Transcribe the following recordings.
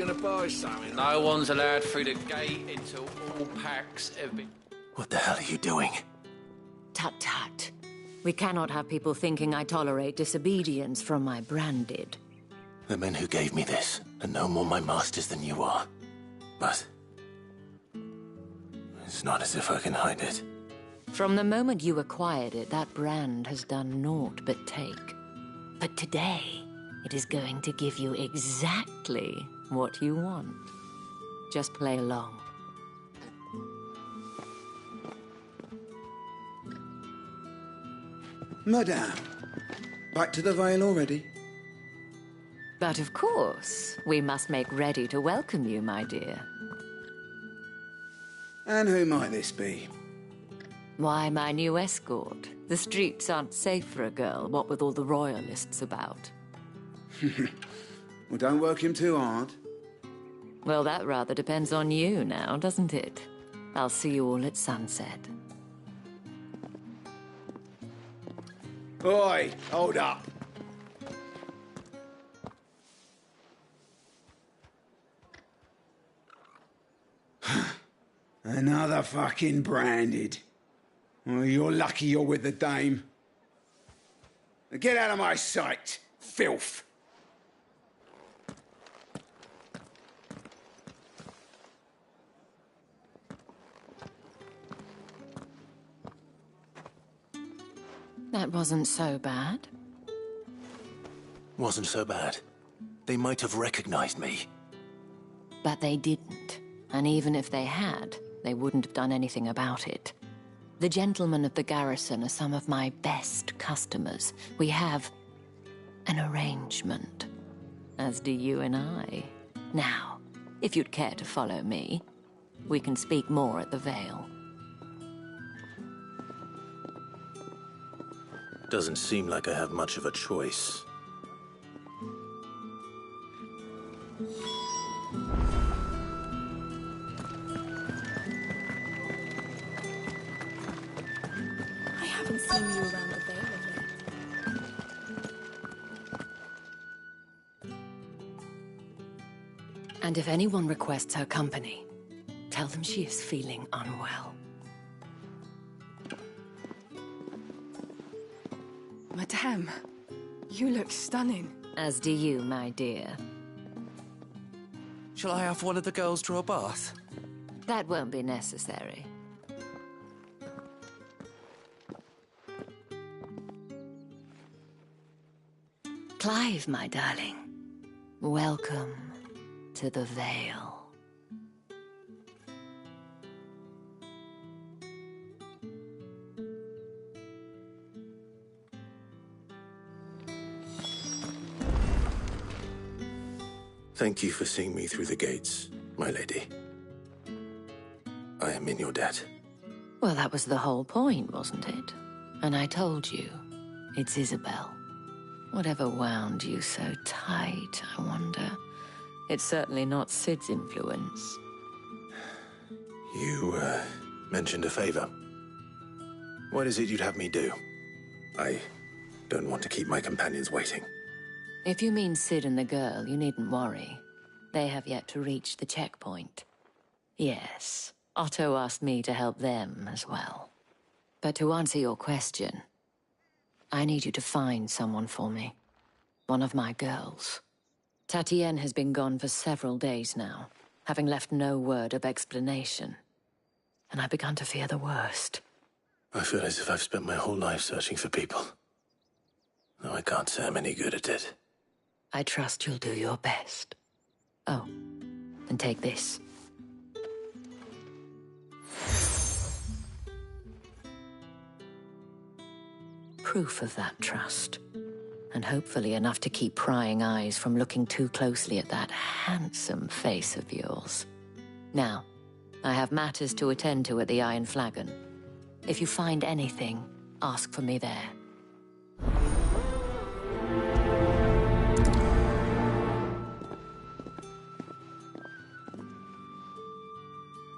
you gonna buy something? No one's allowed through the gate until all packs have been... What the hell are you doing? Tut tut. We cannot have people thinking I tolerate disobedience from my branded. The men who gave me this are no more my masters than you are. But it's not as if I can hide it. From the moment you acquired it, that brand has done naught but take. But today, it is going to give you exactly what you want. Just play along. Madame, back to the Vale already? But of course, we must make ready to welcome you, my dear. And who might this be? Why, my new escort. The streets aren't safe for a girl, what with all the royalists about. Well, don't work him too hard. Well, that rather depends on you now, doesn't it? I'll see you all at sunset. Oi, hold up. Another fucking branded. Well, you're lucky you're with the dame. Now get out of my sight, filth. That wasn't so bad. Wasn't so bad. They might have recognized me. But they didn't. And even if they had, they wouldn't have done anything about it. The gentlemen of the garrison are some of my best customers. We have an arrangement, as do you and I. Now, if you'd care to follow me, we can speak more at the Vale. Doesn't seem like I have much of a choice. I haven't seen you around the Vale of late. And if anyone requests her company, tell them she is feeling unwell. Madame, you look stunning. As do you, my dear. Shall I have one of the girls draw a bath? That won't be necessary. Clive, my darling. Welcome to the Vale. Thank you for seeing me through the gates, my lady. I am in your debt. Well, that was the whole point, wasn't it? And I told you, it's Isabel. Whatever wound you so tight, I wonder. It's certainly not Sid's influence. You, mentioned a favor. What is it you'd have me do? I don't want to keep my companions waiting. If you mean Sid and the girl, you needn't worry. They have yet to reach the checkpoint. Yes, Otto asked me to help them as well. But to answer your question, I need you to find someone for me. One of my girls. Tatienne has been gone for several days now, having left no word of explanation. And I've begun to fear the worst. I feel as if I've spent my whole life searching for people. Though I can't say I'm any good at it. I trust you'll do your best. Oh, and take this. Proof of that trust. And hopefully enough to keep prying eyes from looking too closely at that handsome face of yours. Now, I have matters to attend to at the Iron Flagon. If you find anything, ask for me there.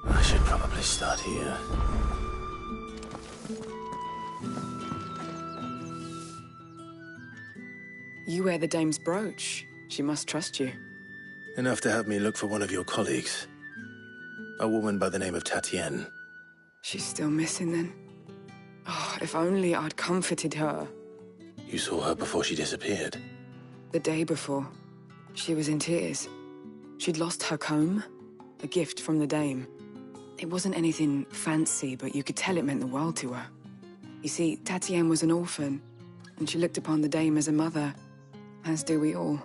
I should probably start here. You wear the dame's brooch. She must trust you. Enough to have me look for one of your colleagues. A woman by the name of Tatienne. She's still missing then. Oh, if only I'd comforted her. You saw her before she disappeared. The day before, she was in tears. She'd lost her comb, a gift from the dame. It wasn't anything fancy, but you could tell it meant the world to her. You see, Tatienne was an orphan, and she looked upon the dame as a mother, as do we all.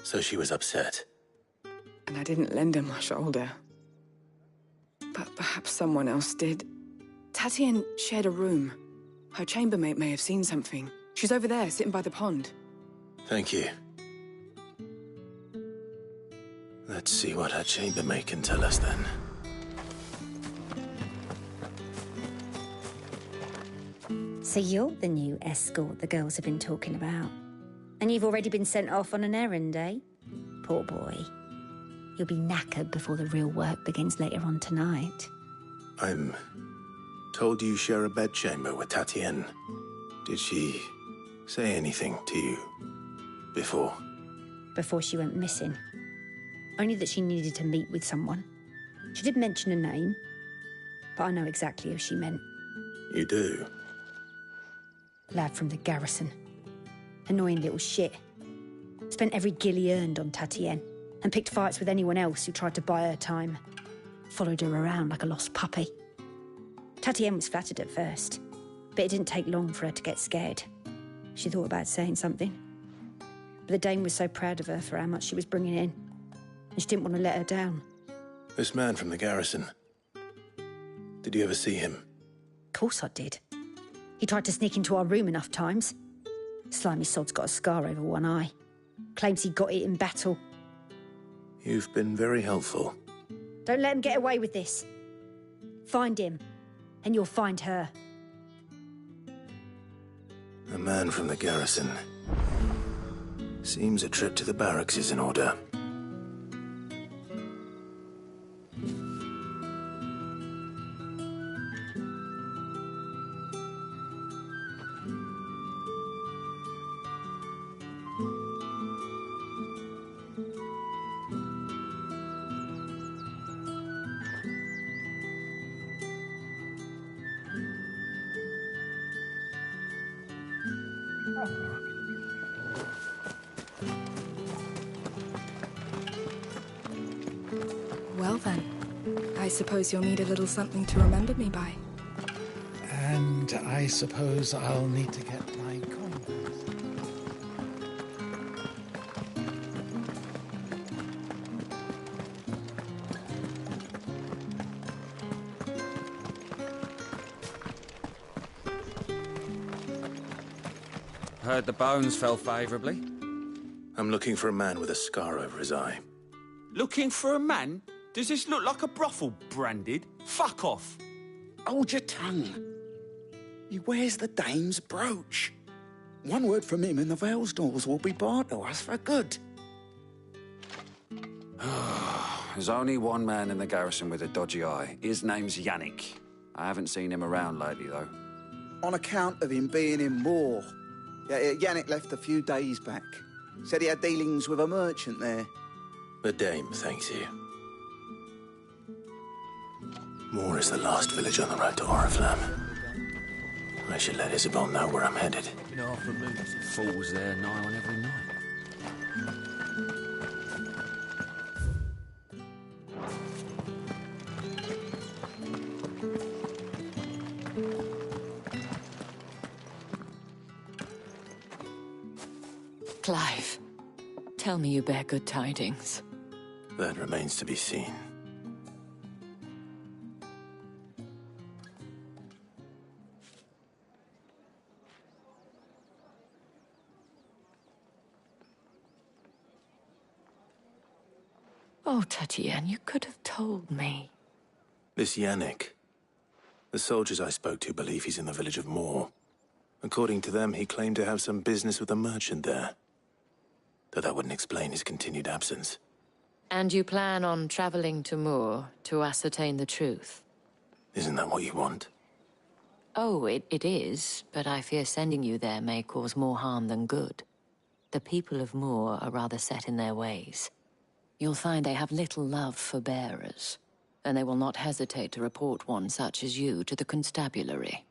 So she was upset. And I didn't lend her my shoulder. But perhaps someone else did. Tatienne shared a room. Her chambermaid may have seen something. She's over there, sitting by the pond. Thank you. Let's see what her chambermaid can tell us then. So you're the new escort the girls have been talking about. And you've already been sent off on an errand, eh? Poor boy. You'll be knackered before the real work begins later on tonight. I'm told you share a bedchamber with Tatienne. Did she say anything to you before? Before she went missing. Only that she needed to meet with someone. She did mention a name, but I know exactly who she meant. You do? Lad from the garrison. Annoying little shit. Spent every guil he earned on Tatienne, and picked fights with anyone else who tried to buy her time. Followed her around like a lost puppy. Tatienne was flattered at first, but it didn't take long for her to get scared. She thought about saying something. But the dame was so proud of her for how much she was bringing in, and she didn't want to let her down. This man from the garrison. Did you ever see him? Of course I did. He tried to sneak into our room enough times. Slimy sod's got a scar over one eye. Claims he got it in battle. You've been very helpful. Don't let him get away with this. Find him, and you'll find her. A man from the garrison. Seems a trip to the barracks is in order. Well then, I suppose you'll need a little something to remember me by. And I suppose I'll need to get my coin. Heard the bones fell favourably. I'm looking for a man with a scar over his eye. Looking for a man? Does this look like a brothel, Branded? Fuck off. Hold your tongue. He wears the dame's brooch. One word from him and the Velsdorls will be barred to us for good. There's only one man in the garrison with a dodgy eye. His name's Yannick. I haven't seen him around lately, though. On account of him being in war. Yeah, Yannick left a few days back. Said he had dealings with a merchant there. The dame thanks you. Moor is the last village on the road to Oriflamme. I should let Isabel know where I'm headed. Half a moon. Falls there nigh on every night. Clive, tell me you bear good tidings. That remains to be seen. Oh, Tatienne, you could have told me. This Yannick. The soldiers I spoke to believe he's in the village of Moor. According to them, he claimed to have some business with a merchant there. Though that wouldn't explain his continued absence. And you plan on traveling to Moor to ascertain the truth? Isn't that what you want? Oh, it is, but I fear sending you there may cause more harm than good. The people of Moor are rather set in their ways. you'll find they have little love for bearers, and they will not hesitate to report one such as you to the constabulary.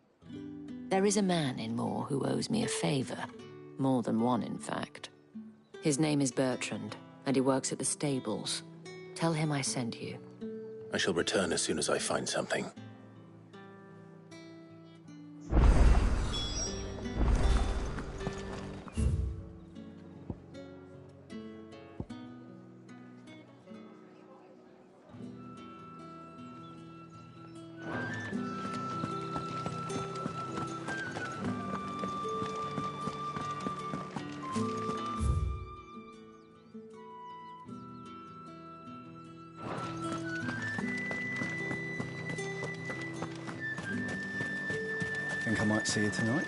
There is a man in Moor who owes me a favor. More than one, in fact. His name is Bertrand, and he works at the stables. Tell him I sent you. I shall return as soon as I find something. Think I might see you tonight?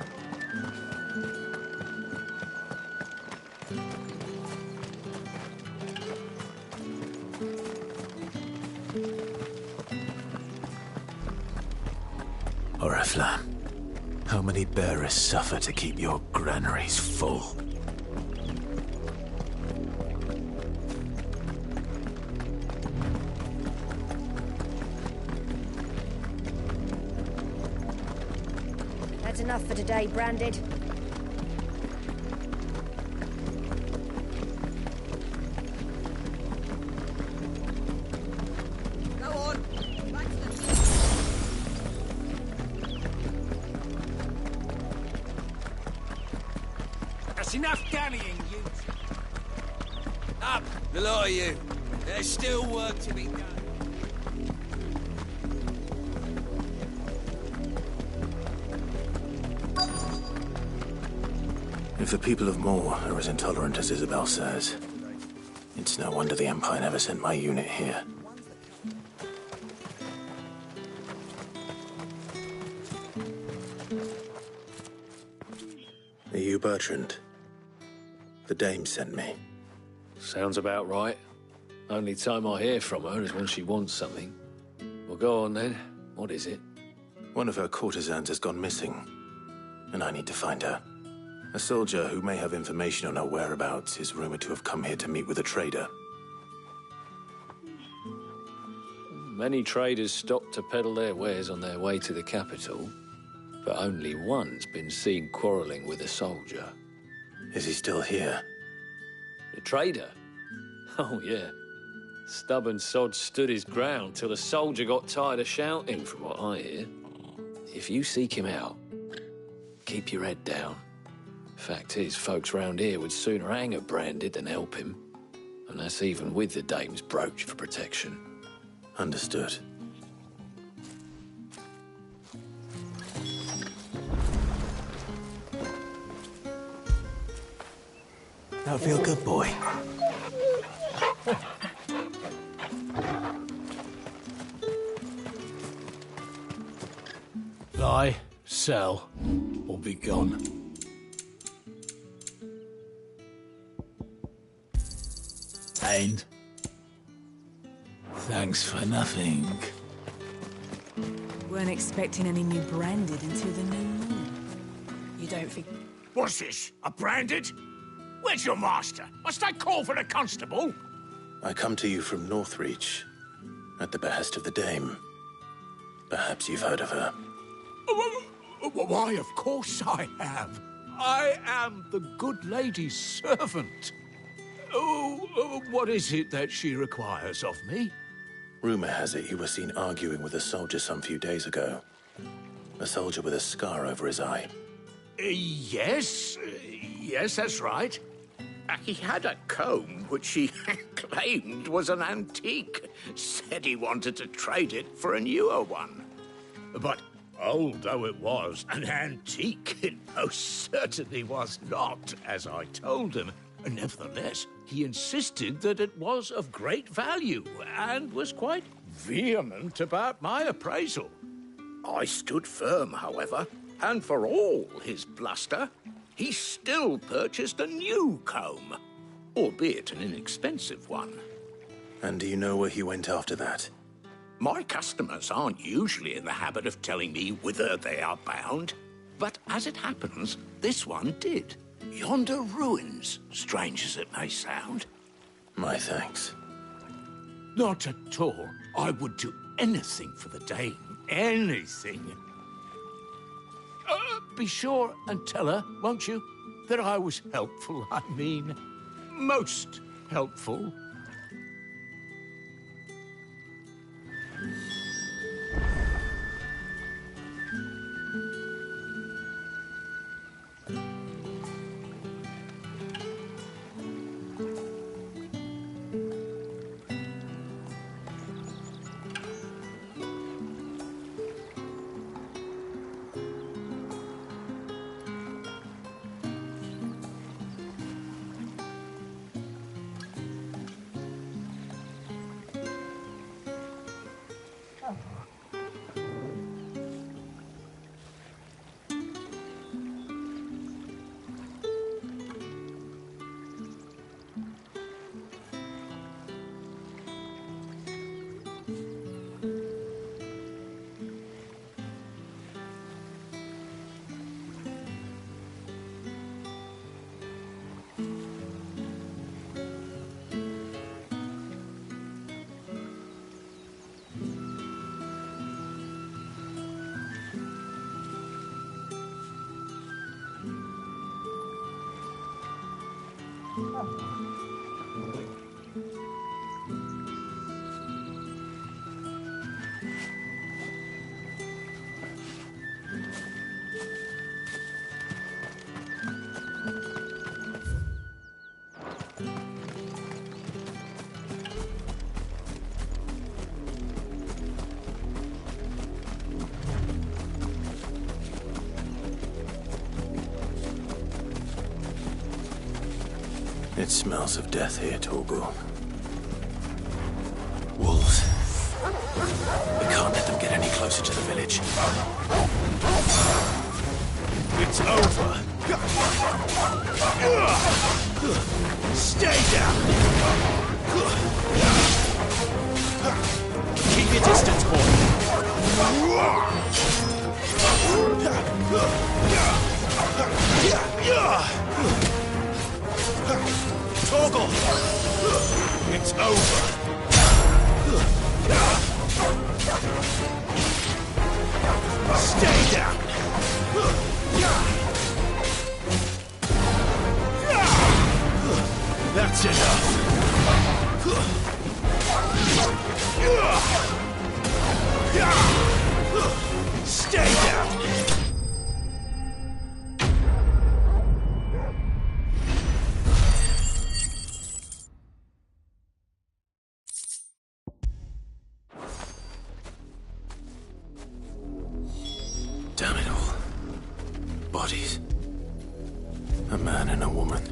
Oriflamme, how many bearers suffer to keep your granaries full? That's enough for today, Branded. Go on. Back to the... That's enough dallying, you. Up, the lot of you. There's still work to be done. If the people of Moor are as intolerant as Isabel says, it's no wonder the Empire never sent my unit here. Are you Bertrand? The dame sent me. Sounds about right. Only time I hear from her is when she wants something. Well, go on then. What is it? One of her courtesans has gone missing, and I need to find her. A soldier who may have information on her whereabouts is rumored to have come here to meet with a trader. Many traders stop to peddle their wares on their way to the capital, but only one's been seen quarreling with a soldier. Is he still here? The trader? Oh, yeah. Stubborn sod stood his ground till the soldier got tired of shouting, from what I hear. If you seek him out, keep your head down. Fact is, folks round here would sooner hang a Branded than help him. And that's even with the dame's brooch for protection. Understood. Now feel good, boy. Buy, sell, or be gone. And thanks for nothing. Weren't expecting any new Branded until the new moon. You don't think... What's this? A Branded? Where's your master? Must I call for the constable? I come to you from Northreach, at the behest of the dame. Perhaps you've heard of her. Why, of course I have. I am the good lady's servant. What is it that she requires of me? Rumor has it you were seen arguing with a soldier some few days ago. A soldier with a scar over his eye. Yes, that's right. He had a comb which he claimed was an antique. Said he wanted to trade it for a newer one. But old though it was, an antique it most certainly was not, as I told him. Nevertheless, he insisted that it was of great value and was quite vehement about my appraisal. I stood firm, however, and for all his bluster, he still purchased a new comb, albeit an inexpensive one. And do you know where he went after that? My customers aren't usually in the habit of telling me whither they are bound, but as it happens, this one did. Yonder ruins, strange as it may sound. My thanks. Not at all. I would do anything for the Dame. Anything. Be sure and tell her, won't you, that I was helpful. I mean, most helpful. It smells of death here, Torgal. Wolves. We can't let them get any closer to the village. It's over. Stay down. Keep your distance, boy. Torgal! It's over. Stay down. That's enough. Stay down. Damn it all. Bodies. A man and a woman.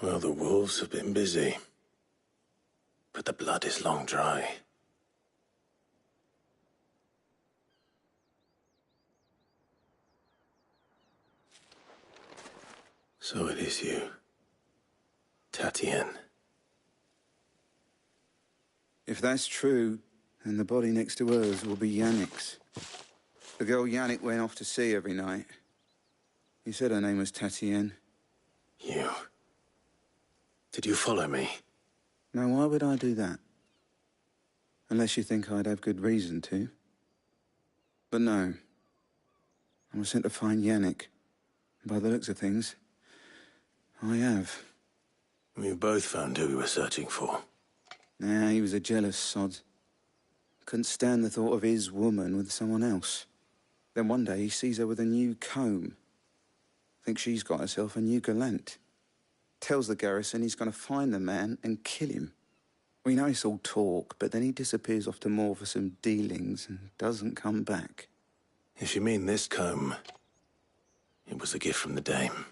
Well, the wolves have been busy. But the blood is long dry. So it is you, Tatienne. If that's true, then the body next to hers will be Yannick's. The girl Yannick went off to see every night. He said her name was Tatienne. You... Did you follow me? Now, why would I do that? Unless you think I'd have good reason to. But no. I was sent to find Yannick. By the looks of things, I have. We've both found who we were searching for. Nah, he was a jealous sod. Couldn't stand the thought of his woman with someone else. Then one day he sees her with a new comb. Thinks she's got herself a new gallant. Tells the garrison he's going to find the man and kill him. We know it's all talk, but then he disappears off to Moor for some dealings and doesn't come back. If you mean this comb, it was a gift from the Dame.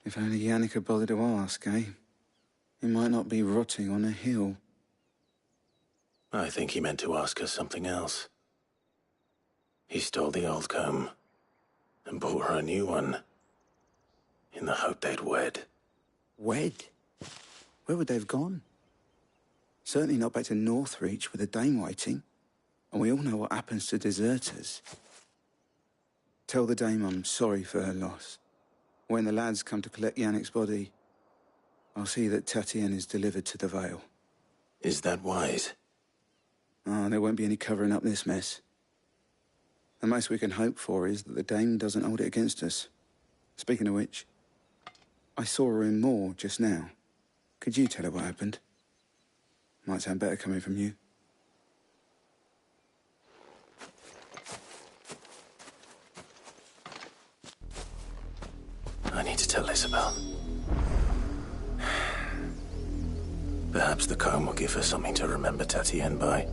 If only Yannick had bothered to ask, eh? He might not be rotting on a hill. I think he meant to ask her something else. He stole the old comb and bought her a new one in the hope they'd wed. Wed? Where would they have gone? Certainly not back to Northreach with the Dame waiting. And we all know what happens to deserters. tell the dame I'm sorry for her loss. When the lads come to collect Yannick's body, I'll see that Tatienne is delivered to the Vale. Is that wise? Oh, there won't be any covering up this mess. The most we can hope for is that the dame doesn't hold it against us. Speaking of which, I saw her in Moor just now. Could you tell her what happened? Might sound better coming from you. I need to tell Isabel. Perhaps the comb will give her something to remember Tatienne by.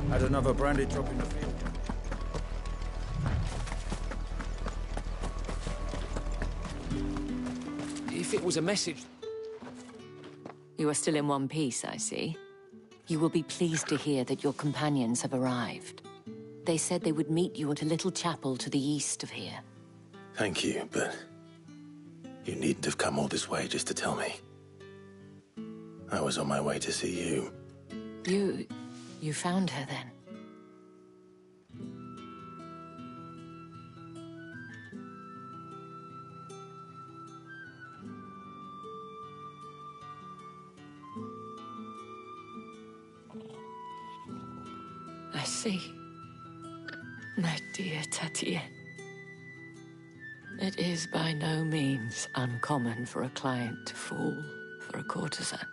Had another brandy drop in the field. If it was a message... You are still in one piece, I see. You will be pleased to hear that your companions have arrived. They said they would meet you at a little chapel to the east of here. Thank you, but you needn't have come all this way just to tell me. I was on my way to see you. You found her then? I see. My dear Tatienne. It is by no means uncommon for a client to fall for a courtesan.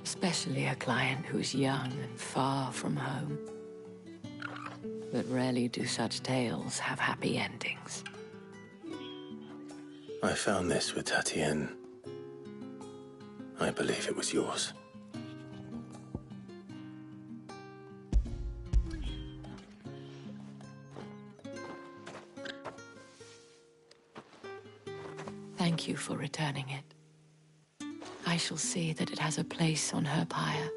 Especially a client who's young and far from home. But rarely do such tales have happy endings. I found this with Tatienne. I believe it was yours. Thank you for returning it. I shall see that it has a place on her pyre.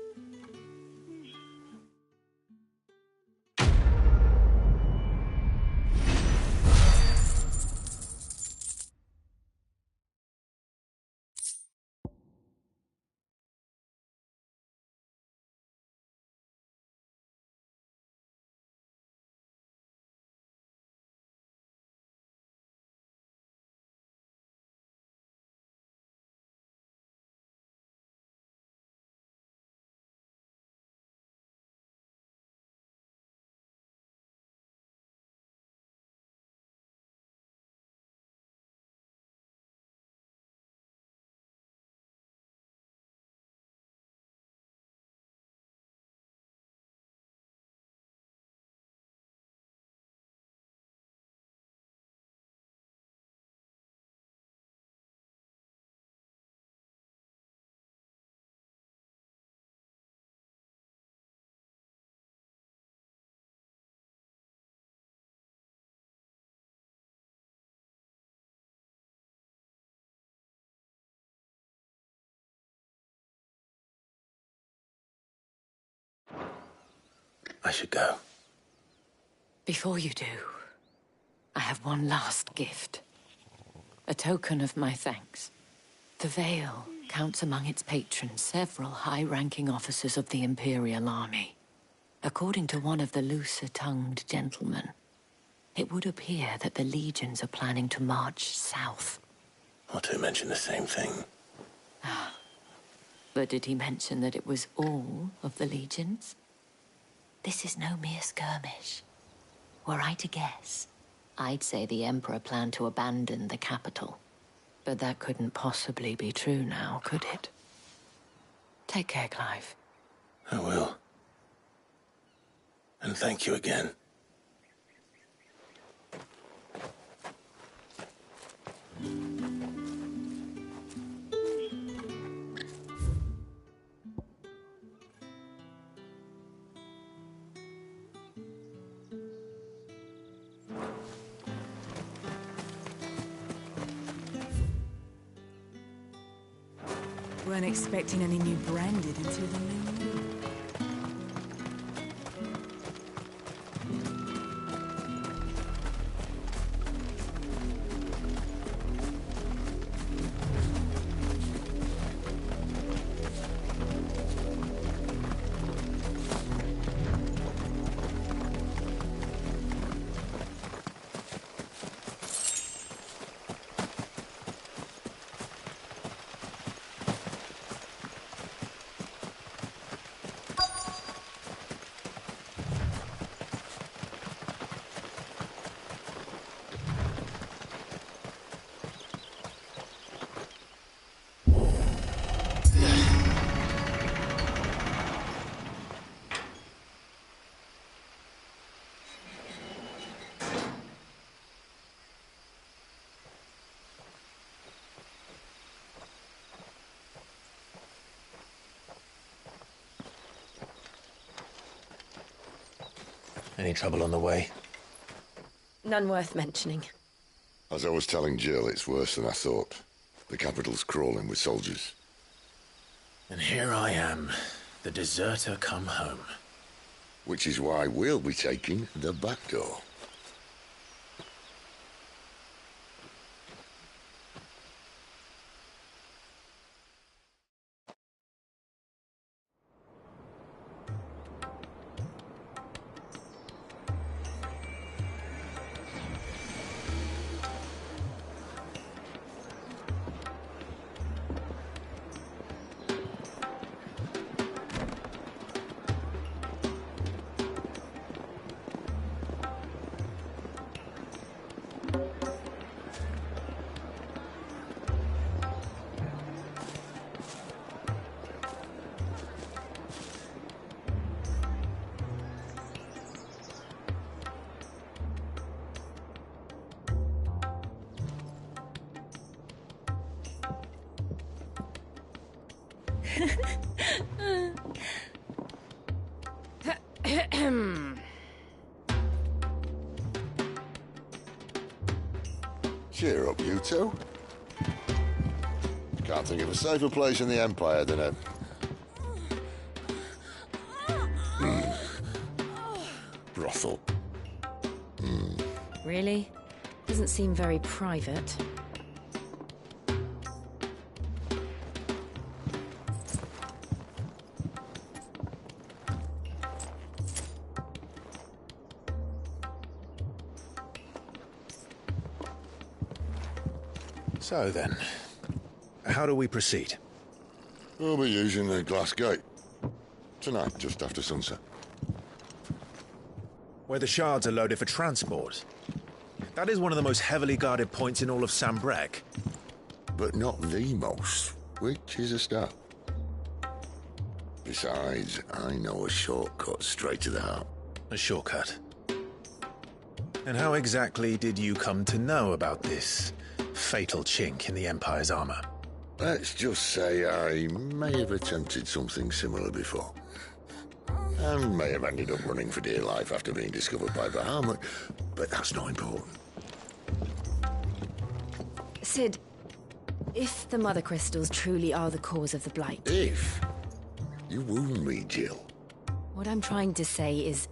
I should go. Before you do, I have one last gift. A token of my thanks. The Vale counts among its patrons several high-ranking officers of the Imperial Army. According to one of the looser-tongued gentlemen, it would appear that the legions are planning to march south. Otto mentioned the same thing. But did he mention that it was all of the legions? This is no mere skirmish. Were I to guess, I'd say the Emperor planned to abandon the capital. But that couldn't possibly be true now, could it? Take care, Clive. I will. And thank you again. weren't expecting any new branded until the new moon. Any trouble on the way? None worth mentioning. As I was telling Jill, it's worse than I thought. The capital's crawling with soldiers. And here I am, the deserter come home. Which is why we'll be taking the back door. Cheer up, you two. Can't think of a safer place in the Empire than a... brothel. Really? Doesn't seem very private. So then, how do we proceed? We'll be using the glass gate. Tonight, just after sunset. Where the shards are loaded for transport. That is one of the most heavily guarded points in all of Sambrec. But not the most, which is a start. Besides, I know a shortcut straight to the heart. A shortcut? And how exactly did you come to know about this fatal chink in the Empire's armor? Let's just say I may have attempted something similar before. And may have ended up running for dear life after being discovered by Bahamut, but that's not important. Sid, if the Mother Crystals truly are the cause of the Blight... If? You wound me, Jill. What I'm trying to say is,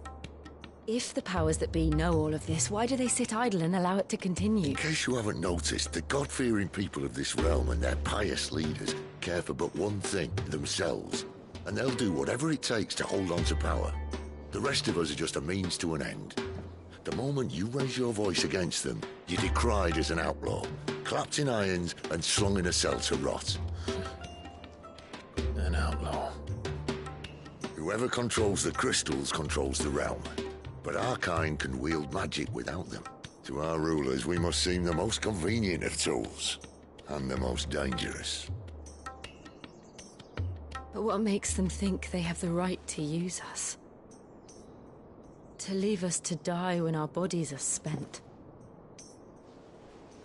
if the powers that be know all of this, why do they sit idle and allow it to continue? In case you haven't noticed, the God-fearing people of this realm and their pious leaders care for but one thing, themselves. And they'll do whatever it takes to hold on to power. The rest of us are just a means to an end. The moment you raise your voice against them, you're decried as an outlaw, clapped in irons and slung in a cell to rot. An outlaw. Whoever controls the crystals controls the realm. But our kind can wield magic without them. To our rulers, we must seem the most convenient of tools. And the most dangerous. But what makes them think they have the right to use us? To leave us to die when our bodies are spent?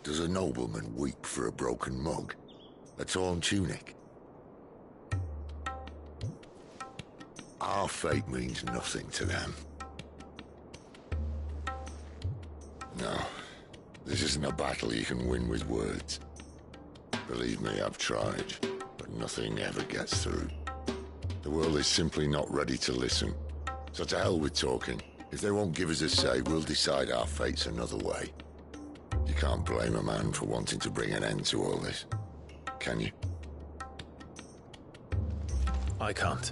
Does a nobleman weep for a broken mug? A torn tunic? Our fate means nothing to them. No, this isn't a battle you can win with words. Believe me, I've tried, but nothing ever gets through. The world is simply not ready to listen. So to hell with talking. If they won't give us a say, we'll decide our fates another way. You can't blame a man for wanting to bring an end to all this, can you? I can't.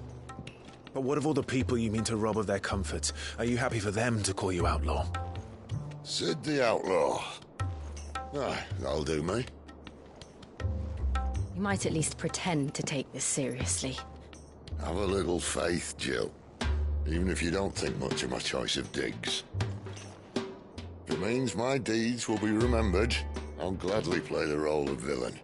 But what of all the people you mean to rob of their comforts? Are you happy for them to call you outlaw? Sid the Outlaw. Aye, that'll do me. You might at least pretend to take this seriously. Have a little faith, Jill. Even if you don't think much of my choice of digs. If it means my deeds will be remembered, I'll gladly play the role of villain.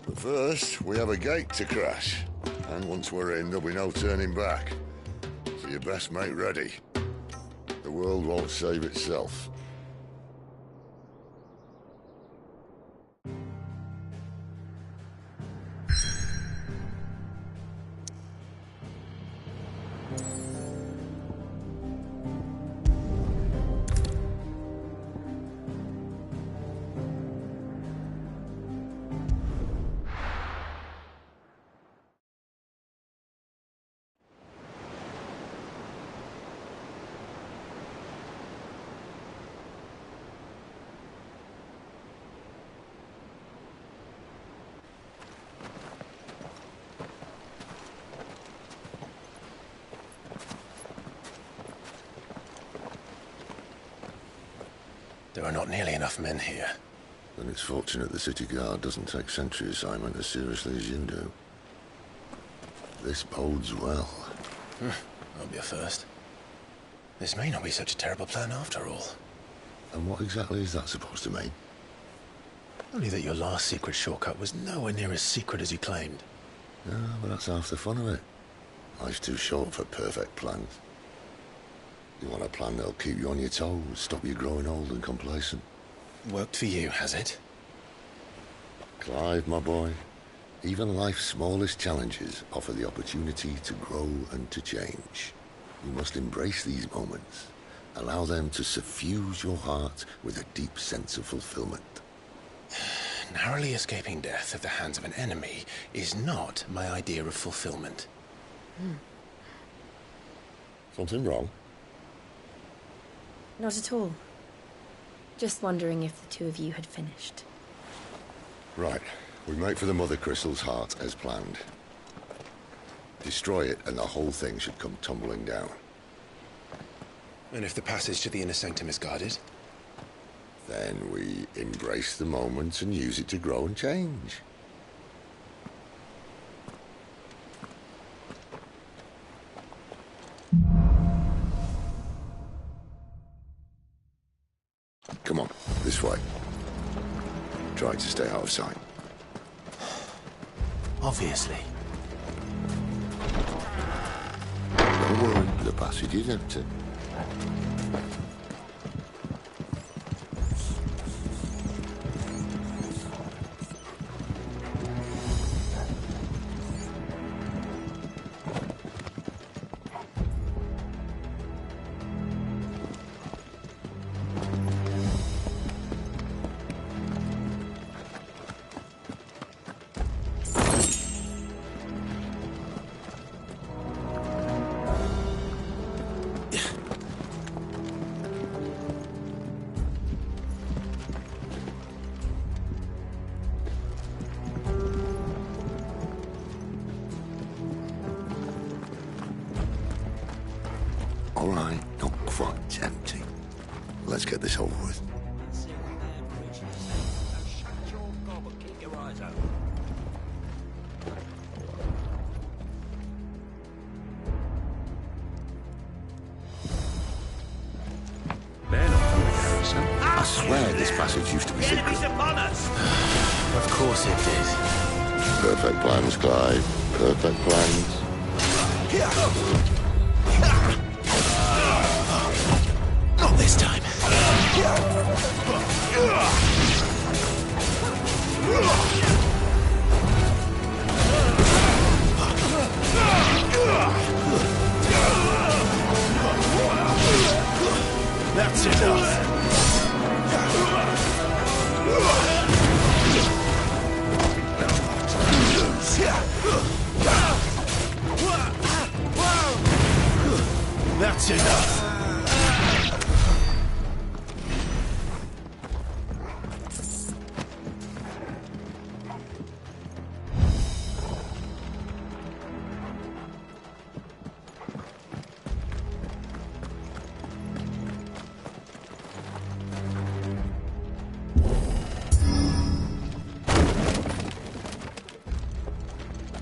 But first, we have a gate to crash. And once we're in, there'll be no turning back. So you best make ready. The world won't save itself. There are not nearly enough men here. Then it's fortunate the city guard doesn't take sentry assignment as seriously as you do. This bodes well. That'll be a first. This may not be such a terrible plan after all. And what exactly is that supposed to mean? Only that your last secret shortcut was nowhere near as secret as you claimed. Yeah, but that's half the fun of it. Life's too short for perfect plans. You want a plan that'll keep you on your toes, stop you growing old and complacent. Worked for you, has it? Clive, my boy, even life's smallest challenges offer the opportunity to grow and to change. You must embrace these moments. Allow them to suffuse your heart with a deep sense of fulfillment. Narrowly escaping death at the hands of an enemy is not my idea of fulfillment. Something wrong? Not at all. Just wondering if the two of you had finished. Right. We make for the Mother Crystal's heart as planned. Destroy it and the whole thing should come tumbling down. And if the passage to the inner sanctum is guarded? Then we embrace the moment and use it to grow and change. Come on, this way. Try to stay out of sight. Obviously. Don't worry, the passage is empty. All right, not quite empty. Let's get this over with. I swear this passage used to be secret. Of course it did. Perfect plans, Clive. Perfect plans. Not this time. That's enough.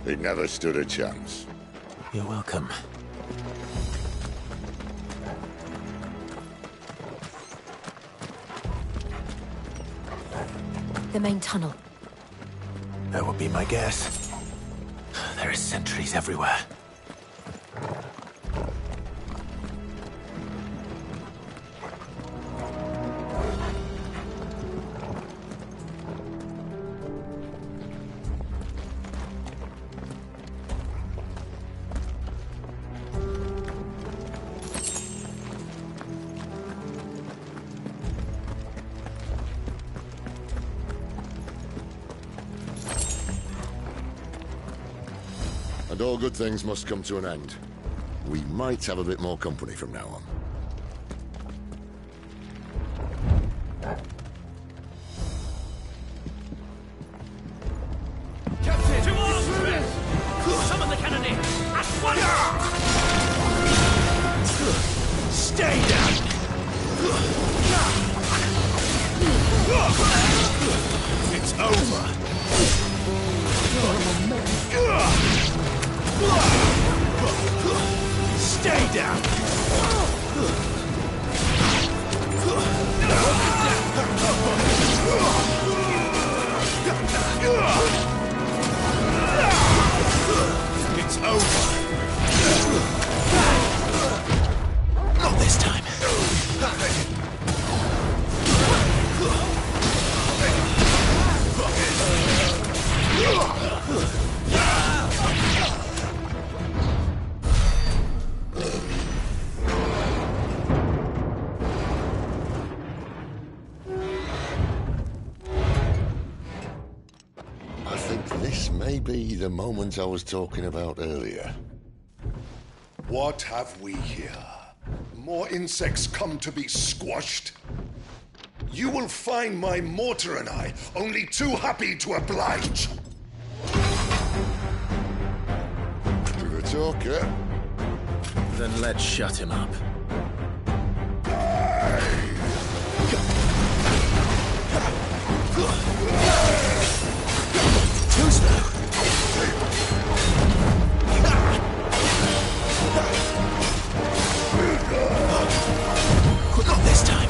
It never stood a chance. You're welcome. The main tunnel. That would be my guess. There are sentries everywhere. And all good things must come to an end. We might have a bit more company from now on. Captain! To arms! Summon the cannoneer! At once! Stay down! It's over! Stay down! It's over! Not this time! I think this may be the moment I was talking about earlier. What have we here? More insects come to be squashed? You will find my mortar and I only too happy to oblige. To the talker. Then let's shut him up. Too slow! Not this time!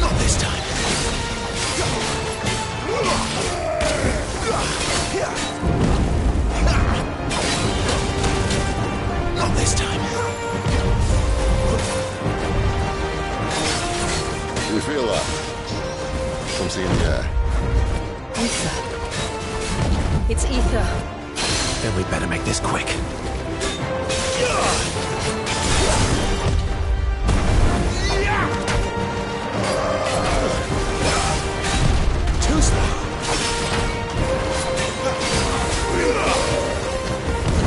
Not this time! Not this time! Do you feel that? Something in the air. Ether. It's ether. Then we better make this quick. Too slow!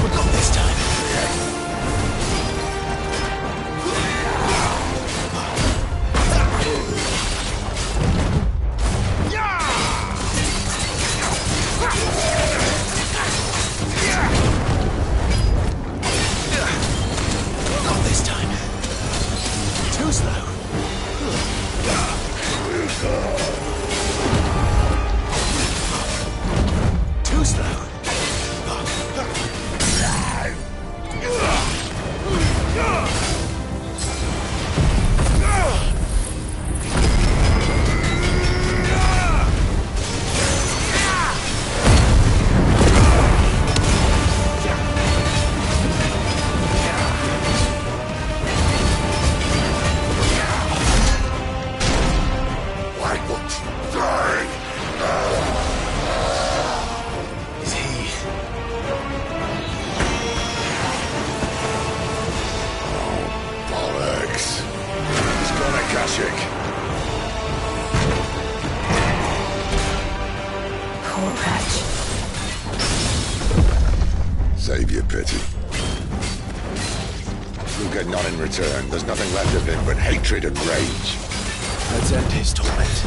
But not this time! Not this time. Too slow. Too slow. Why won't you die? Is he? Bollocks. He's gone, Akashic. Poor wretch. Save your pity. You'll get none in return. There's nothing left of him but hatred and rage. Let's end his torment.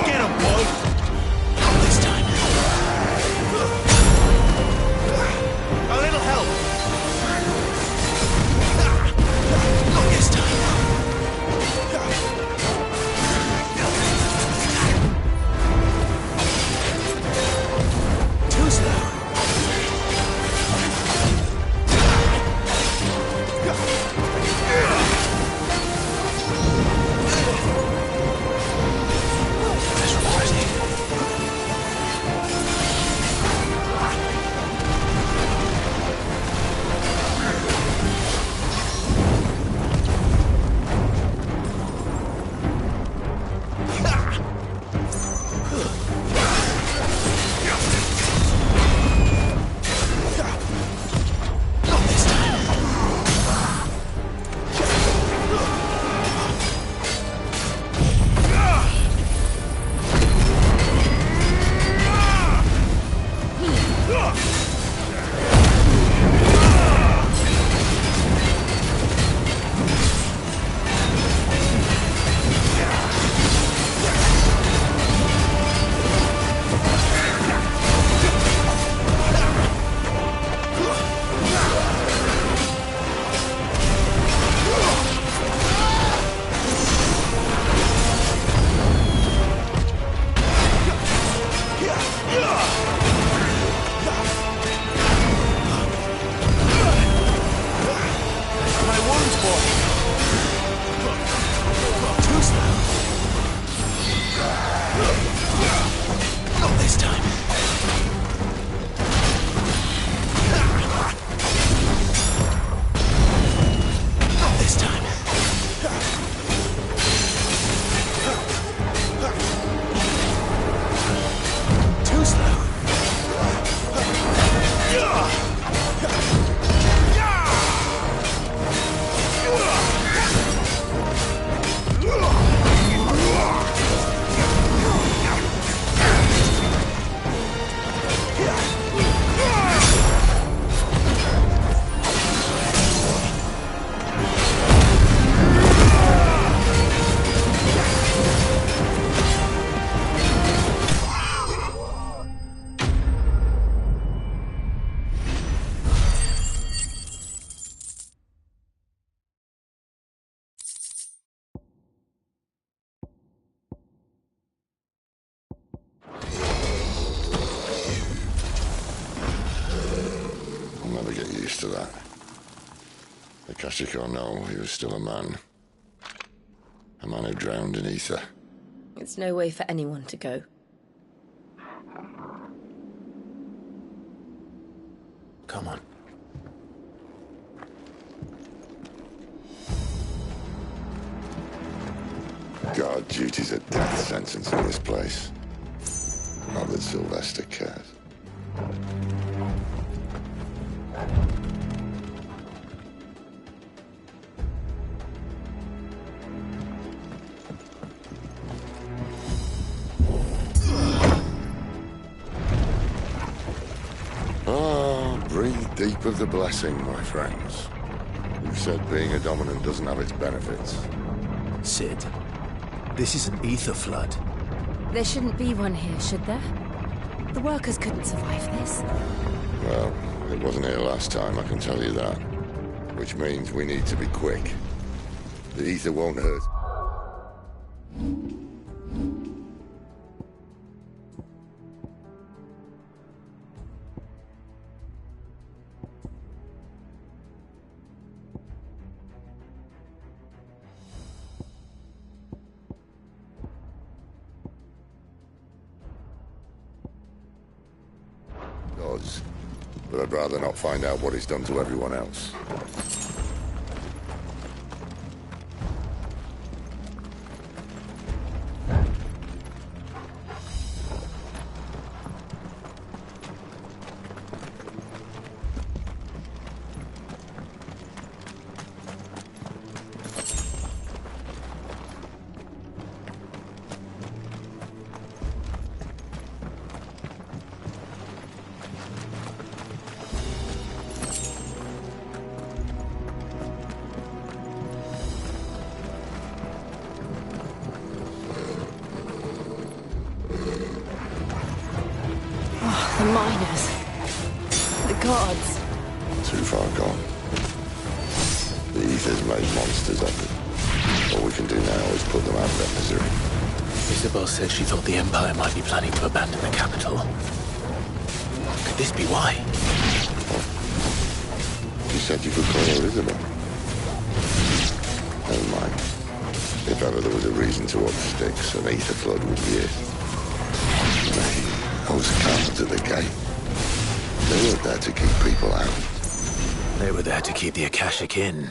Get him, boy! Not this time. A little help. Not this time. Too slow. To that. The Kashiko know he was still a man. A man who drowned in ether. It's no way for anyone to go. Come on. Guard duty's a death sentence in this place. Not that Sylvester cares. Breathe deep of the blessing, my friends. Who said being a dominant doesn't have its benefits? Sid, this is an ether flood. There shouldn't be one here, should there? The workers couldn't survive this. Well, it wasn't here last time, I can tell you that. Which means we need to be quick. The ether won't hurt. But I'd rather not find out what it's done to everyone else. miners. The gods. Too far gone. The Ether's made monsters of them. All we can do now is put them out of their misery. Isabel said she thought the Empire might be planning to abandon the capital. Could this be why? You said you could call her Isabel. Never mind. If ever there was a reason to up sticks, an ether flood would be it. Those guards at the gate. They weren't there to keep people out. They were there to keep the Akashic in.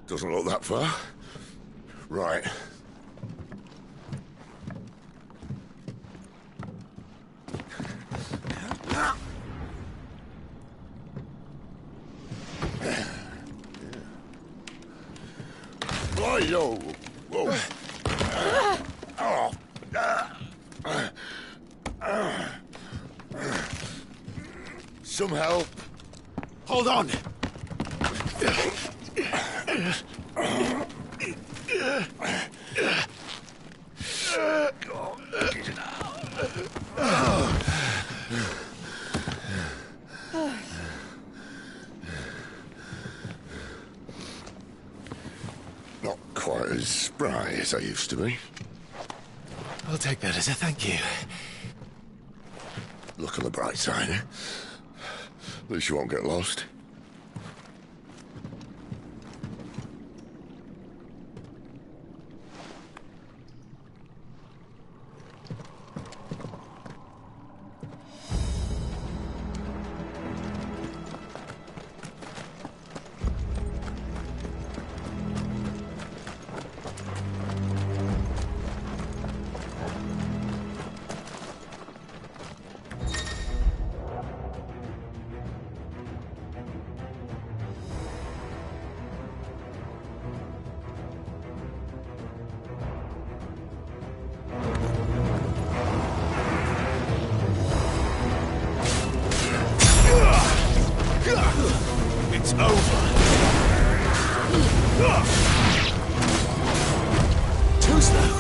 Doesn't look that far. Right. Yo. Whoa. Some help. Hold on. Not quite as spry as I used to be. I'll take that as a thank you. Look on the bright side, eh? At least you won't get lost. It's over. Too slow.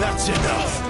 That's enough.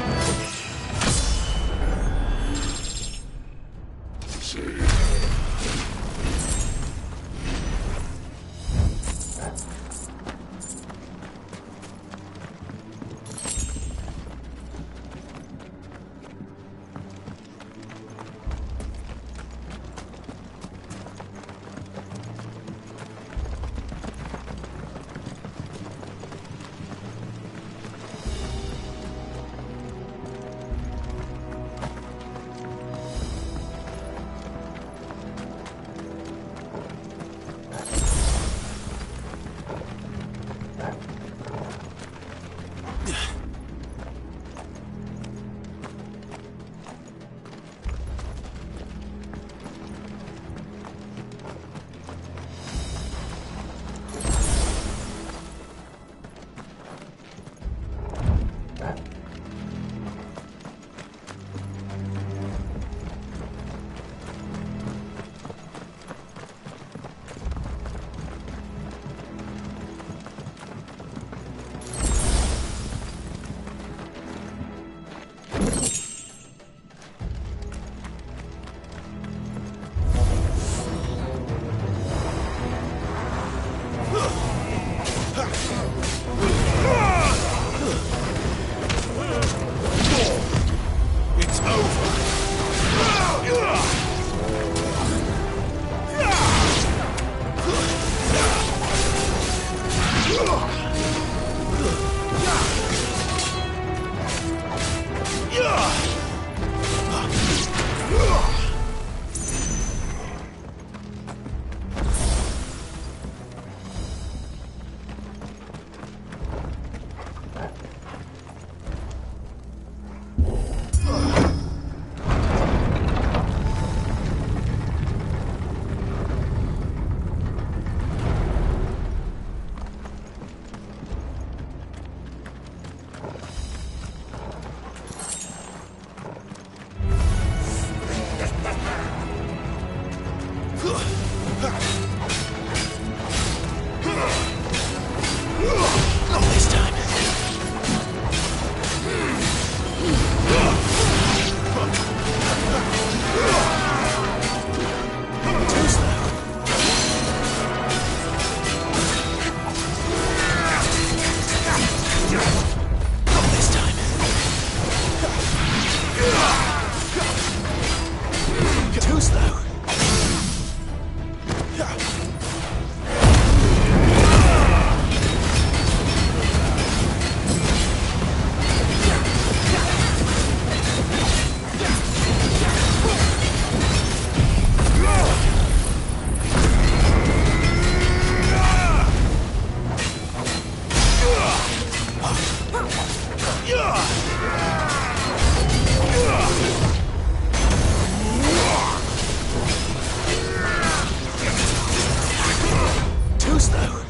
Too slow.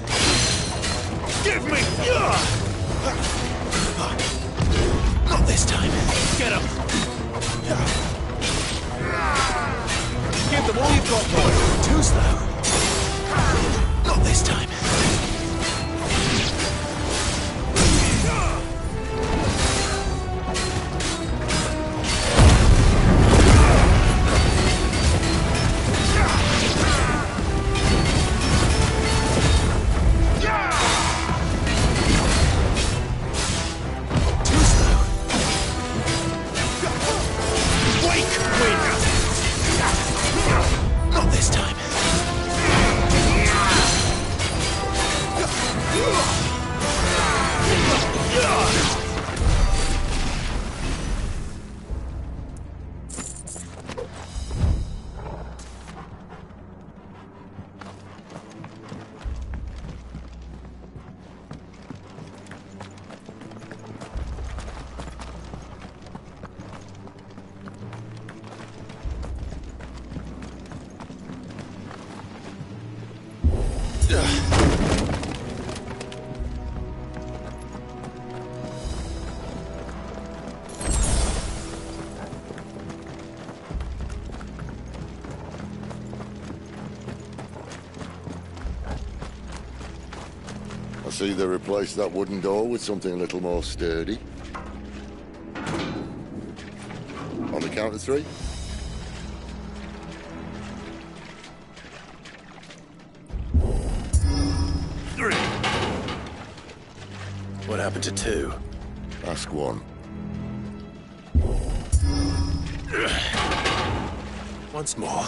Give me! Not this time. Get him! Give them all you've got, boy. Too slow. Not this time. Not this time. I see they replaced that wooden door with something a little more sturdy. On the count of 3. What happened to 2? Ask 1. Once more.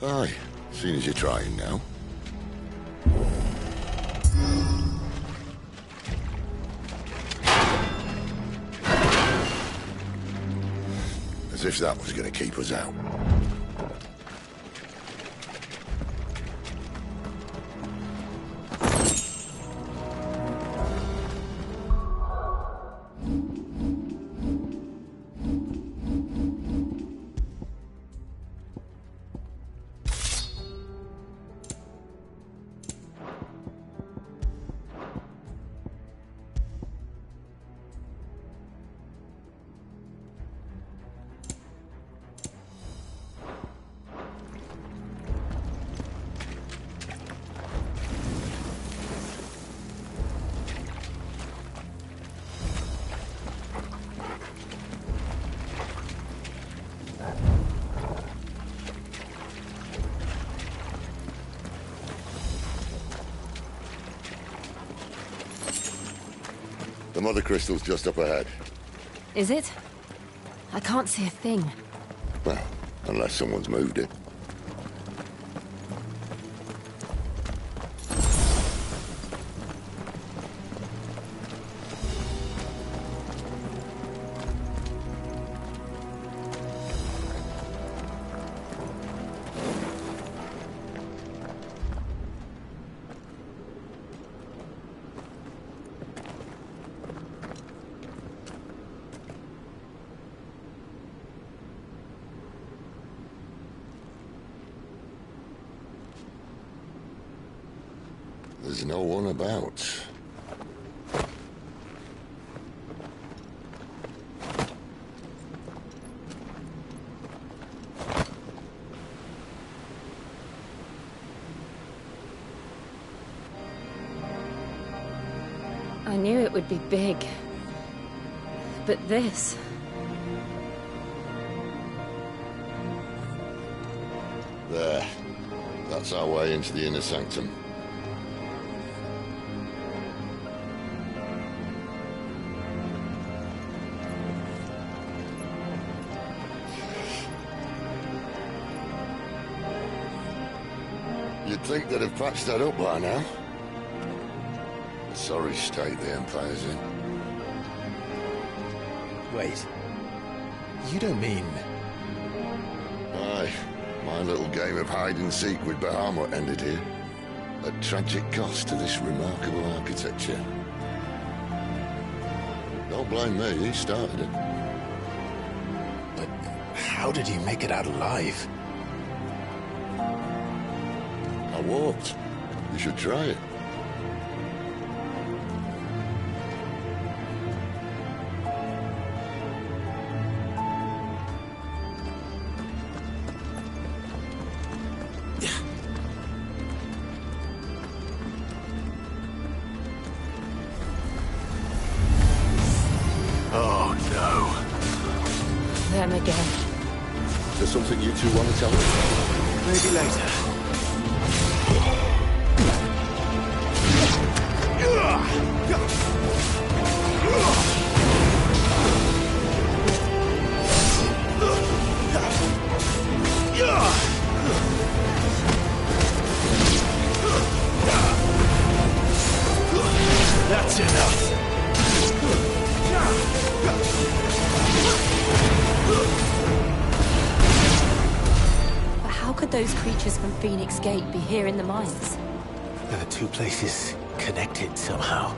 Aye, seeing as you're trying now. As if that was going to keep us out. The mother crystal's just up ahead. Is it? I can't see a thing. Well, unless someone's moved it. There's no one about. I knew it would be big. But this... There. That's our way into the inner sanctum. You'd think they'd have patched that up by now. A sorry state the Empire's in. Wait. You don't mean... Aye. My little game of hide-and-seek with Bahamut ended here. At tragic cost to this remarkable architecture. Don't blame me, he started it. But how did he make it out alive? I walked. You should try it. Oh, no. Them again. Is there something you two want to tell me? Maybe later. That's enough. But how could those creatures from Phoenix Gate be here in the mines? Are the two places connected somehow?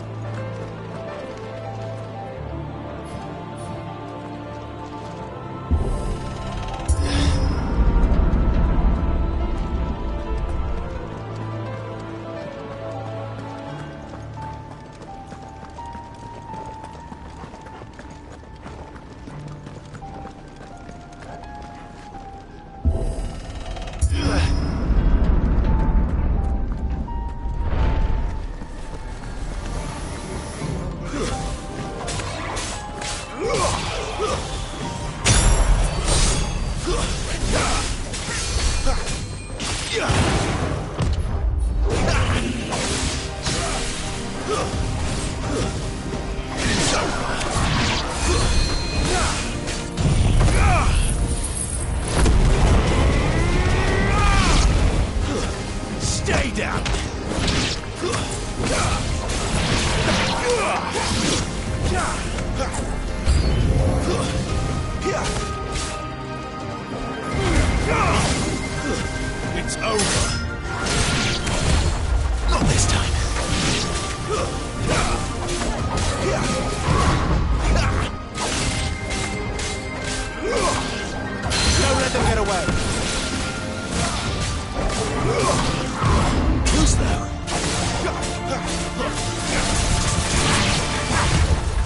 Stay down! It's over. Not this time. Don't let them get away. Too slow.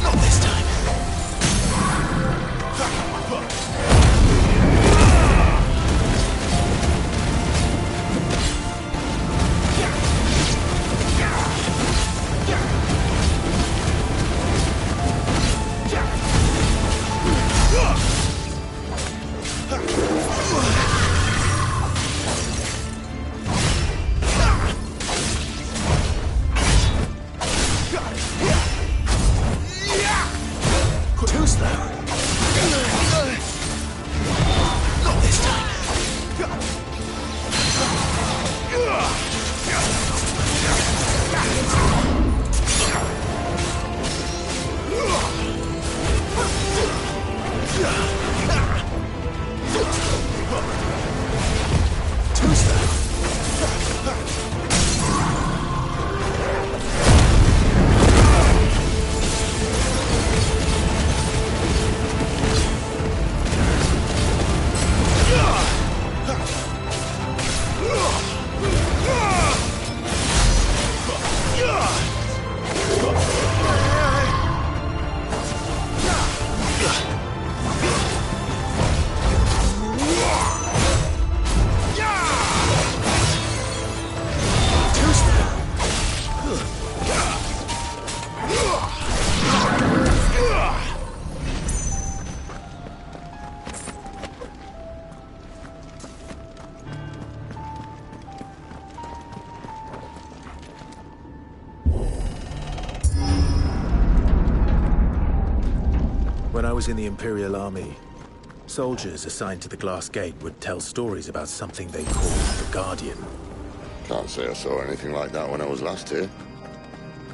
Not this time. Too slow. Not this time. Too slow. When I was in the Imperial Army, soldiers assigned to the Glass Gate would tell stories about something they called the Guardian. Can't say I saw anything like that when I was last here.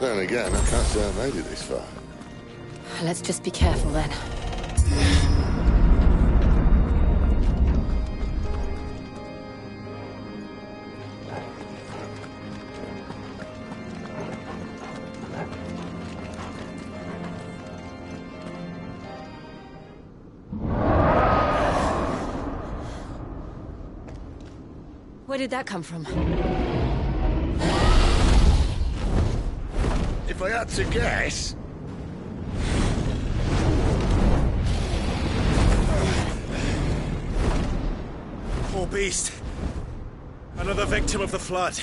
Then again, I can't say I made it this far. Let's just be careful then. did that come from? If I had to guess... Poor beast. Another victim of the flood.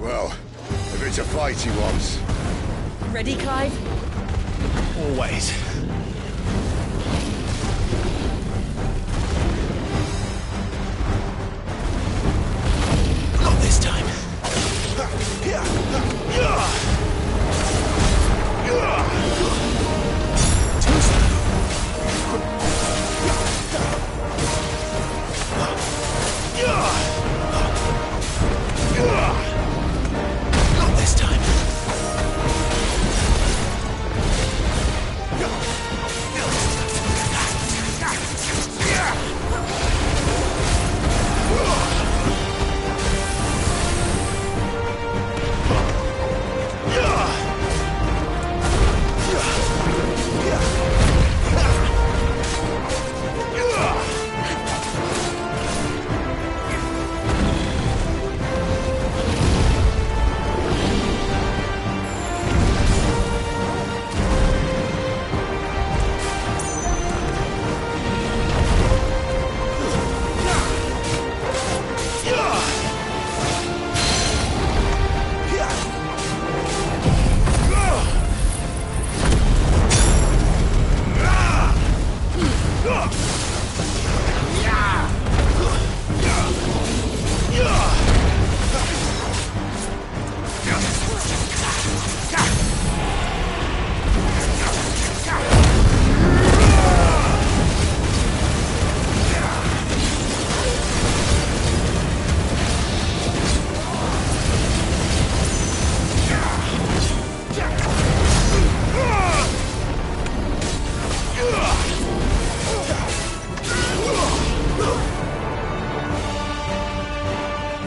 Well, if it's a fight he wants. Ready, Clive? Always. Not this time. Too slow. Not this time.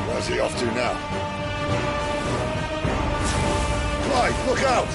Where's he off to now? Clive, look out!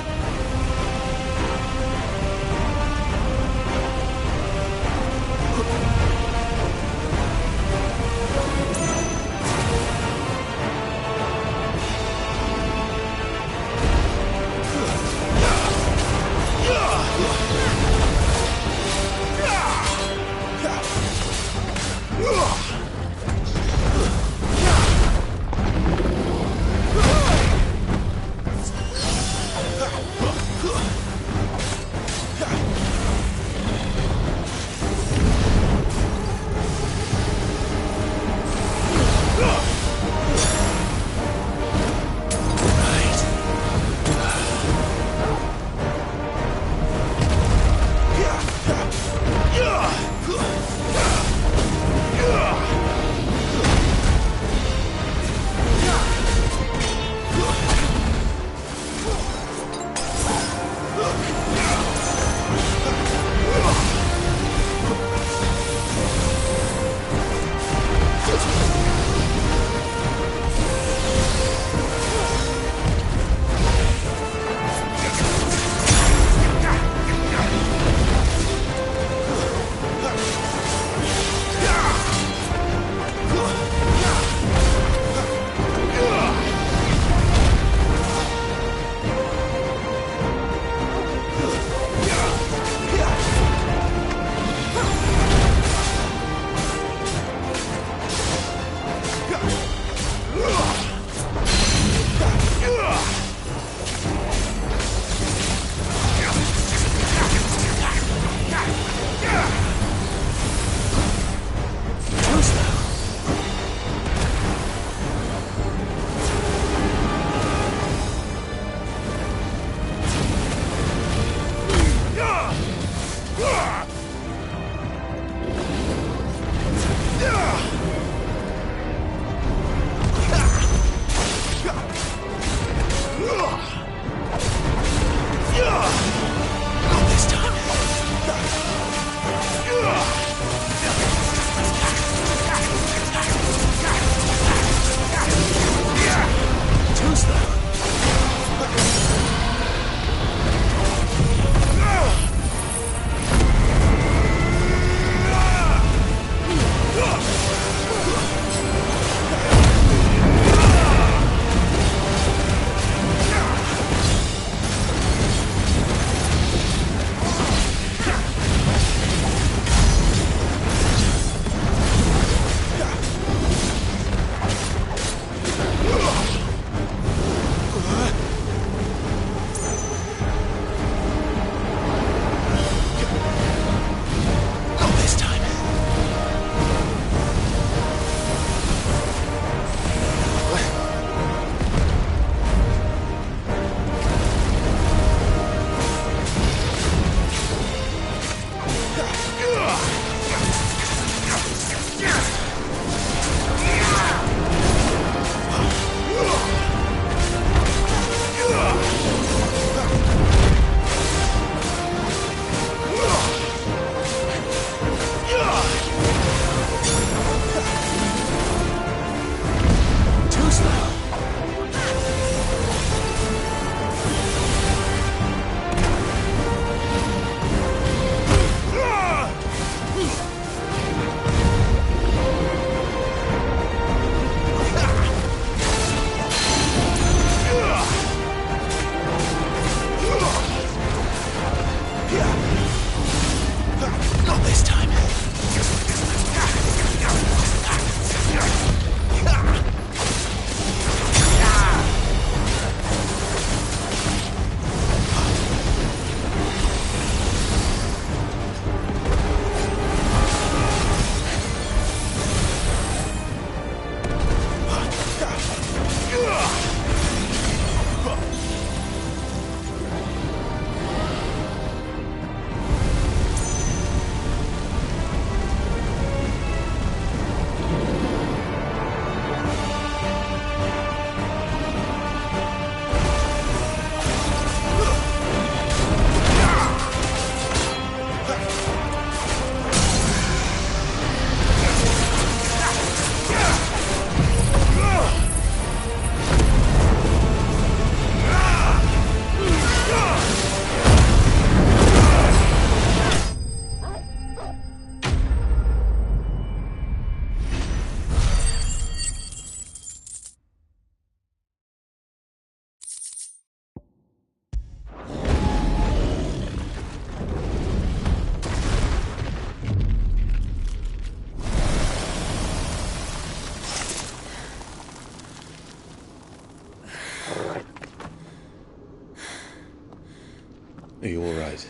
you all right?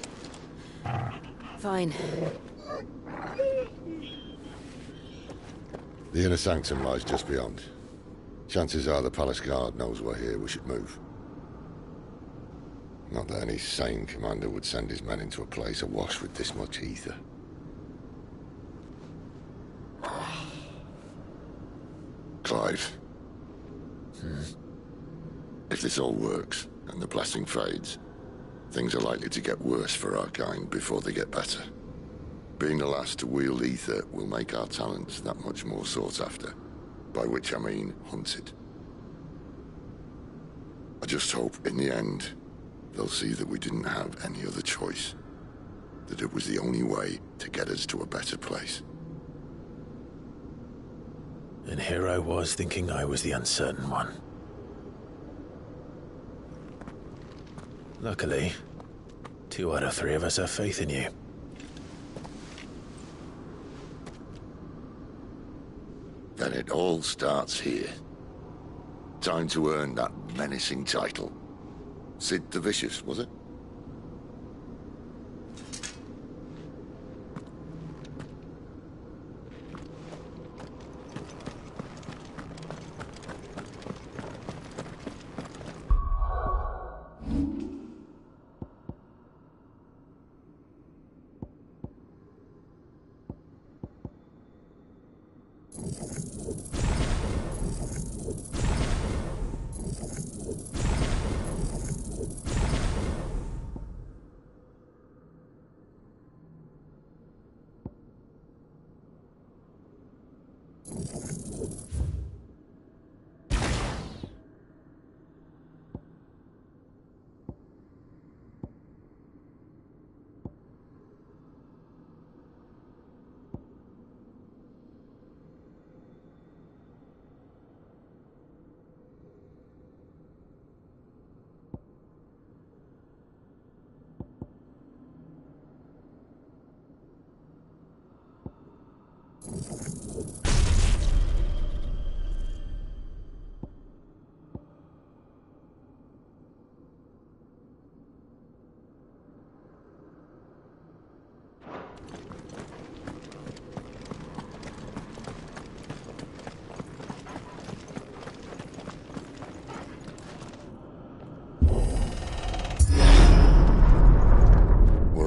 Fine. The inner sanctum lies just beyond. Chances are the palace guard knows we're here. We should move. Not that any sane commander would send his men into a place awash with this much ether. Clive. If this all works, and the blessing fades, things are likely to get worse for our kind before they get better. Being the last to wield ether will make our talents that much more sought after. By which I mean hunted. I just hope, in the end, they'll see that we didn't have any other choice. That it was the only way to get us to a better place. And here I was thinking I was the uncertain one. Luckily, 2 out of 3 of us have faith in you. Then it all starts here. Time to earn that menacing title. Sid the Vicious, was it?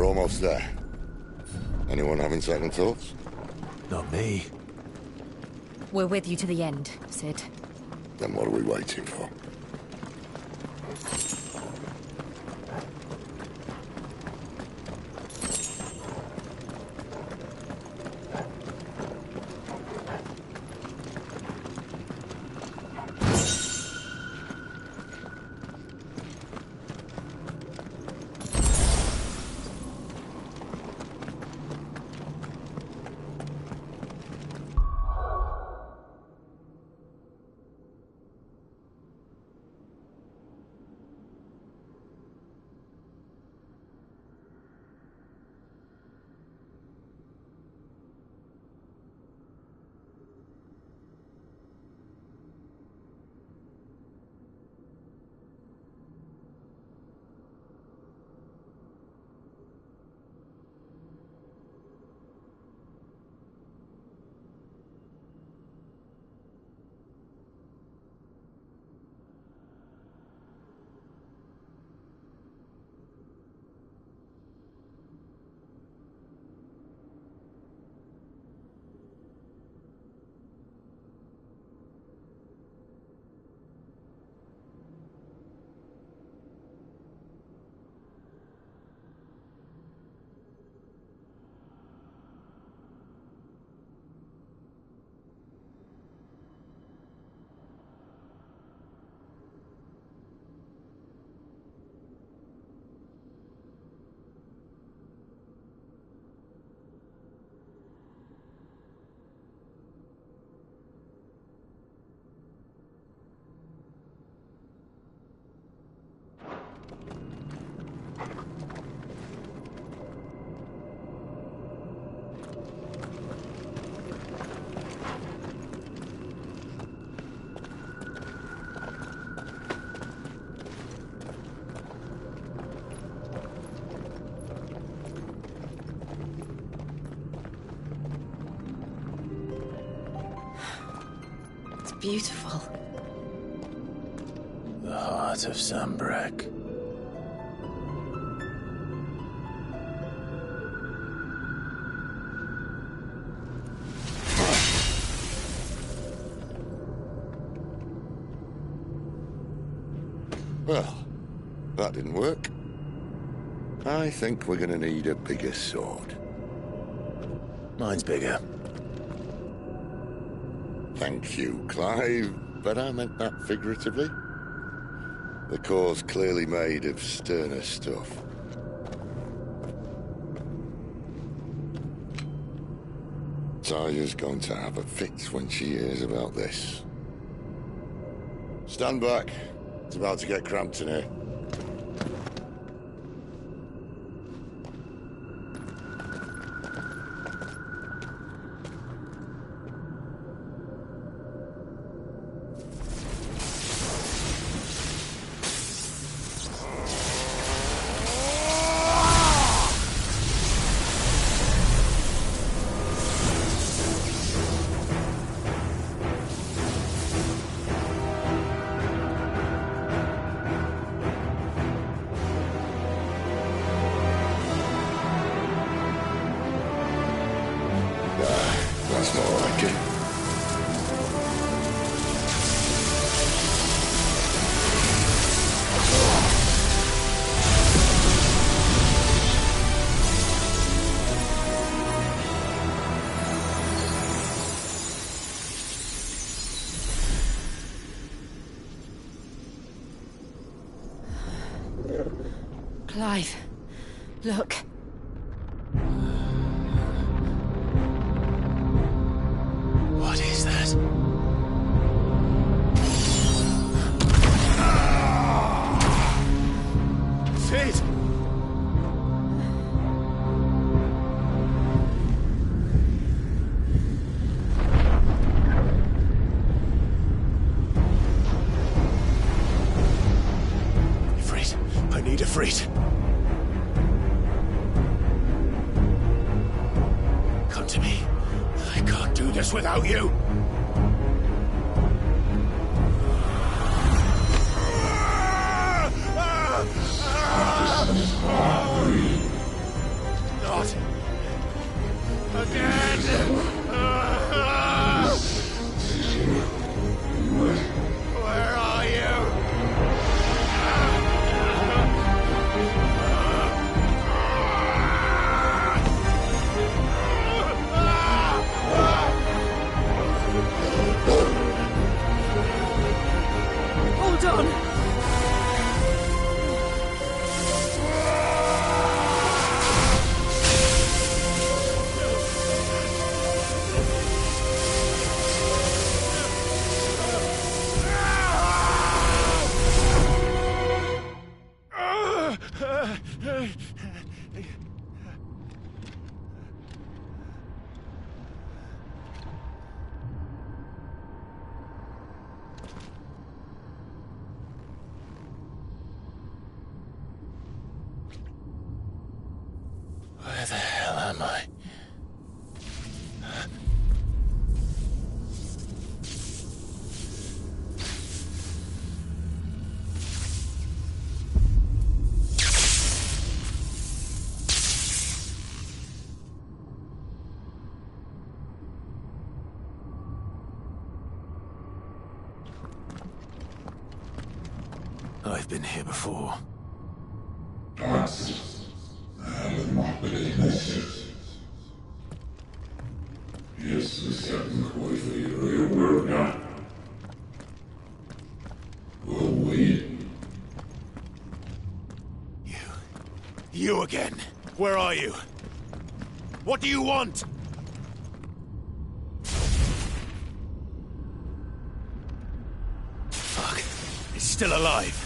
Almost there. Anyone having second thoughts? Not me. We're with you to the end, Sid. Then what are we waiting for? beautiful. The heart of Sambrek. Well, that didn't work. I think we're gonna need a bigger sword. Mine's bigger. Thank you, Clive, but I meant that figuratively. The core's clearly made of sterner stuff. Taya's going to have a fit when she hears about this. Stand back. It's about to get cramped in here. That's more like it. Clive, look. What is that? Sid! Ifrit, I need Ifrit. Come to me. I can't do this without you. Not again. Where are you? Hold on. Where the hell am I? I've been here before. You again. Where are you? What do you want? Fuck. It's still alive.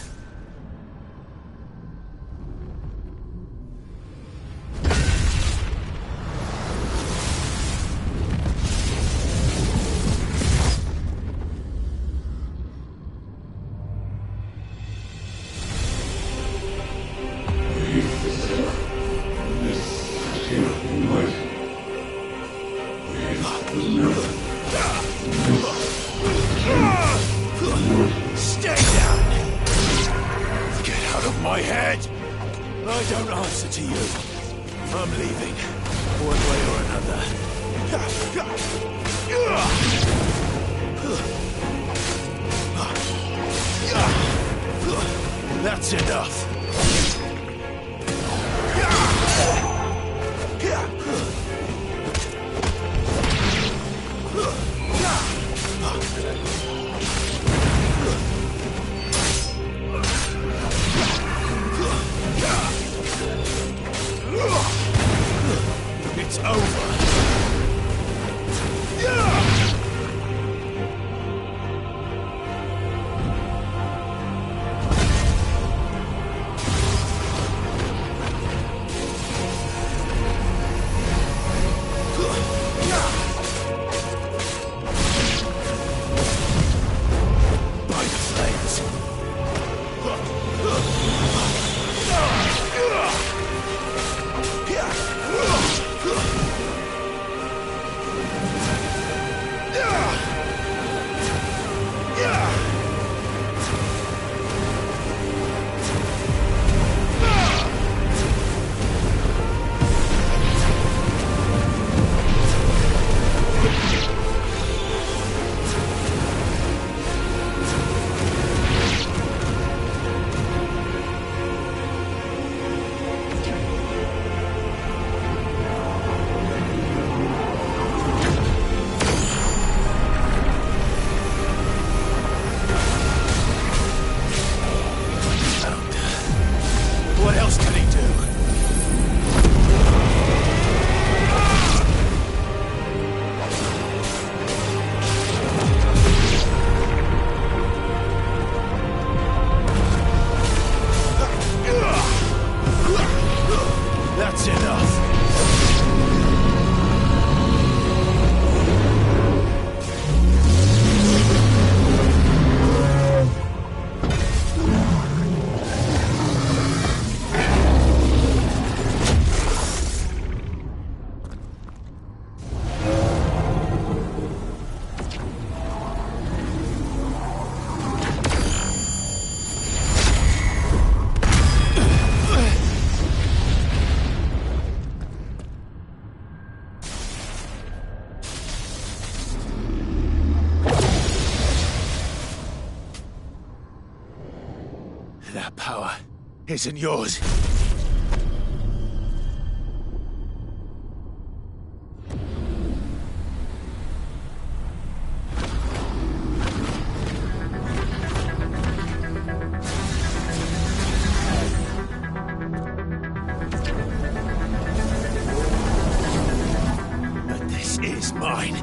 Ah! don't answer to you. I'm leaving, one way or another. That's enough. It's over. By the flames. What else can he do? That's enough. That power isn't yours. But this is mine.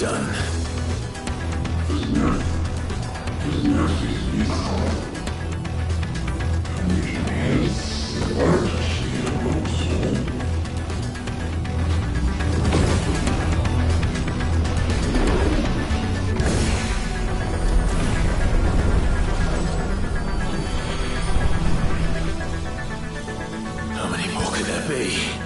done. How many more could there be?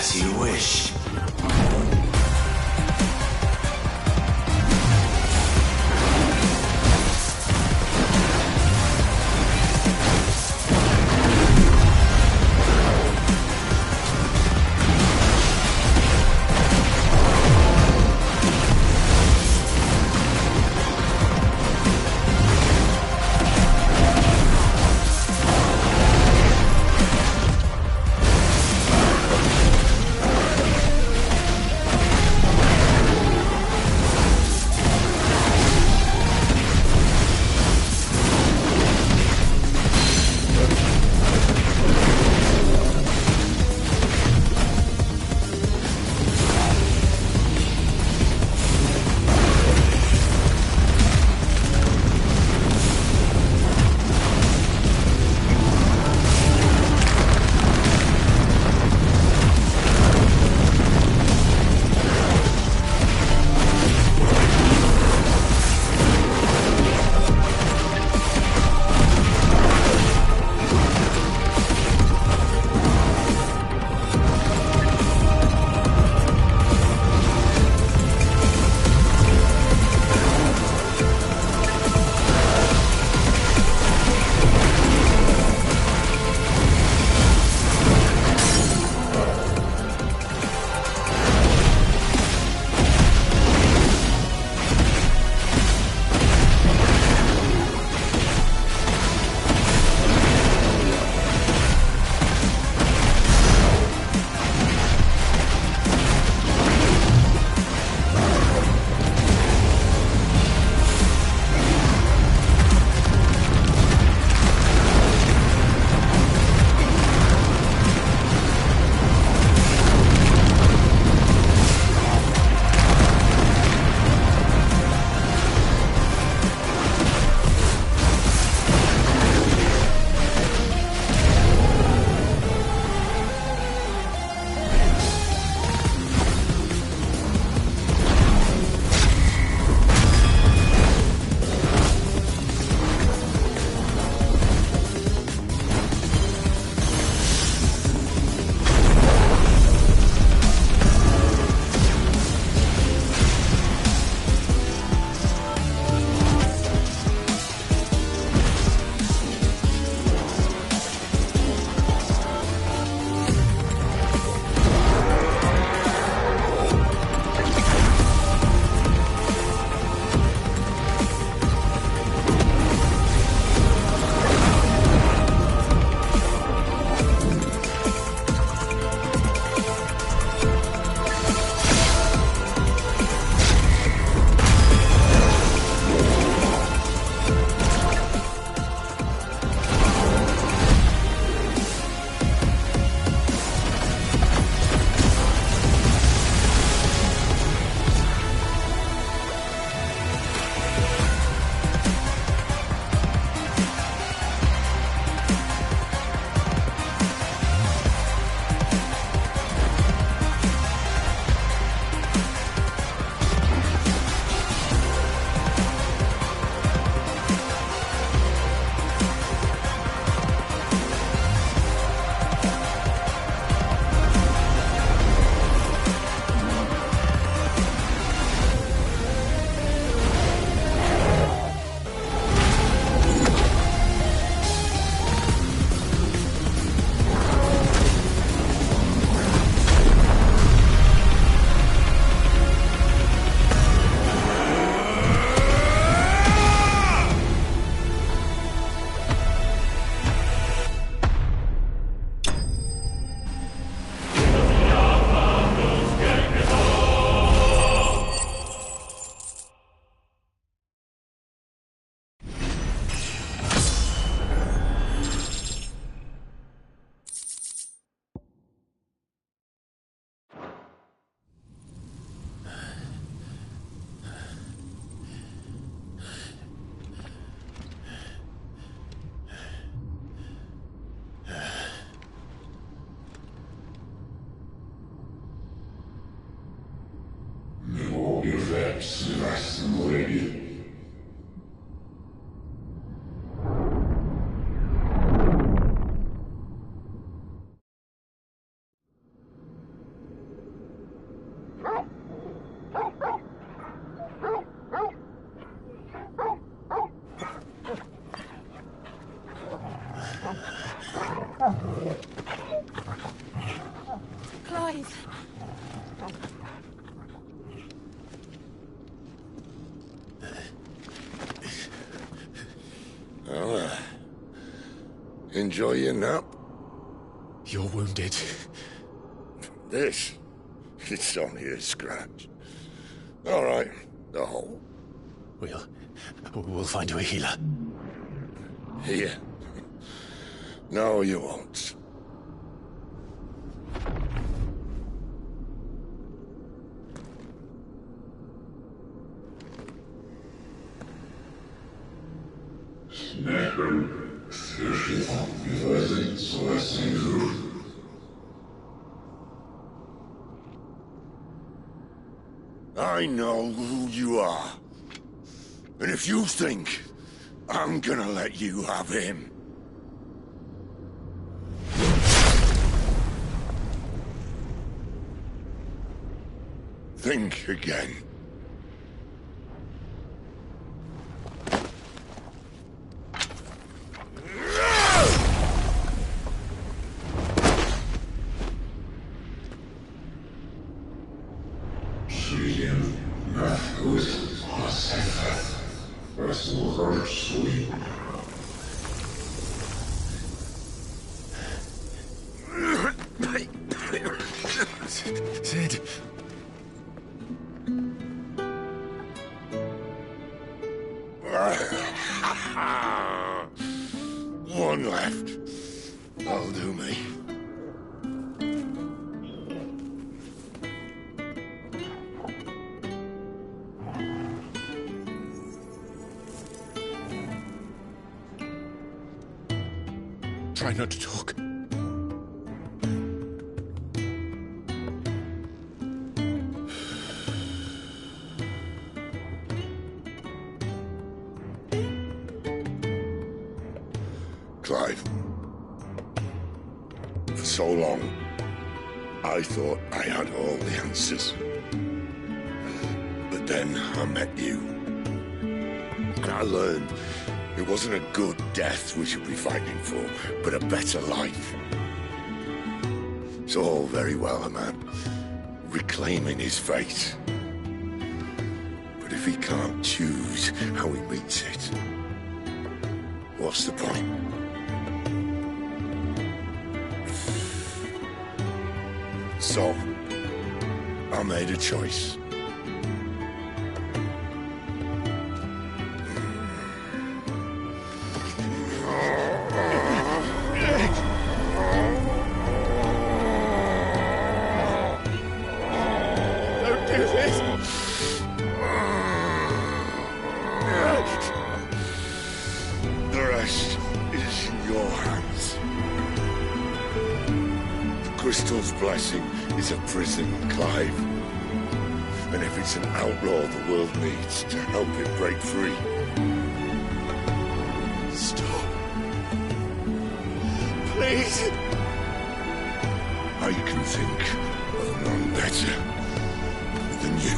As you wish. Clive. Well, enjoy your nap. You're wounded. This? It's only a scratch. All right, the hole. We'll find you a healer. Here. No, you won't. I know who you are. And if you think I'm gonna let you have him... think again. Sid. One left. That'll do me. Try not to talk. Clive. For so long, I thought I had all the answers. But then I met you. And I learned it wasn't a good death we should be fighting for, but a better life. It's all very well, a man reclaiming his fate. But if he can't choose how he meets it, what's the point? So, I made a choice. Don't do this! The rest is in your hands. The Crystal's blessing is a prison, Clive. And if it's an outlaw the world needs to help it break free... Stop. Please. I can think of none better than you.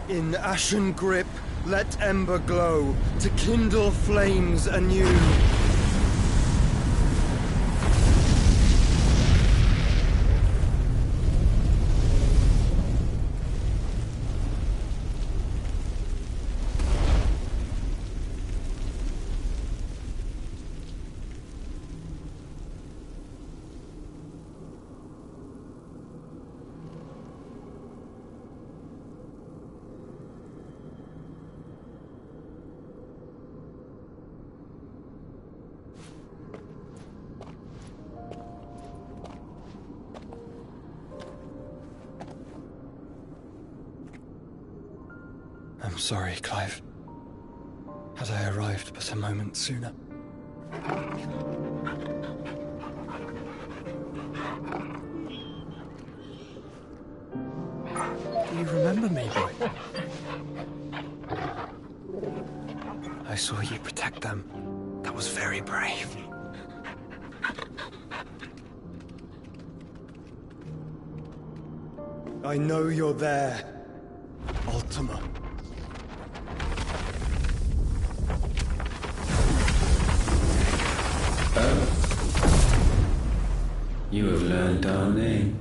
In ashen grip, let ember glow, to kindle flames anew. I'm sorry, Clive. Had I arrived but a moment sooner. Do you remember me, boy? I saw you protect them. That was very brave. I know you're there, Ultima. You have learned our name.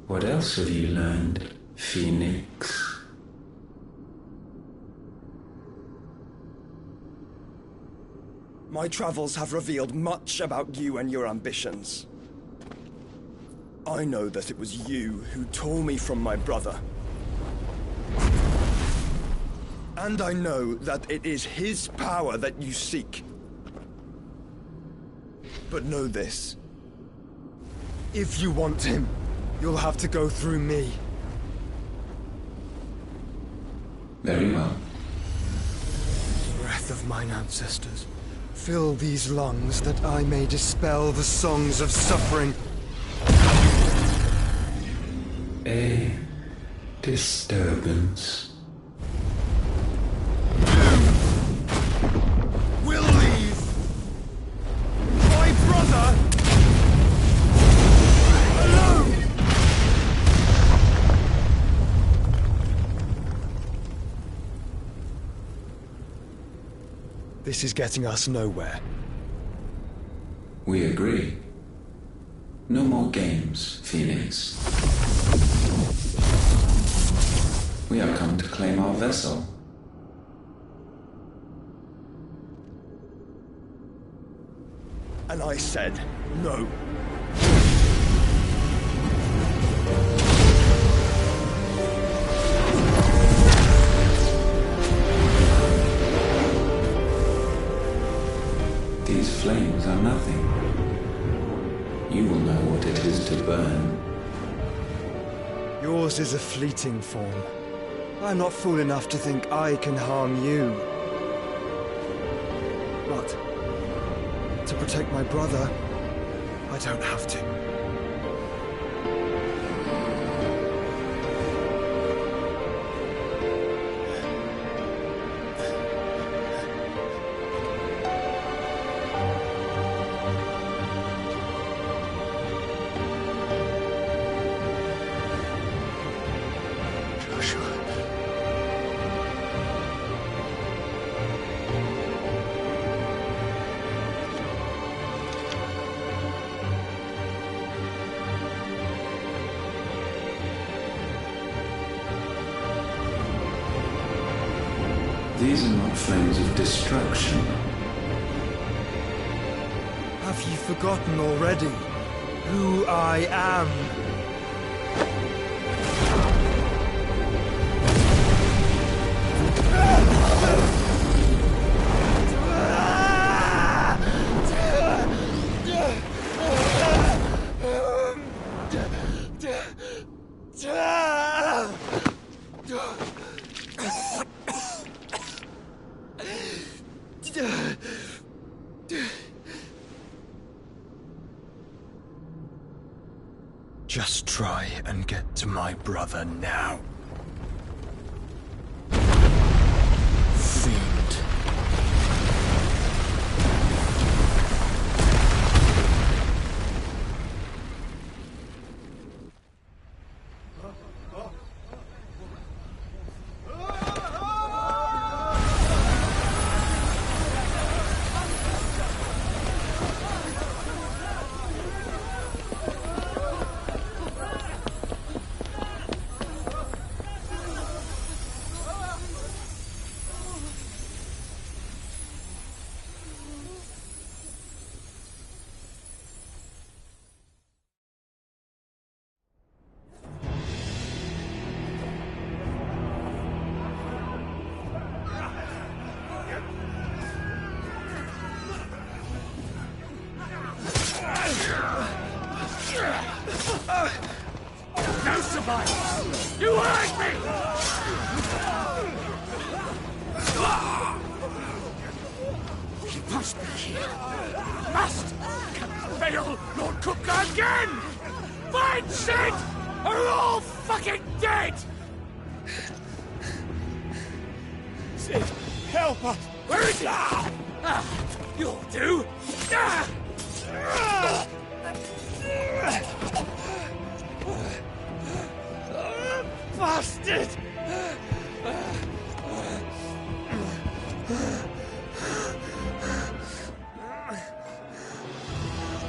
What else have you learned, Phoenix? My travels have revealed much about you and your ambitions. I know that it was you who tore me from my brother. And I know that it is his power that you seek. But know this. If you want him, you'll have to go through me. Very well. Breath of mine ancestors, fill these lungs that I may dispel the songs of suffering. A disturbance. We'll leave. My brother alone. This is getting us nowhere. We agree. No more games, Phoenix. We have come to claim our vessel. And I said no. These flames are nothing. You will know what it is to burn. Yours is a fleeting form. I'm not fool enough to think I can harm you. But to protect my brother, I don't have to. These are not flames of destruction. Have you forgotten already who I am? Just try and get to my brother now. Fiend. fight! You hurt me! He must be here. Must! Can fail Lord Cookler again! Find Sid! Or we're all fucking dead! Sid, help us! Where is he? You'll do! Bastard!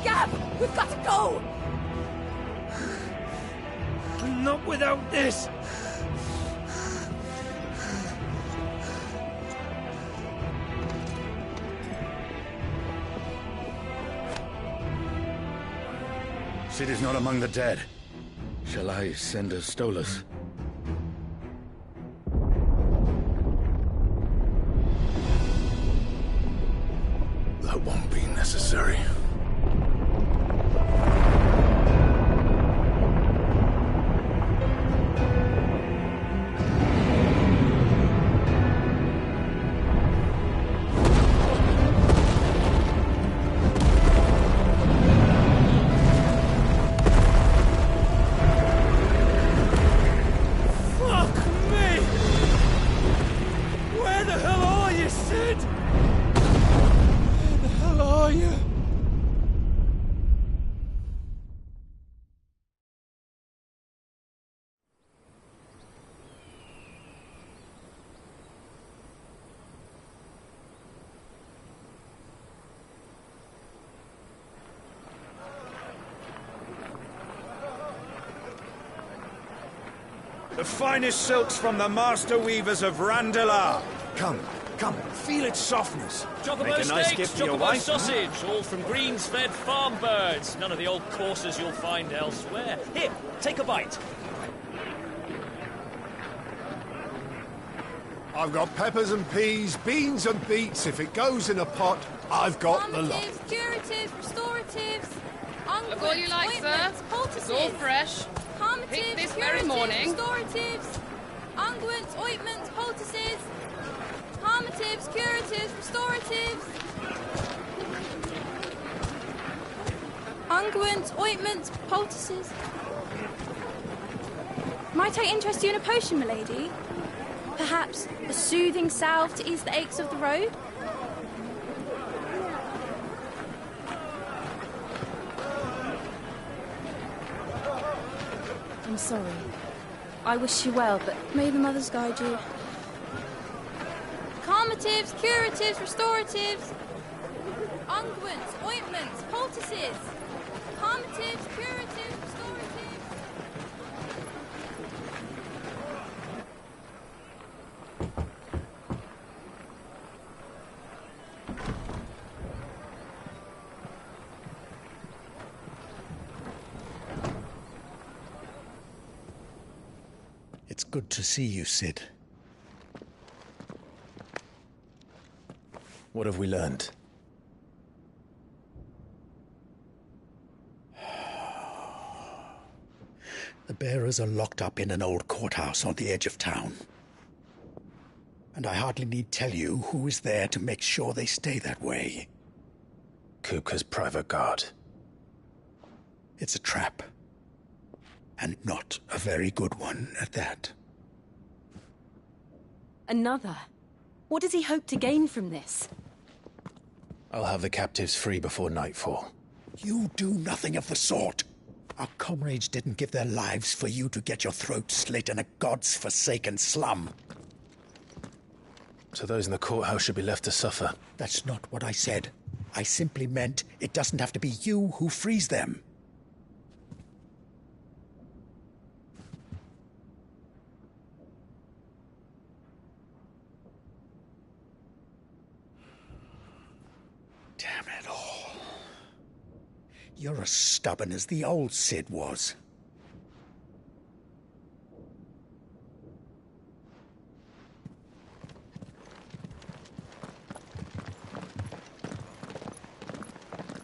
Gab, we've got to go! Not without this! Sid is not among the dead. Shall I send a Stolas? That won't be necessary. The finest silks from the master weavers of Randalar. Come, feel its softness. Chocobo Make a nice steaks, gift for your chocobo wife. sausage, all from greens-fed farm birds. None of the old courses you'll find elsewhere. Here, take a bite. I've got peppers and peas, beans and beets. If it goes in a pot, I've got the lot. Curatives, restoratives, Look all you like, sir. It's all fresh. Picked this very morning. Restoratives, unguents, ointments, poultices, palmatives, curatives, restoratives, unguents, ointments, poultices. Might I interest you in a potion, milady? Perhaps a soothing salve to ease the aches of the road? I'm sorry. I wish you well, but may the mothers guide you. Calmatives, curatives, restoratives, unguents, ointments, poultices, calmatives, curatives, restoratives. It's good to see you, Sid. What have we learned? The bearers are locked up in an old courthouse on the edge of town. And I hardly need tell you who is there to make sure they stay that way. Kupka's private guard. It's a trap. And not a very good one at that. Another? What does he hope to gain from this? I'll have the captives free before nightfall. You do nothing of the sort. Our comrades didn't give their lives for you to get your throat slit in a god's-forsaken slum. So those in the courthouse should be left to suffer. That's not what I said. I simply meant it doesn't have to be you who frees them. Damn it all. You're as stubborn as the old Sid was.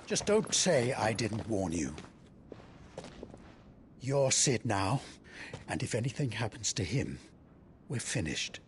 Just don't say I didn't warn you. You're Sid now, And if anything happens to him, we're finished.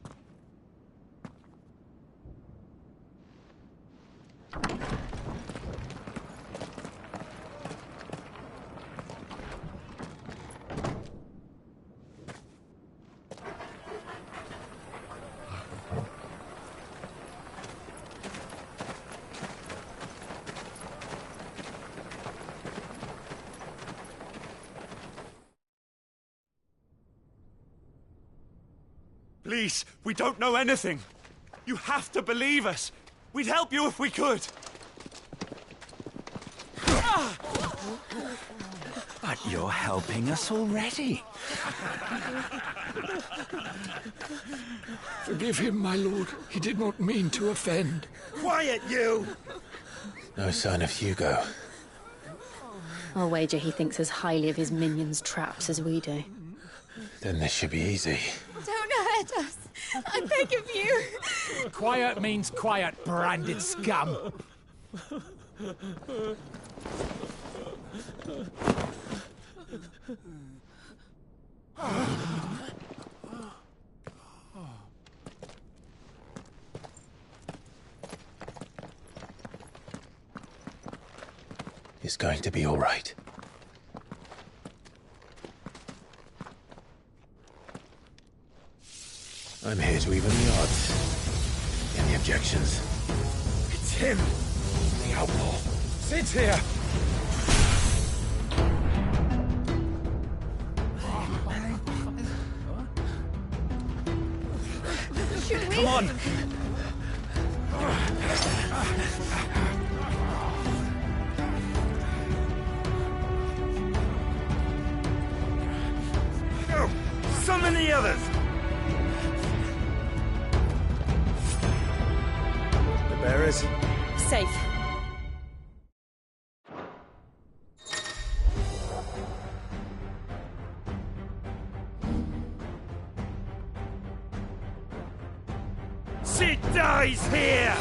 Please, we don't know anything. You have to believe us. We'd help you if we could. But you're helping us already. Forgive him, my lord. He did not mean to offend. Quiet, you! No sign of Hugo. I'll wager he thinks as highly of his minions' traps as we do. Then this should be easy. Don't hurt us. I beg of you. Quiet means quiet, branded scum. It's going to be all right. I'm here to even the odds. Any objections? It's him, the outlaw. Sit here. Come on. Go! Summon the others! The bearers? Safe. She dies here!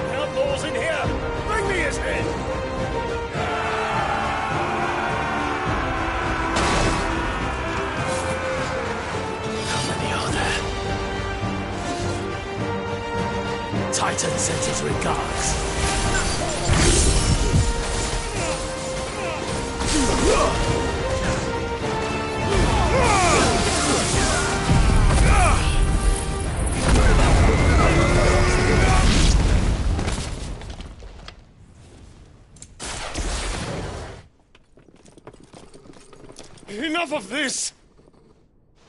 Outlaws in here! Bring me his head! How many are there? Titan sends his regards. Enough of this!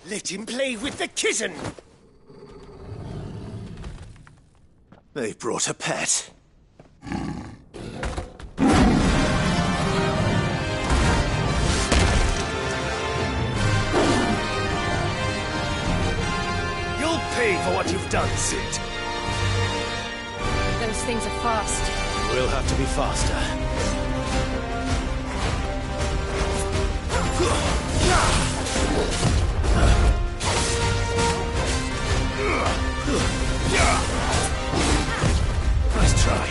Let him play with the kitten! They brought a pet. You'll pay for what you've done, Sid. Those things are fast. We'll have to be faster. Nice try.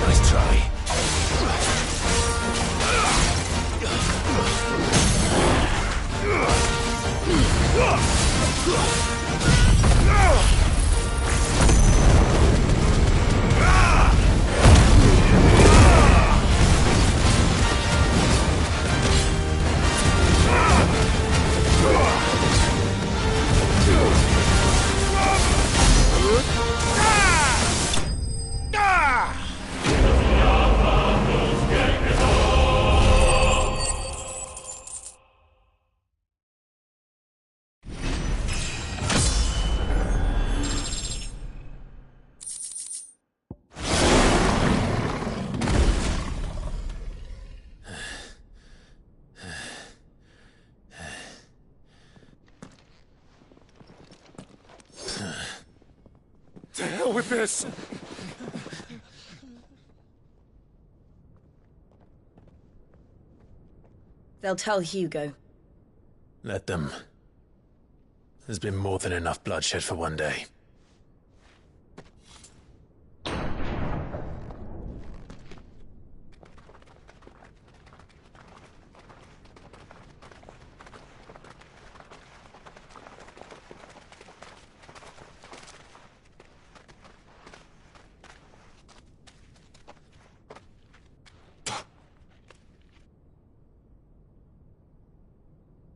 Nice try. To hell with this! They'll tell Hugo. Let them. There's been more than enough bloodshed for one day.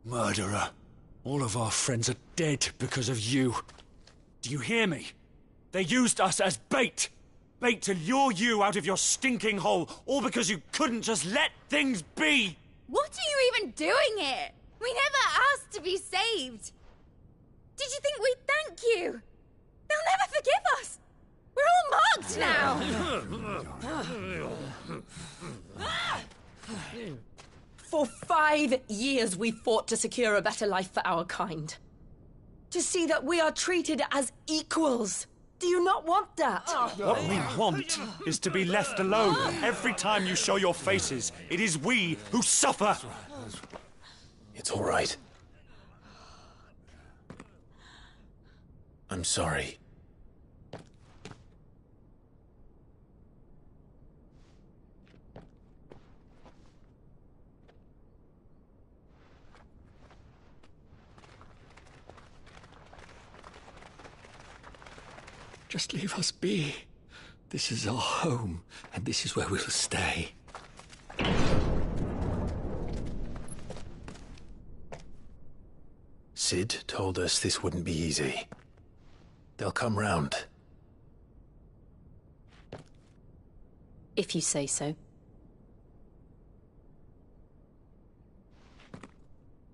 Murderer. All of our friends are dead because of you. Do you hear me? They used us as bait. Bait to lure you out of your stinking hole, all because you couldn't just let things be. What are you even doing here? We never asked to be saved. Did you think we'd thank you? They'll never forgive us. We're all marked now. For 5 years we fought to secure a better life for our kind. To see that we are treated as equals. Do you not want that? What we want is to be left alone. Every time you show your faces, it is we who suffer. It's all right. I'm sorry. Just leave us be. This is our home, and this is where we'll stay. Sid told us this wouldn't be easy. They'll come round. If you say so.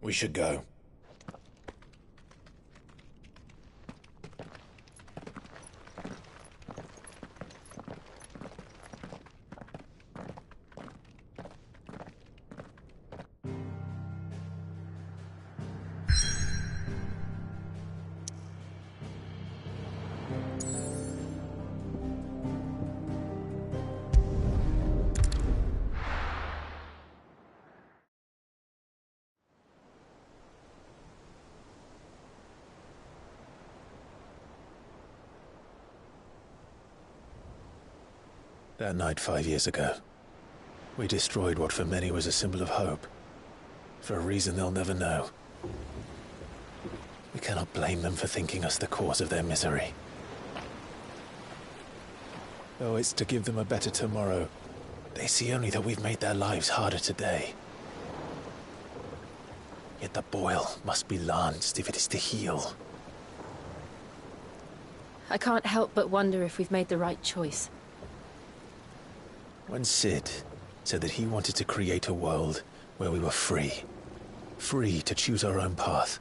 We should go. That night 5 years ago, we destroyed what for many was a symbol of hope. For a reason they'll never know. We cannot blame them for thinking us the cause of their misery. Though it's to give them a better tomorrow, they see only that we've made their lives harder today. Yet the boil must be lanced if it is to heal. I can't help but wonder if we've made the right choice. When Sid said that he wanted to create a world where we were free. Free to choose our own path.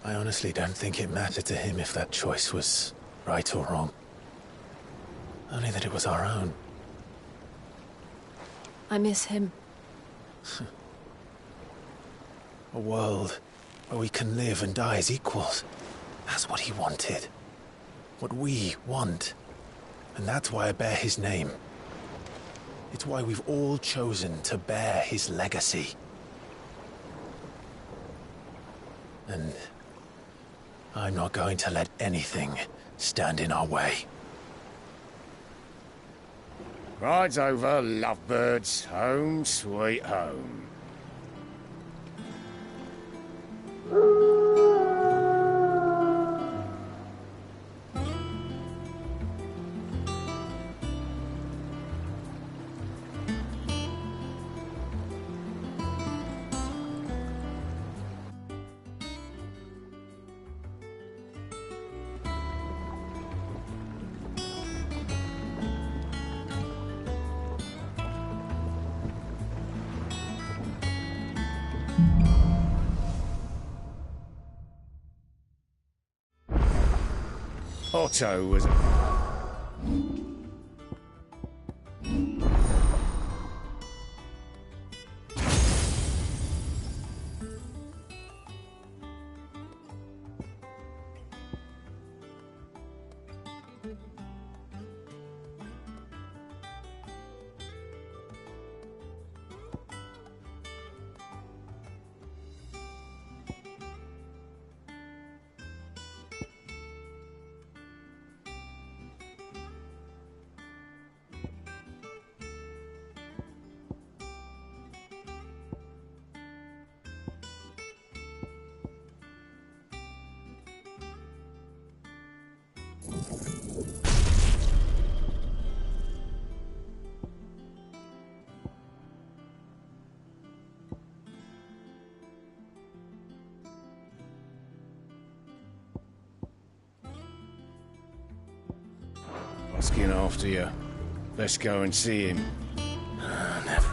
I honestly don't think it mattered to him if that choice was right or wrong. Only that it was our own. I miss him. A world where we can live and die as equals. That's what he wanted. What we want. And that's why I bear his name. It's why we've all chosen to bear his legacy. And I'm not going to let anything stand in our way. Rides over, lovebirds. Home, sweet home. Otto was... Asking after you. Let's go and see him. Never.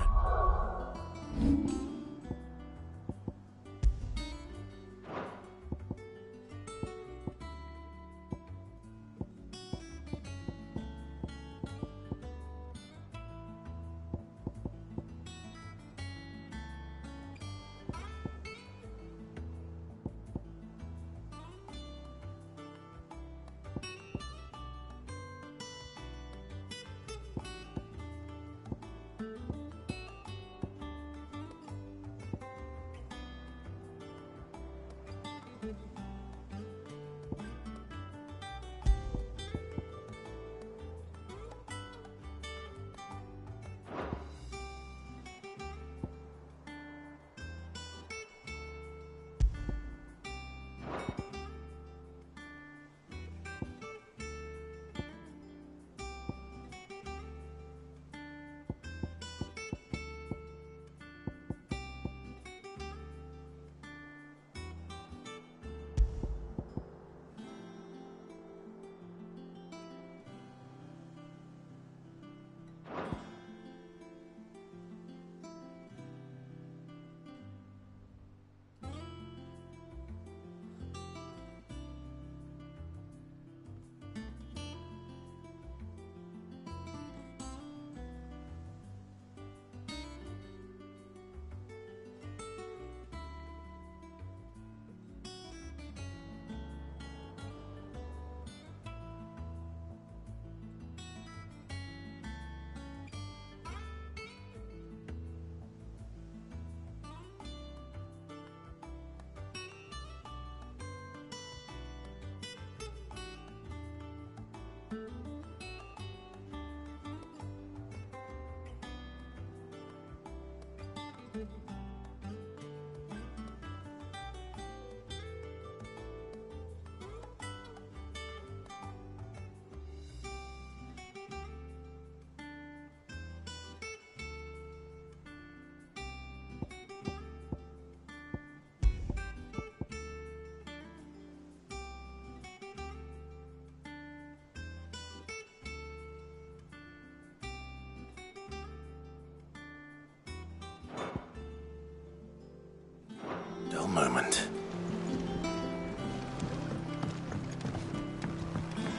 Dull moment.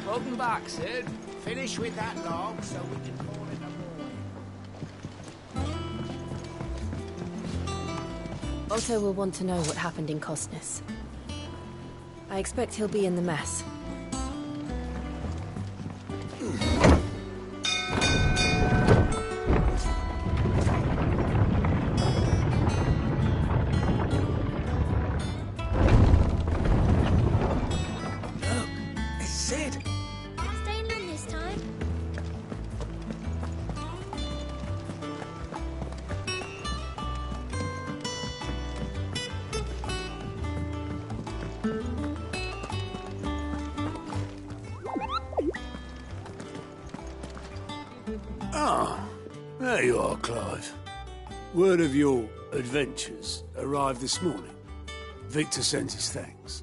Welcome back, Sid. Finish with that log so we can call it a morning. Otto will want to know what happened in Costness. I expect he'll be in the mess. There you are, Clive. Word of your adventures arrived this morning. Victor sent his thanks.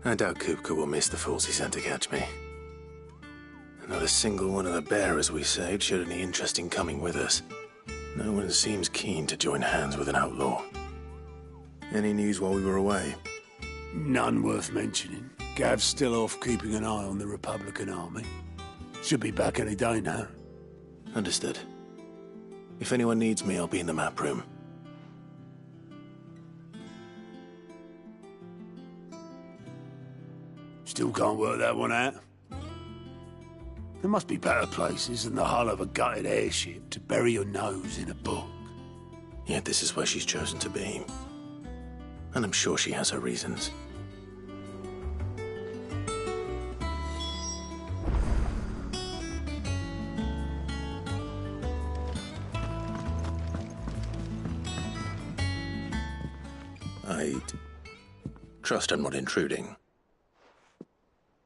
I doubt Kupka will miss the fools he sent to catch me. Not a single one of the bearers we saved showed any interest in coming with us. No one seems keen to join hands with an outlaw. Any news while we were away? None worth mentioning. Gav's still off keeping an eye on the Republican army. Should be back any day now. Understood. If anyone needs me, I'll be in the map room. Still can't work that one out. There must be better places than the hull of a gutted airship to bury your nose in a book. Yet this is where she's chosen to be. And I'm sure she has her reasons. I trust I'm not intruding.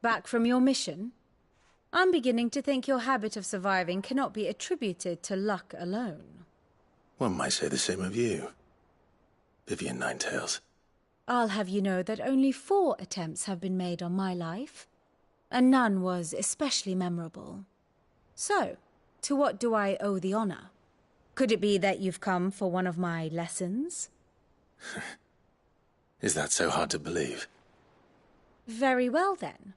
Back from your mission? I'm beginning to think your habit of surviving cannot be attributed to luck alone. One might say the same of you, Vivian Ninetails. I'll have you know that only 4 attempts have been made on my life, and none was especially memorable. So, to what do I owe the honor? Could it be that you've come for one of my lessons? Is that so hard to believe? Very well, then.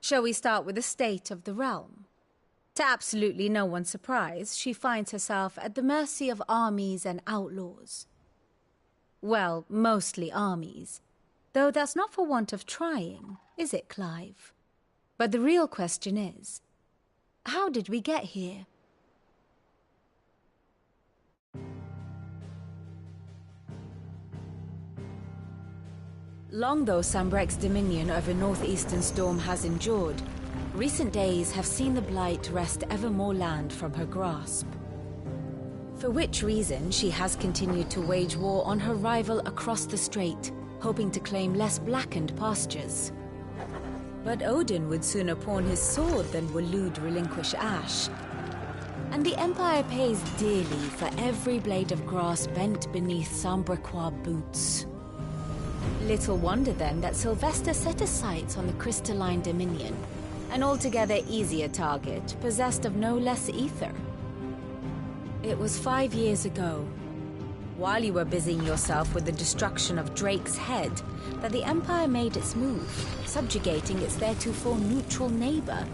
Shall we start with the state of the realm? To absolutely no one's surprise, she finds herself at the mercy of armies and outlaws. Well, mostly armies. Though that's not for want of trying, is it, Clive? But the real question is, how did we get here? Long though Sambrek's dominion over northeastern Storm has endured, recent days have seen the Blight wrest ever more land from her grasp. For which reason she has continued to wage war on her rival across the strait, hoping to claim less blackened pastures. But Odin would sooner pawn his sword than Waloed relinquish Ash. And the Empire pays dearly for every blade of grass bent beneath Sambrequois boots. Little wonder then that Sylvester set his sights on the crystalline dominion, an altogether easier target, possessed of no less ether. It was 5 years ago, while you were busying yourself with the destruction of Drake's head, that the Empire made its move, subjugating its theretofore neutral neighbor.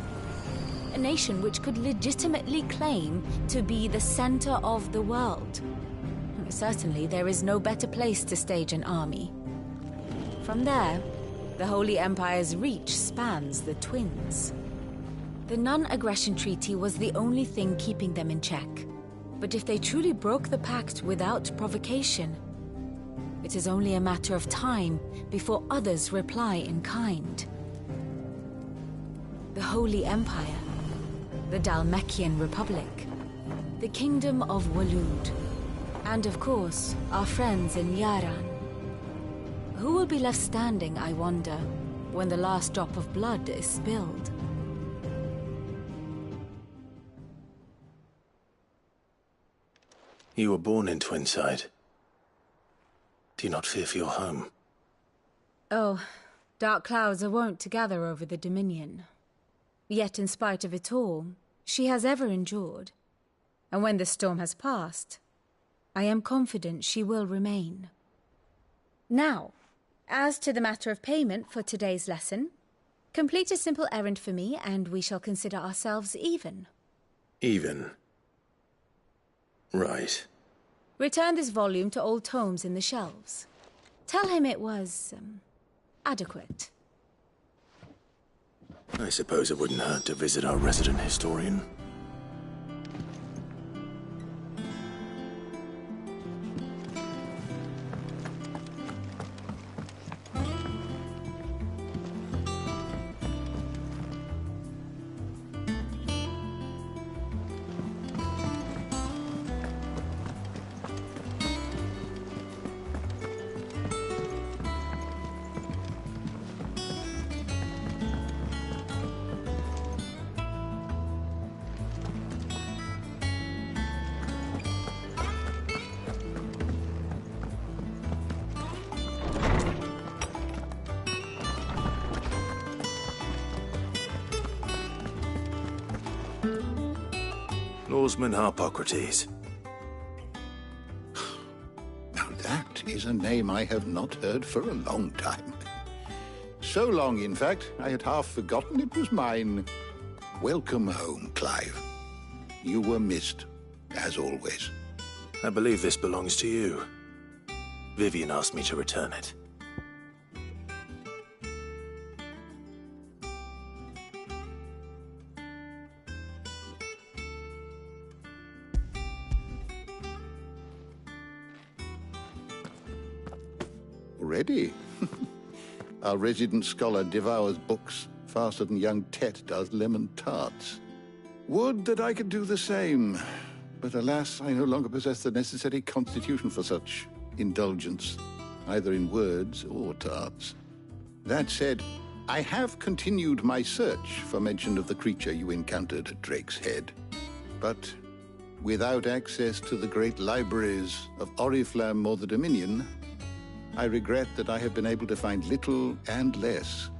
A nation which could legitimately claim to be the center of the world. Certainly, there is no better place to stage an army. From there, the Holy Empire's reach spans the Twins. The non-aggression treaty was the only thing keeping them in check. But if they truly broke the pact without provocation, it is only a matter of time before others reply in kind. The Holy Empire, the Dhalmekian Republic, the Kingdom of Waloed, and of course, our friends in Yaran. Who will be left standing, I wonder, when the last drop of blood is spilled? You were born in Twinside. Do you not fear for your home? Oh, dark clouds are wont to gather over the Dominion. Yet in spite of it all, she has ever endured. And when the storm has passed, I am confident she will remain. Now, as to the matter of payment for today's lesson, complete a simple errand for me and we shall consider ourselves even. Even? Right. Return this volume to old tomes in the shelves. Tell him it was, adequate. I suppose it wouldn't hurt to visit our resident historian. Oarsman Harpocrates. Now that is a name I have not heard for a long time. So long, in fact, I had half forgotten it was mine. Welcome home, Clive. You were missed, as always. I believe this belongs to you. Vivian asked me to return it. Already? Our resident scholar devours books faster than young Tet does lemon tarts. Would that I could do the same. But alas, I no longer possess the necessary constitution for such indulgence, either in words or tarts. That said, I have continued my search for mention of the creature you encountered at Drake's Head. But without access to the great libraries of Oriflamme or the Dominion, I regret that I have been able to find little and less.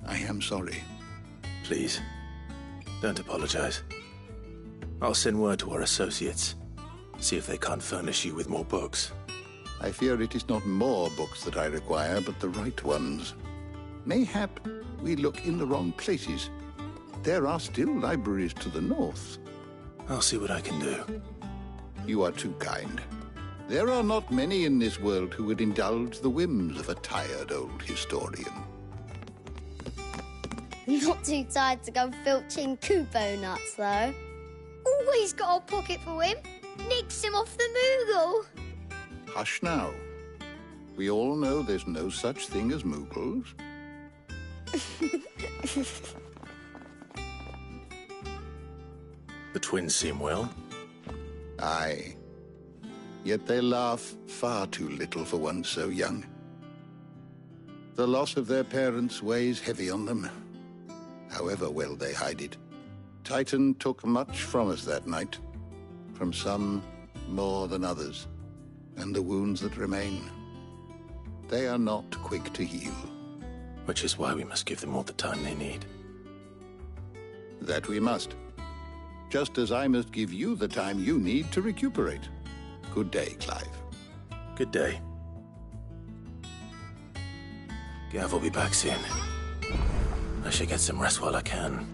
I am sorry. Please, don't apologize. I'll send word to our associates. See if they can't furnish you with more books. I fear it is not more books that I require, but the right ones. Mayhap we look in the wrong places. There are still libraries to the north. I'll see what I can do. You are too kind. There are not many in this world who would indulge the whims of a tired old historian. Not too tired to go filching Kupo nuts, though. Always got a pocket for him. Nicks him off the Moogle. Hush now. We all know there's no such thing as Moogles. The twins seem well. Aye. Yet they laugh far too little for one so young. The loss of their parents weighs heavy on them, however well they hide it. Titan took much from us that night, from some more than others, and the wounds that remain, they are not quick to heal. Which is why we must give them all the time they need. That we must. Just as I must give you the time you need to recuperate. Good day, Clive. Good day. Gav will be back soon. I should get some rest while I can.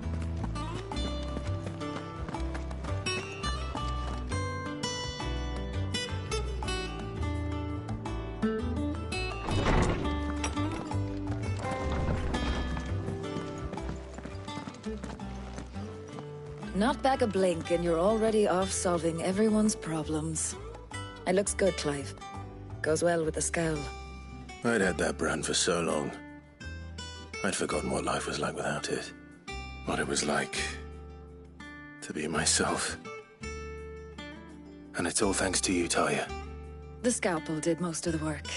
Not back a blink and you're already off solving everyone's problems. It looks good, Clive. Goes well with the scowl. I'd had that brand for so long. I'd forgotten what life was like without it. What it was like to be myself. And it's all thanks to you, Talia. The scalpel did most of the work.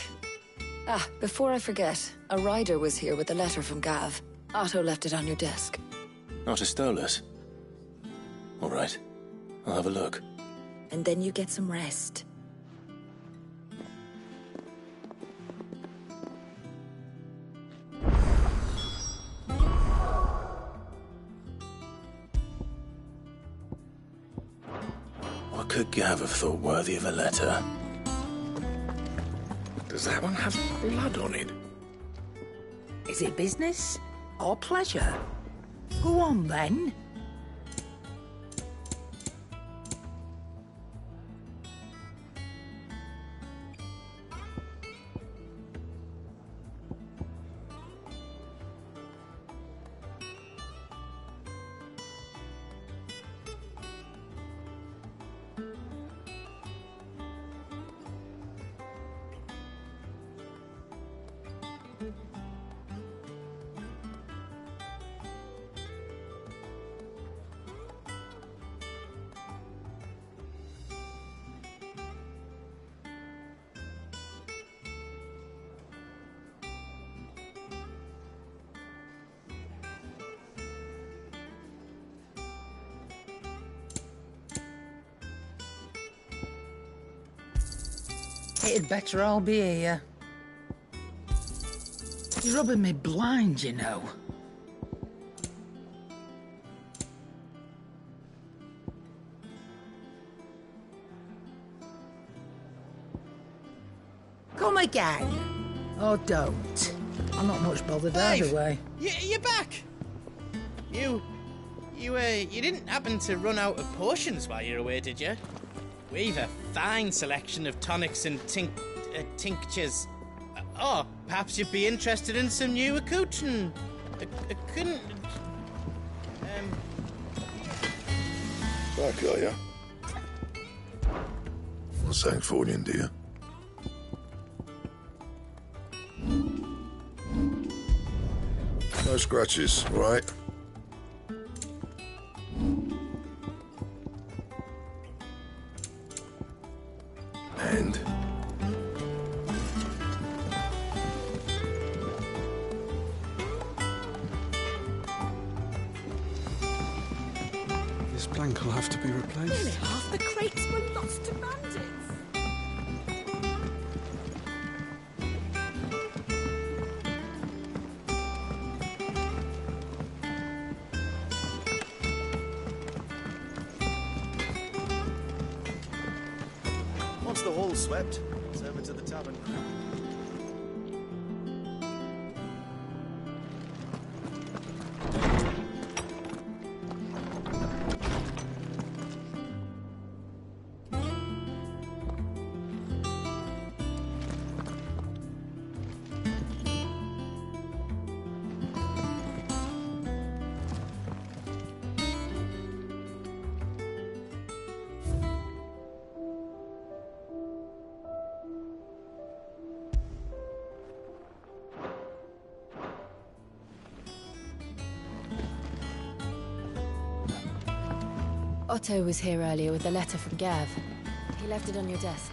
Ah, before I forget, a rider was here with a letter from Gav. Otto left it on your desk. Otto stole us. All right. I'll have a look. And then you get some rest. What could Gav have thought worthy of a letter? Does that one have blood on it? Is it business or pleasure? Go on, then. It'd better all be here. You're rubbing me blind, you know. Come again. Or don't. I'm not much bothered Dave, either way. You're back. You didn't happen to run out of potions while you're away, did you? We've a fine selection of tonics and tinctures. Oh, perhaps you'd be interested in some new accoutrement. Back, are ya? Want something for you, do you? No scratches, all right? And? This plank will have to be replaced. Nearly half the crates were lost to bandits. Once the hall's swept, it's over to the tavern. Otto was here earlier with a letter from Gav. He left it on your desk.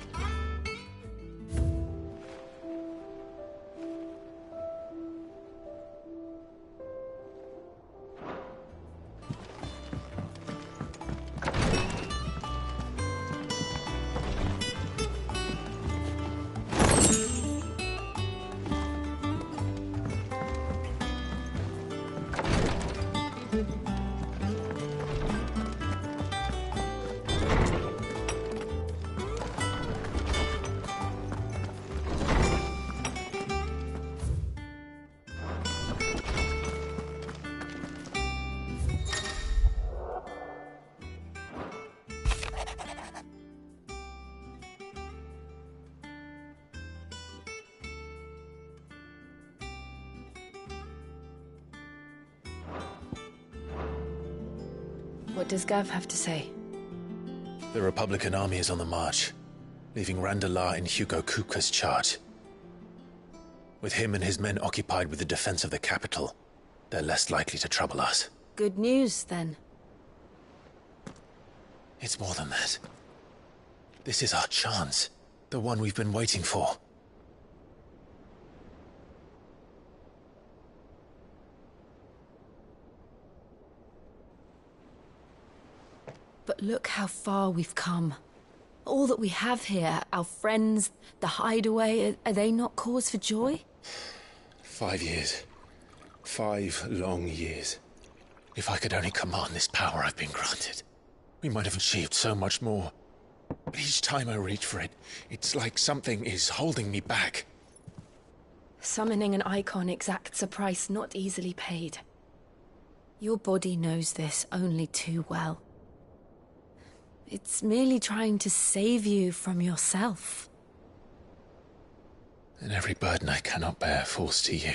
What does Gav have to say? The Republican army is on the march, leaving Randalar in Hugo Kupka's charge. With him and his men occupied with the defense of the capital, they're less likely to trouble us. Good news, then. It's more than that. This is our chance. The one we've been waiting for. But look how far we've come. All that we have here, our friends, the hideaway, are they not cause for joy? 5 years. 5 long years. If I could only command this power I've been granted, we might have achieved so much more. But each time I reach for it, it's like something is holding me back. Summoning an icon exacts a price not easily paid. Your body knows this only too well. It's merely trying to save you from yourself. And every burden I cannot bear falls to you.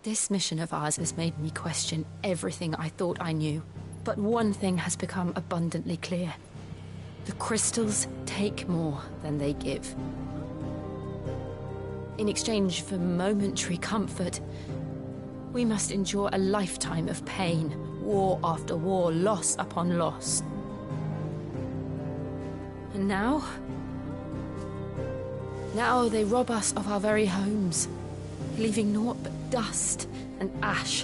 This mission of ours has made me question everything I thought I knew. But one thing has become abundantly clear. The crystals take more than they give. In exchange for momentary comfort, we must endure a lifetime of pain, war after war, loss upon loss. And now? Now they rob us of our very homes, leaving naught but dust and ash.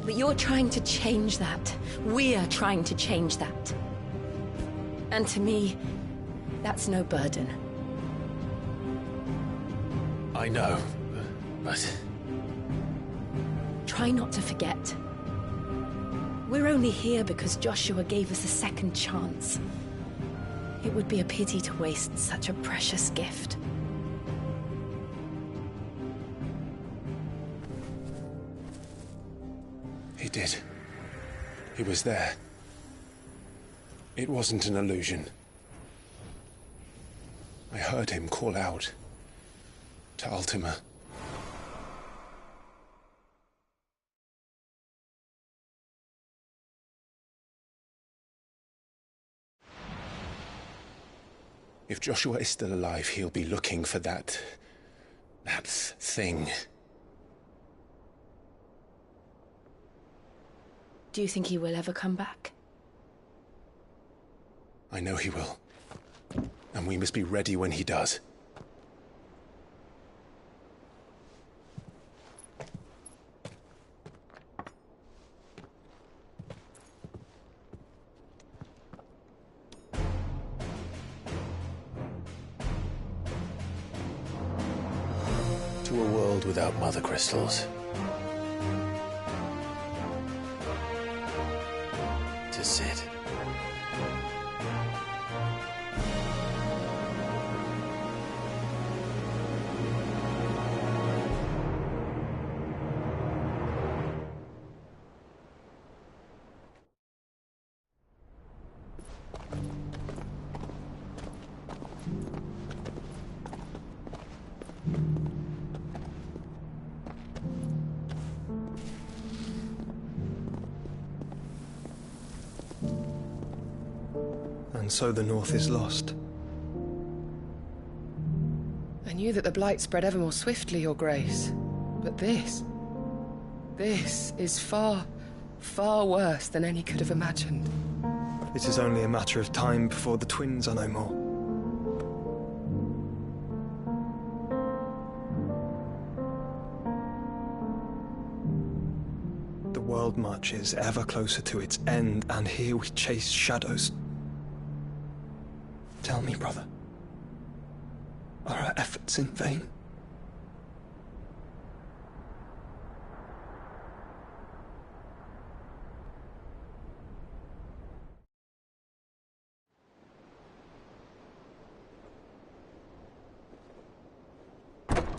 But you're trying to change that. We're trying to change that. And to me, that's no burden. I know, but... Try not to forget. We're only here because Joshua gave us a second chance. It would be a pity to waste such a precious gift. He did. He was there. It wasn't an illusion. I heard him call out to Ultima. If Joshua is still alive, he'll be looking for that thing. Do you think he will ever come back? I know he will. And we must be ready when he does. To a world without mother crystals. To Sid. And so the North is lost. I knew that the Blight spread ever more swiftly, Your Grace. But this is far, far worse than any could have imagined. It is only a matter of time before the twins are no more. The world marches ever closer to its end, and here we chase shadows. Tell me, brother, are our efforts in vain?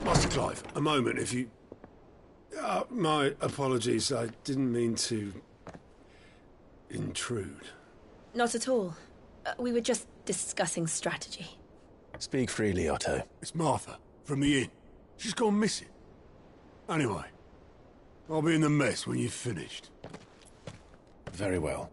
Master Clive, a moment, if you... my apologies, I didn't mean to... intrude. Not at all. We were just discussing strategy. Speak freely, Otto. It's Martha, from the inn. She's gone missing. Anyway, I'll be in the mess when you've finished. Very well.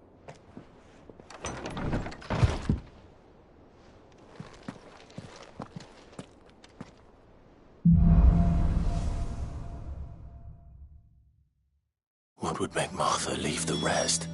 What would make Martha leave the rest?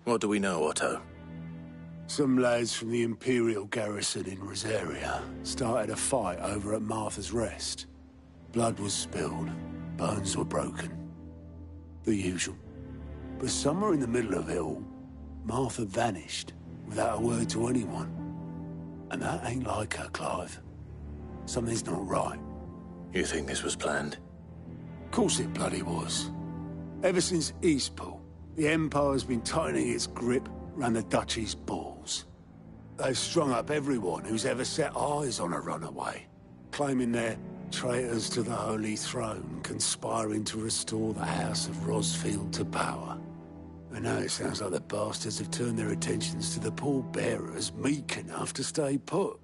What do we know, Otto? Some lads from the Imperial garrison in Rosaria started a fight over at Martha's Rest. Blood was spilled, bones were broken. The usual. But somewhere in the middle of it all, Martha vanished without a word to anyone. And that ain't like her, Clive. Something's not right. You think this was planned? Of course it bloody was. Ever since Eastpool, the Empire's been tightening its grip round the Duchy's balls. They've strung up everyone who's ever set eyes on a runaway, claiming they're traitors to the Holy Throne, conspiring to restore the House of Rosfield to power. And now it sounds like the bastards have turned their attentions to the pallbearers meek enough to stay put.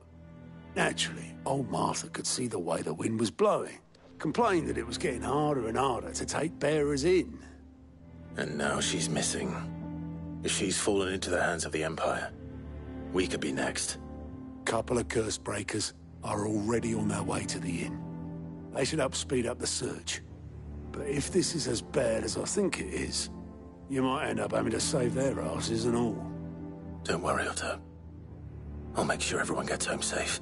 Naturally, old Martha could see the way the wind was blowing, complained that it was getting harder and harder to take bearers in. And now she's missing. If she's fallen into the hands of the Empire, we could be next. Couple of curse breakers are already on their way to the inn. They should help speed up the search. But if this is as bad as I think it is, you might end up having to save their asses and all. Don't worry, Otto. I'll make sure everyone gets home safe.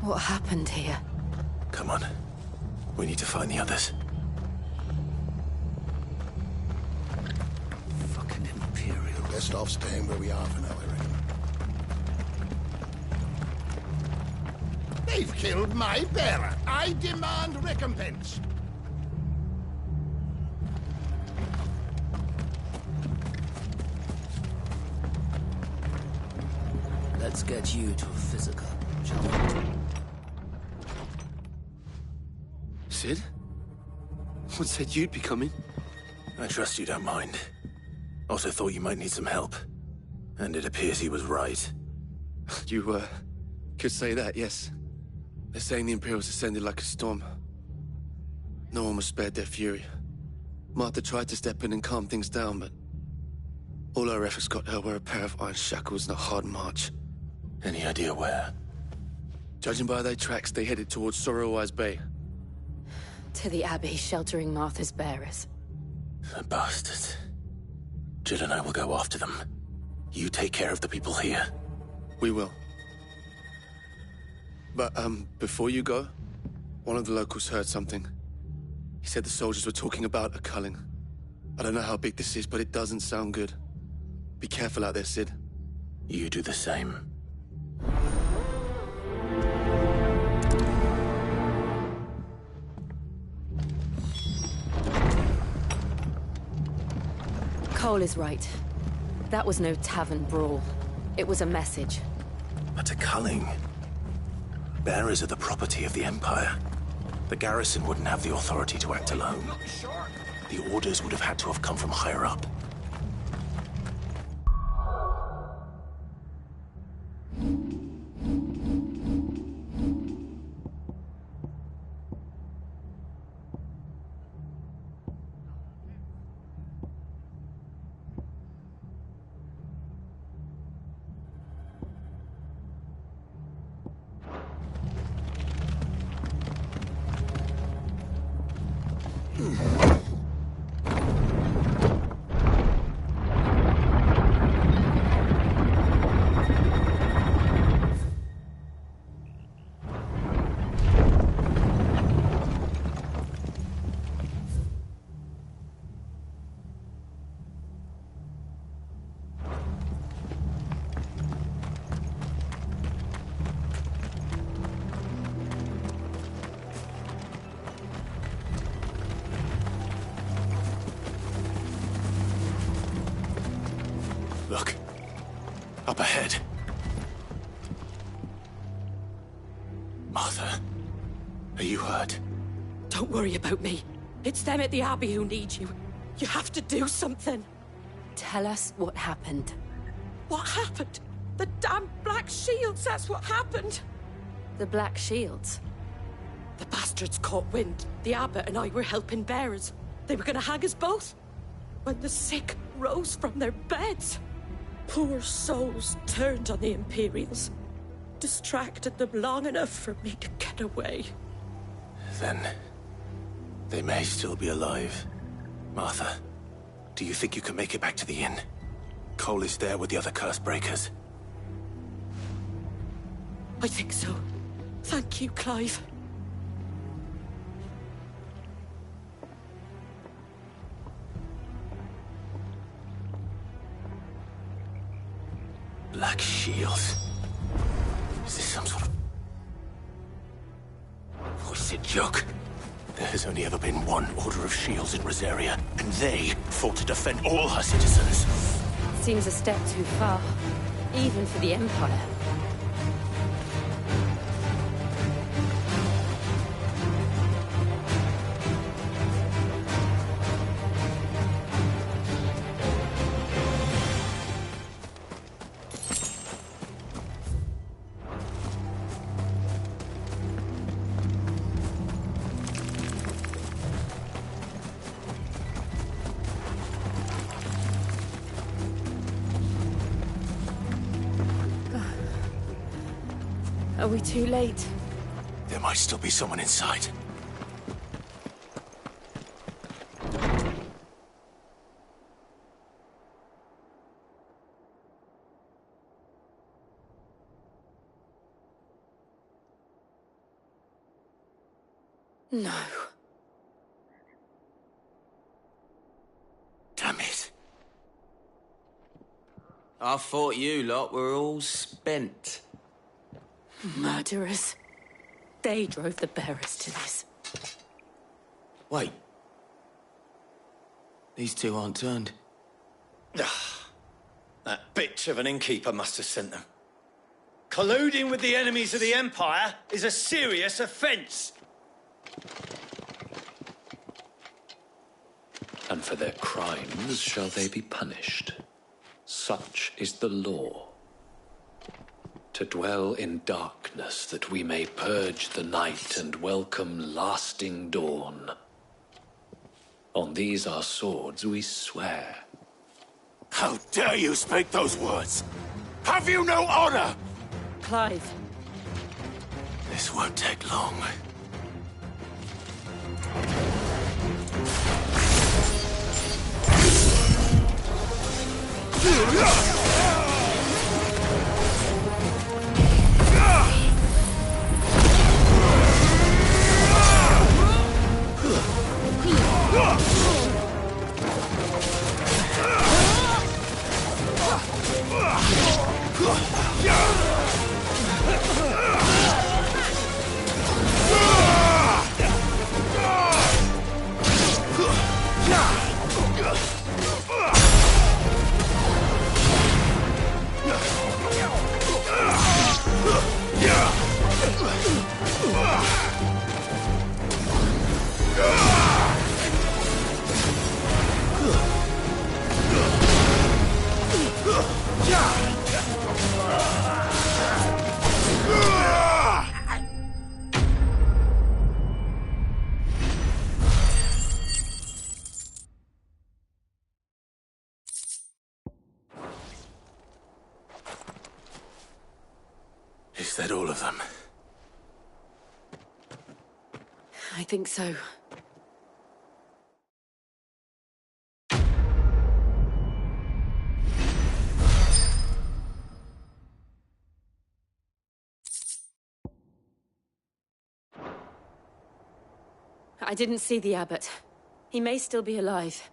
What happened here? Come on. We need to find the others. Fucking Imperial. Best off staying where we are for now, I reckon. They've killed my bearer. I demand recompense. Let's get you to a physical, shall we? Sid? What said you'd be coming? I trust you don't mind. Also thought you might need some help. And it appears he was right. You, could say that, yes. They're saying the Imperials ascended like a storm. No one was spared their fury. Martha tried to step in and calm things down, but all our efforts got her were a pair of iron shackles and a hard march. Any idea where? Judging by their tracks, they headed towards Sorrowwise Bay. To the Abbey sheltering Martha's bearers. The bastards. Jill and I will go after them. You take care of the people here. We will. But, before you go, one of the locals heard something. He said the soldiers were talking about a culling. I don't know how big this is, but it doesn't sound good. Be careful out there, Sid. You do the same. Cole is right. That was no tavern brawl. It was a message. But a culling. Bearers are the property of the Empire. The garrison wouldn't have the authority to act alone. The orders would have had to have come from higher up. Look. Up ahead. Martha, are you hurt? Don't worry about me. It's them at the Abbey who need you. You have to do something. Tell us what happened. What happened? The damn Black Shields, that's what happened. The Black Shields? The bastards caught wind. The abbot and I were helping bearers. They were gonna hang us both. When the sick rose from their beds, poor souls turned on the Imperials. Distracted them long enough for me to get away. Then they may still be alive. Martha, do you think you can make it back to the inn? Cole is there with the other curse breakers. I think so. Thank you, Clive. Black Shields. Is this some sort of hoisted joke? There has only ever been one Order of Shields in Rosaria, and they fought to defend all her citizens. Seems a step too far, even for the Empire. Are we too late? There might still be someone inside. No. Damn it. I thought you lot were all spent. Murderers. They drove the bearers to this. Wait. These two aren't turned. That bitch of an innkeeper must have sent them. Colluding with the enemies of the Empire is a serious offence. And for their crimes shall they be punished. Such is the law. To dwell in darkness that we may purge the night and welcome lasting dawn. On these our swords we swear. How dare you speak those words? Have you no honor? Clive. This won't take long. Is that all of them? I think so. I didn't see the abbot. He may still be alive.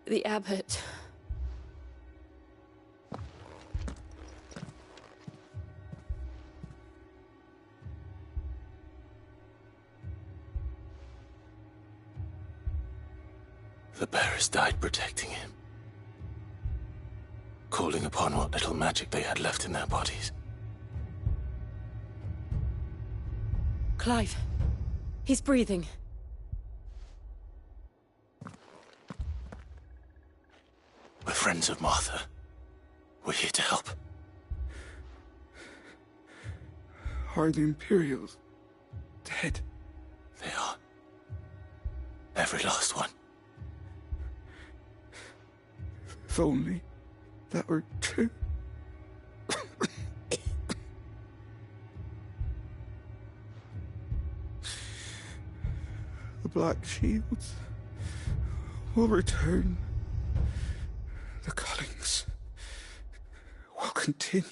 The abbot. The bearers died protecting him, calling upon what little magic they had left in their bodies. Clive. He's breathing. We're friends of Martha. We're here to help. Are the Imperials dead? They are. Every last one. If only that were true. The Black Shields will return. The cullings will continue.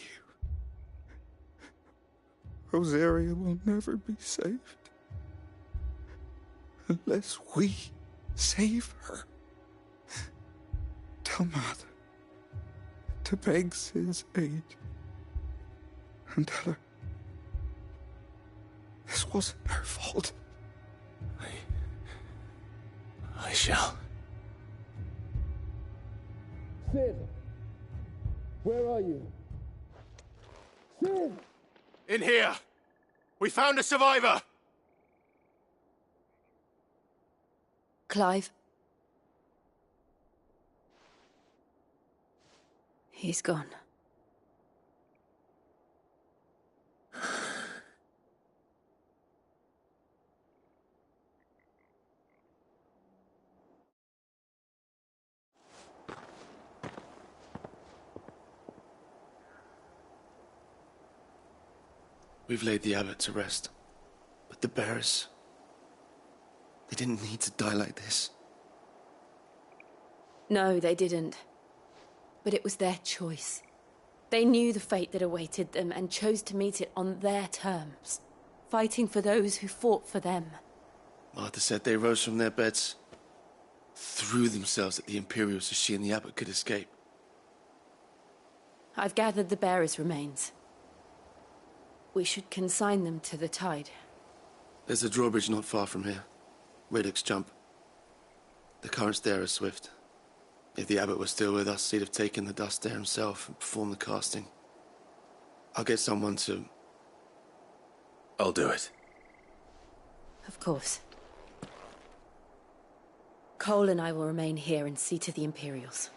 Rosaria will never be saved unless we save her. Tell Mother to beg Sid's aid and tell her this wasn't her fault. I shall. Sid! Where are you? Sid! In here! We found a survivor! Clive. He's gone. We've laid the abbot to rest. But the bearers... they didn't need to die like this. No, they didn't. But it was their choice. They knew the fate that awaited them and chose to meet it on their terms, fighting for those who fought for them. Martha said they rose from their beds, threw themselves at the Imperials so she and the abbot could escape. I've gathered the bearers' remains. We should consign them to the tide. There's a drawbridge not far from here. Radix Jump. The currents there are swift. If the abbot was still with us, he'd have taken the dust there himself and performed the casting. I'll get someone to... I'll do it. Of course. Cole and I will remain here and see to the Imperials.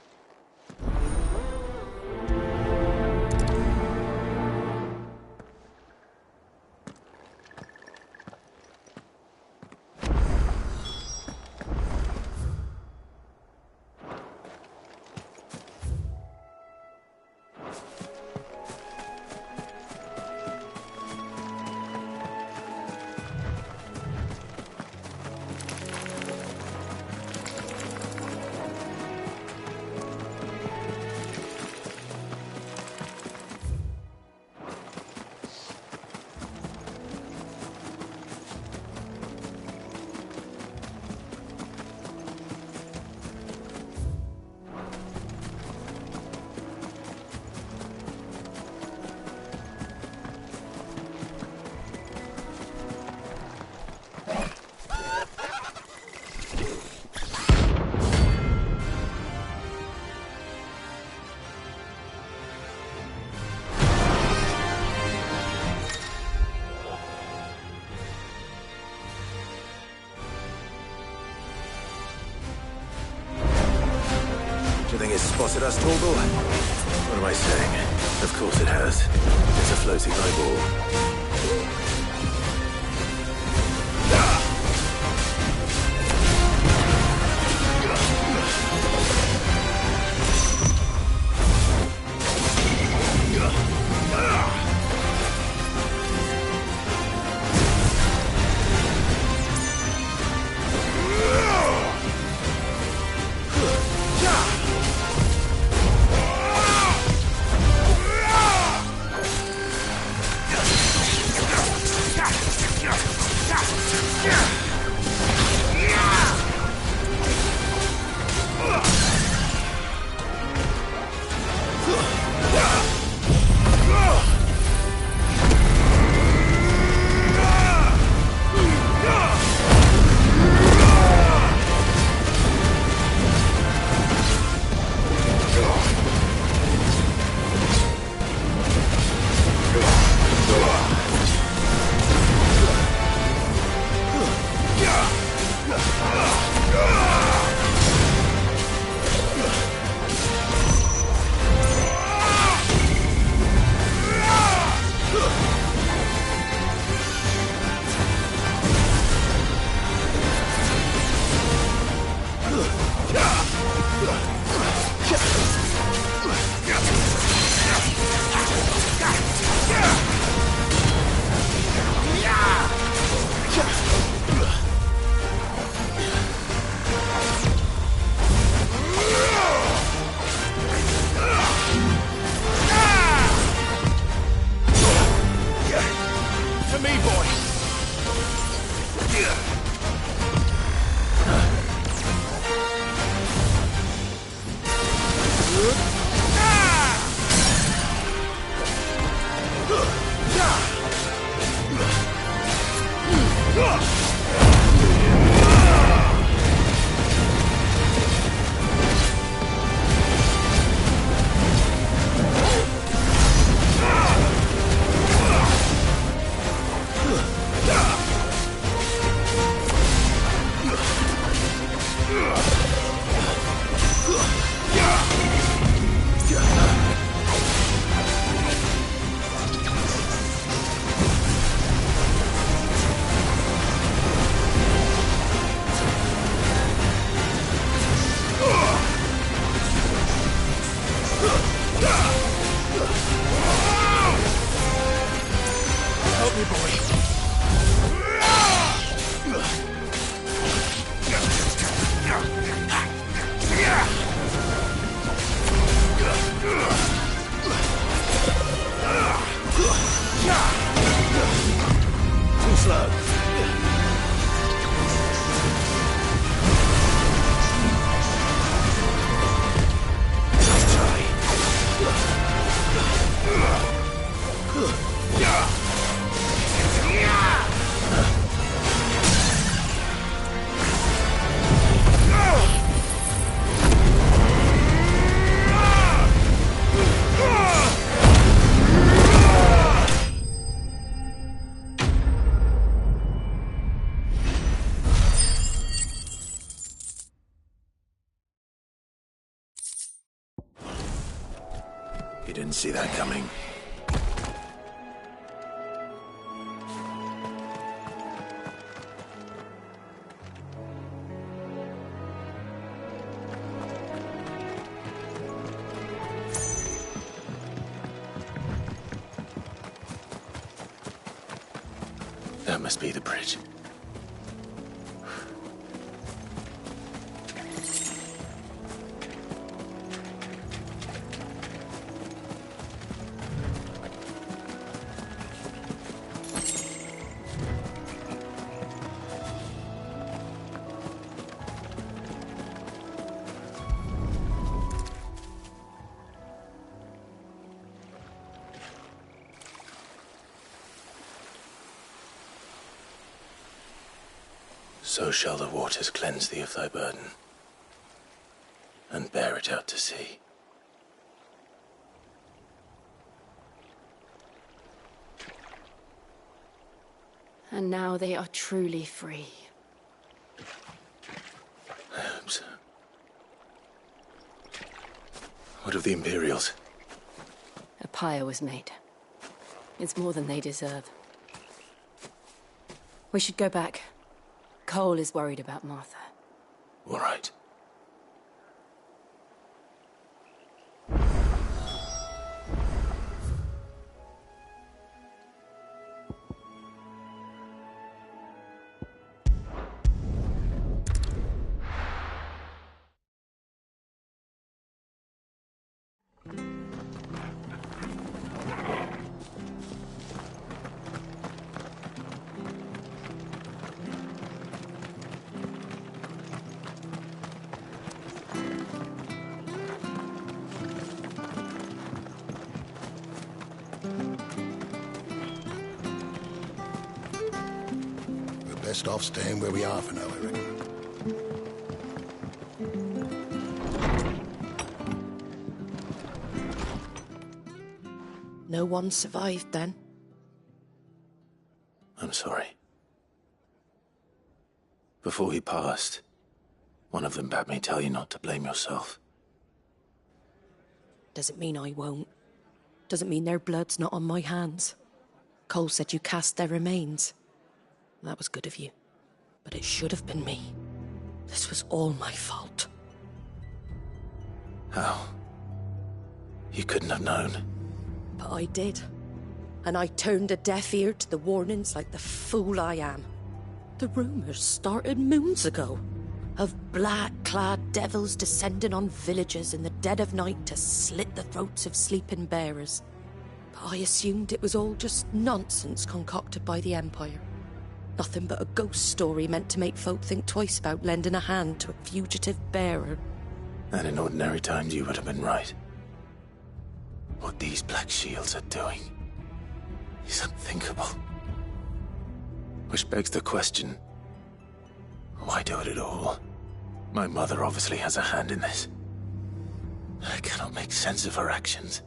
Do you think it's spotted us, Torgal? What am I saying? Of course it has. It's a floating eyeball. Too slow. You didn't see that coming. That must be the bridge. So shall the waters cleanse thee of thy burden, and bear it out to sea. And now they are truly free. I hope so. What of the Imperials? A pyre was made. It's more than they deserve. We should go back. Cole is worried about Martha. All right. Best off staying where we are for now, I reckon. No one survived then? I'm sorry. Before he passed, one of them bade me tell you not to blame yourself. Doesn't mean I won't. Doesn't mean their blood's not on my hands. Cole said you cast their remains. That was good of you. But it should have been me. This was all my fault. How? You couldn't have known. But I did. And I turned a deaf ear to the warnings like the fool I am. The rumours started moons ago. Of black-clad devils descending on villages in the dead of night to slit the throats of sleeping bearers. But I assumed it was all just nonsense concocted by the Empire. Nothing but a ghost story meant to make folk think twice about lending a hand to a fugitive bearer. And in ordinary times you would have been right. What these Black Shields are doing is unthinkable. Which begs the question, why do it at all? My mother obviously has a hand in this. I cannot make sense of her actions.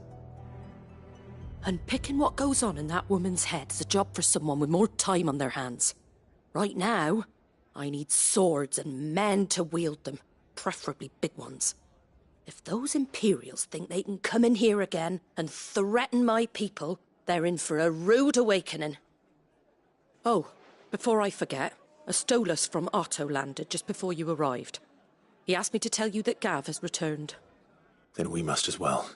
And picking what goes on in that woman's head is a job for someone with more time on their hands. Right now, I need swords and men to wield them, preferably big ones. If those Imperials think they can come in here again and threaten my people, they're in for a rude awakening. Oh, before I forget, a Stolas from Otto landed just before you arrived. He asked me to tell you that Gav has returned. Then we must as well.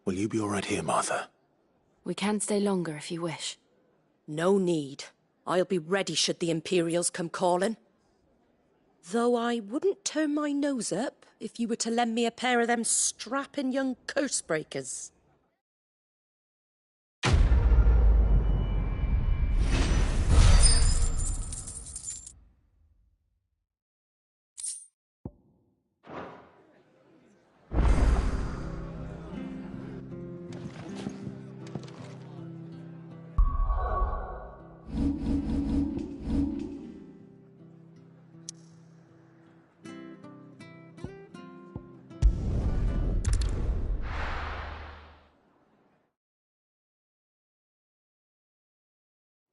Will you be all right here, Martha? We can stay longer if you wish. No need. I'll be ready should the Imperials come calling. Though I wouldn't turn my nose up if you were to lend me a pair of them strapping young curse breakers.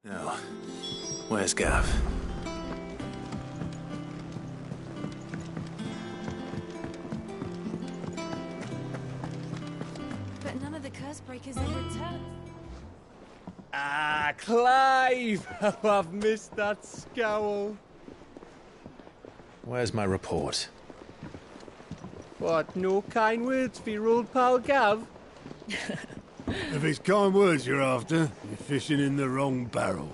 Now, where's Gav? But none of the curse breakers have returned. Ah, Clive! Oh, I've missed that scowl. Where's my report? What, no kind words for your old pal Gav? If it's kind words you're after, you're fishing in the wrong barrel.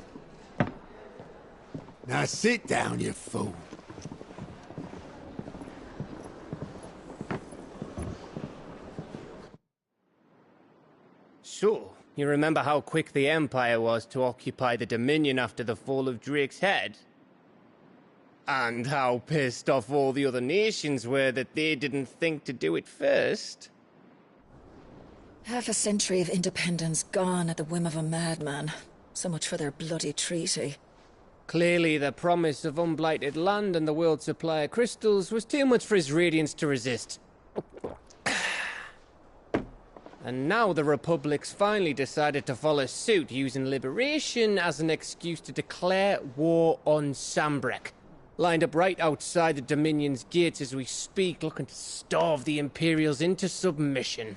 Now sit down, you fool. So, you remember how quick the Empire was to occupy the Dominion after the fall of Drake's head? And how pissed off all the other nations were that they didn't think to do it first? Half a century of independence gone at the whim of a madman. So much for their bloody treaty. Clearly, the promise of unblighted land and the world's supply of crystals was too much for his radiance to resist. And now the Republic's finally decided to follow suit, using liberation as an excuse to declare war on Sambrek. Lined up right outside the Dominion's gates as we speak, looking to starve the Imperials into submission.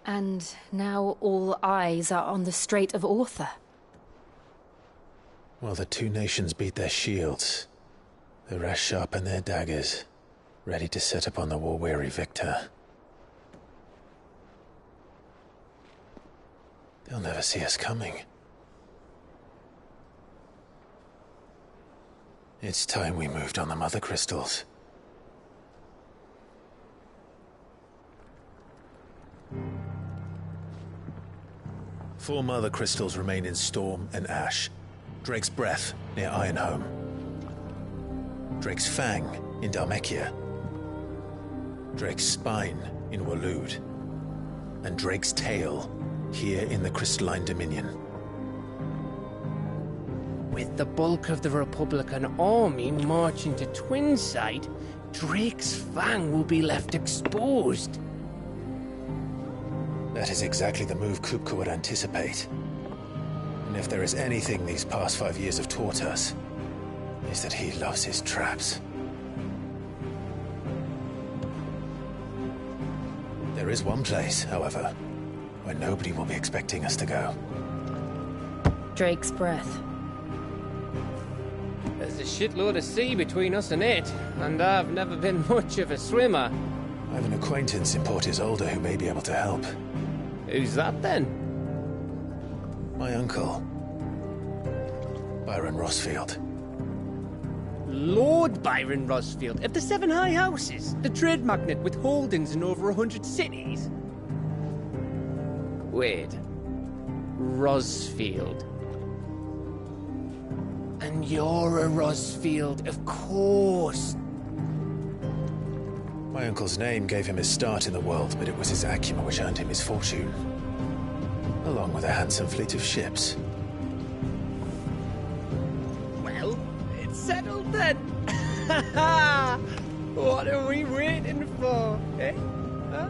And now all eyes are on the Strait of Author. Well, the two nations beat their shields. The rest sharpen their daggers, ready to set upon the war-weary victor. They'll never see us coming. It's time we moved on the Mother Crystals. Four Mother Crystals remain in Storm and Ash. Drake's Breath, near Ironhome. Drake's Fang, in Dhalmekia. Drake's Spine, in Waloed. And Drake's Tail, here in the Crystalline Dominion. With the bulk of the Republican army marching to Twinside, Drake's Fang will be left exposed. That is exactly the move Kupka would anticipate. And if there is anything these past 5 years have taught us, is that he loves his traps. There is one place, however, where nobody will be expecting us to go. Drake's Breath. There's a shitload of sea between us and it, and I've never been much of a swimmer. I have an acquaintance in Port Isolde who may be able to help. Who's that then? My uncle, Byron Rosfield. Lord Byron Rosfield of the Seven High Houses, the trade magnate with holdings in over 100 cities. Wait, Rosfield. And you're a Rosfield, of course. My uncle's name gave him his start in the world, but it was his acumen which earned him his fortune. Along with a handsome fleet of ships. Well, it's settled then. What are we waiting for, eh? Huh?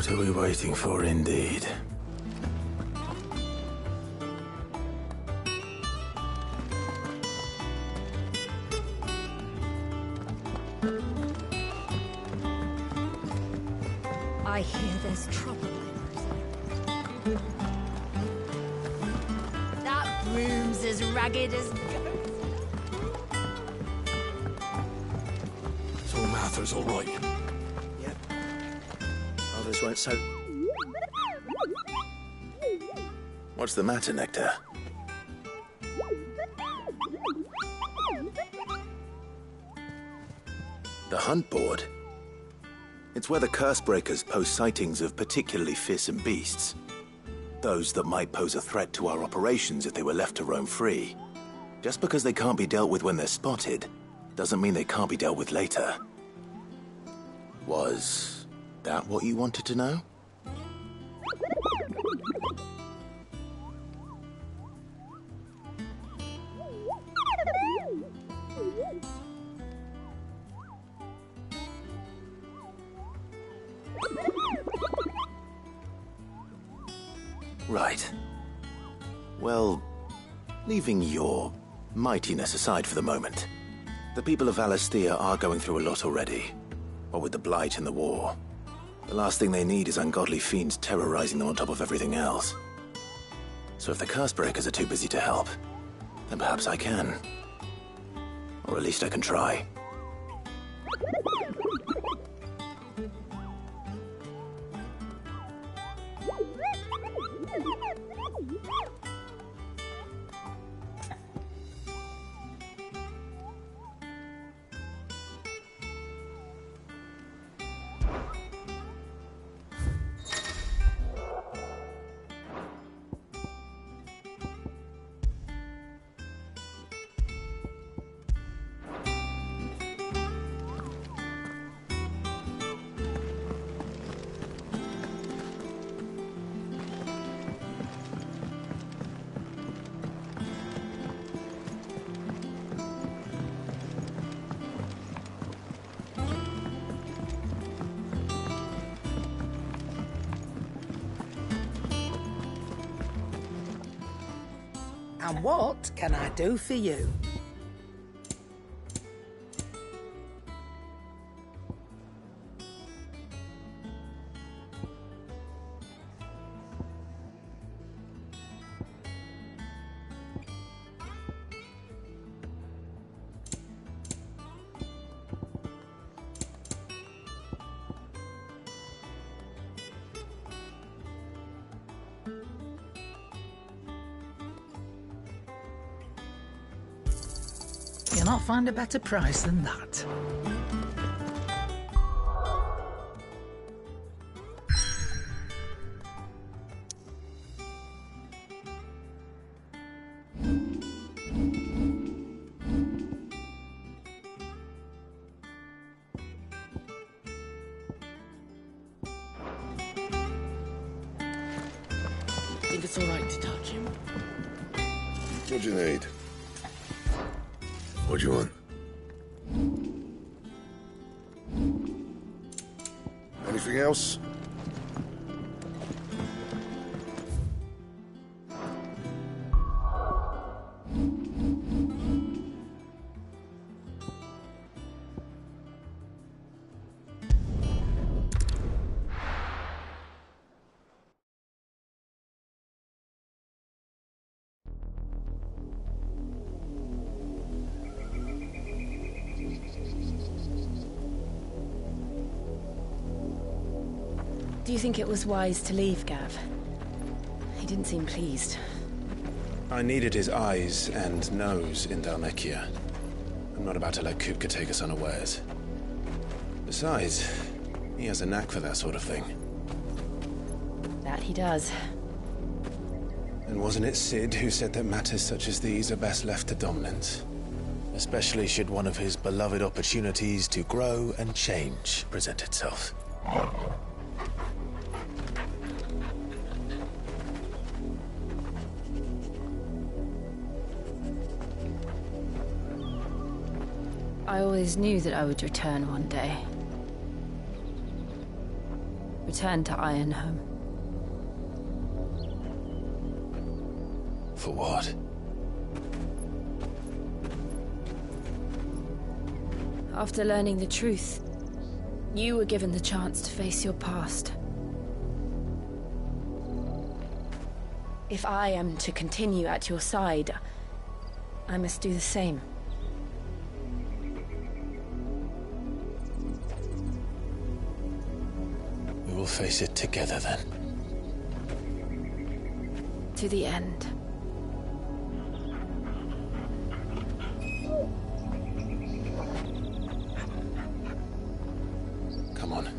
What are we waiting for, indeed? I hear there's trouble. That room's as ragged as ghosts. So Martha's all right. Yep. Others won't so... What's the matter, Nectar? The hunt board? It's where the Cursebreakers post sightings of particularly fearsome beasts. Those that might pose a threat to our operations if they were left to roam free. Just because they can't be dealt with when they're spotted, doesn't mean they can't be dealt with later. Was that what you wanted to know? Right. Well, leaving your mightiness aside for the moment, the people of Valisthea are going through a lot already. What with the Blight and the war. The last thing they need is ungodly fiends terrorizing them on top of everything else. So if the Cursebreakers are too busy to help, then perhaps I can. Or at least I can try. And what can I do for you? You'll not find a better price than that. Think it's all right to touch him? What do you need? What do you want? Anything else? Do you think it was wise to leave, Gav? He didn't seem pleased. I needed his eyes and nose in Dhalmekia. I'm not about to let Kupka take us unawares. Besides, he has a knack for that sort of thing. That he does. And wasn't it Sid who said that matters such as these are best left to dominance? Especially should one of his beloved opportunities to grow and change present itself. I always knew that I would return one day. return to Ironhome. For what? After learning the truth, you were given the chance to face your past. If I am to continue at your side, I must do the same. We will face it together then. To the end. Come on.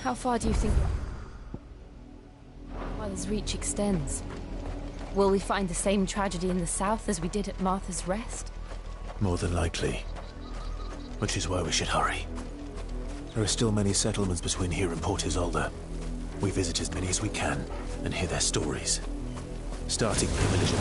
How far do you think Mother's reach extends? Will we find the same tragedy in the south as we did at Martha's Rest? More than likely. Which is why we should hurry. There are still many settlements between here and Port Isolde. We visit as many as we can and hear their stories. Starting with the village of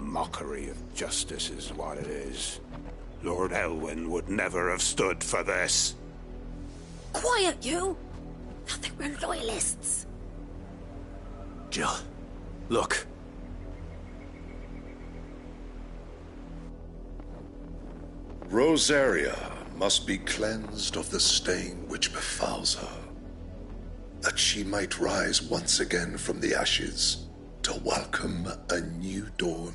Mockery of justice is what it is. Lord Elwyn would never have stood for this. Quiet, you! Thought they were loyalists. Jill, look. Rosaria must be cleansed of the stain which befouls her, that she might rise once again from the ashes to welcome a new dawn.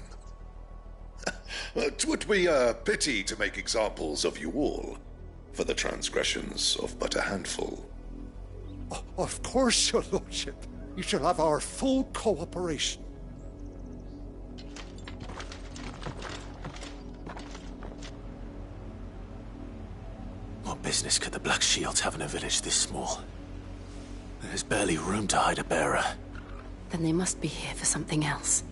'Twould be a pity to make examples of you all for the transgressions of but a handful. Of course, your lordship. You shall have our full cooperation. What business could the Black Shields have in a village this small? There's barely room to hide a bearer. Then they must be here for something else.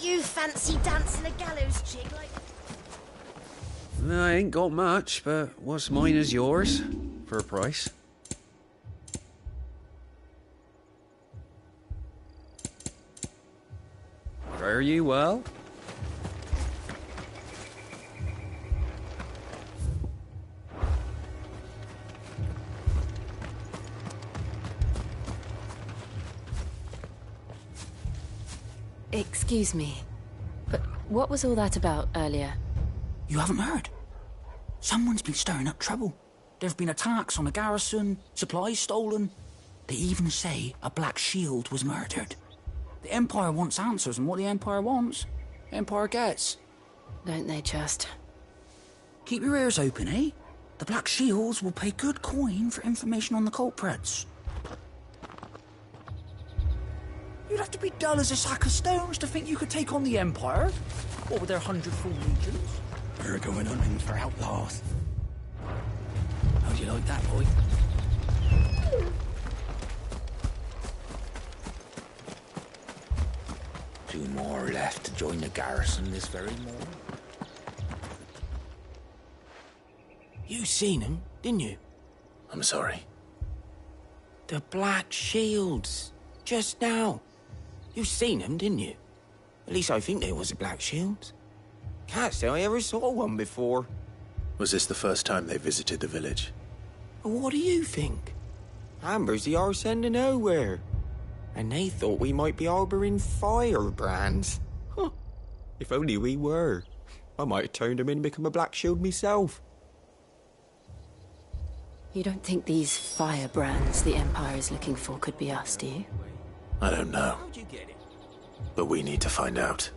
You fancy dancing a gallows jig like... I ain't got much, but what's mine is yours, for a price. Fare you well? Excuse me, but what was all that about earlier? You haven't heard? Someone's been stirring up trouble. There've been attacks on the garrison, supplies stolen. They even say a Black Shield was murdered. The Empire wants answers, and what the Empire wants, Empire gets. Don't they just? Keep your ears open, eh? The Black Shields will pay good coin for information on the culprits. You'd have to be dull as a sack of stones to think you could take on the Empire. What with their 100-full legions? We're going hunting for outlaws. How do you like that, boy? Two more left to join the garrison this very morning. seen him, didn't you? I'm sorry. The Black Shields. Just now. You seen them, didn't you? At least I think they was the Black Shields. Can't say I ever saw one before. Was this the first time they visited the village? What do you think? Amber's the arse end of nowhere. And they thought we might be harbouring firebrands. Huh. If only we were. I might have turned them in and become a Black Shield myself. You don't think these firebrands the Empire is looking for could be us, do you? I don't know. But we need to find out.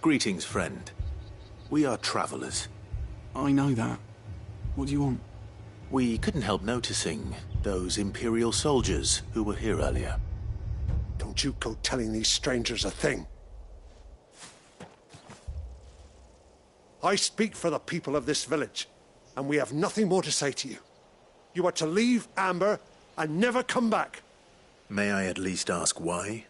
Greetings, friend. We are travelers. I know that. What do you want? We couldn't help noticing those Imperial soldiers who were here earlier. Don't you go telling these strangers a thing. I speak for the people of this village, and we have nothing more to say to you. You are to leave Amber and never come back. May I at least ask why?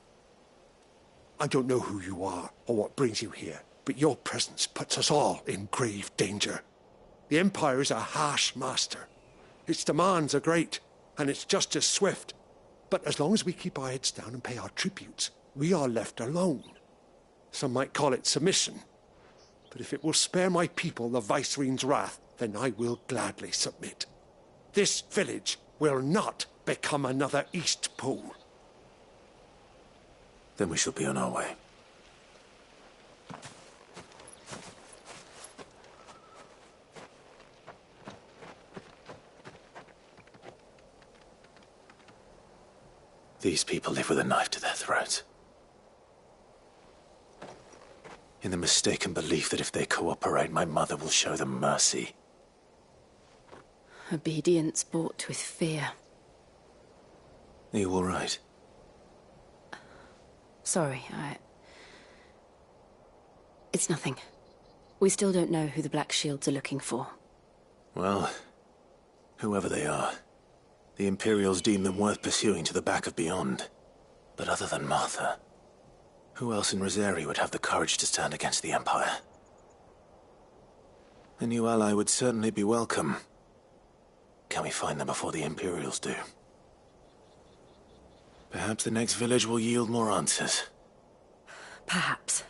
I don't know who you are or what brings you here, but your presence puts us all in grave danger. The Empire is a harsh master. Its demands are great, and its justice swift. But as long as we keep our heads down and pay our tributes, we are left alone. Some might call it submission. But if it will spare my people the Viceroy's wrath, then I will gladly submit. This village will not become another East Pool. Then we shall be on our way. These people live with a knife to their throats. In the mistaken belief that if they cooperate, my mother will show them mercy. Obedience bought with fear. Are you all right? Sorry, It's nothing. We still don't know who the Black Shields are looking for. Well, whoever they are, the Imperials deem them worth pursuing to the back of beyond. But other than Martha, who else in Rosari would have the courage to stand against the Empire? A new ally would certainly be welcome. Can we find them before the Imperials do? Perhaps the next village will yield more answers. Perhaps.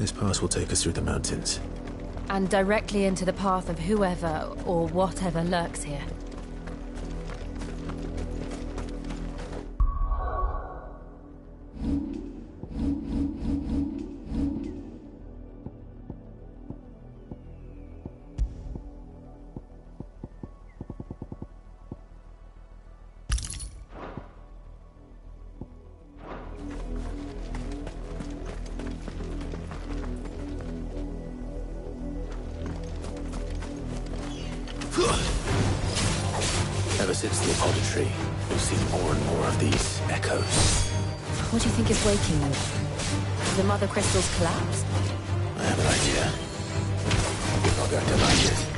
This pass will take us through the mountains. And directly into the path of whoever or whatever lurks here. Ever since the auditory, we've seen more and more of these echoes. What do you think is waking them? Did the mother crystals collapse? I have an idea. You're not going to like it.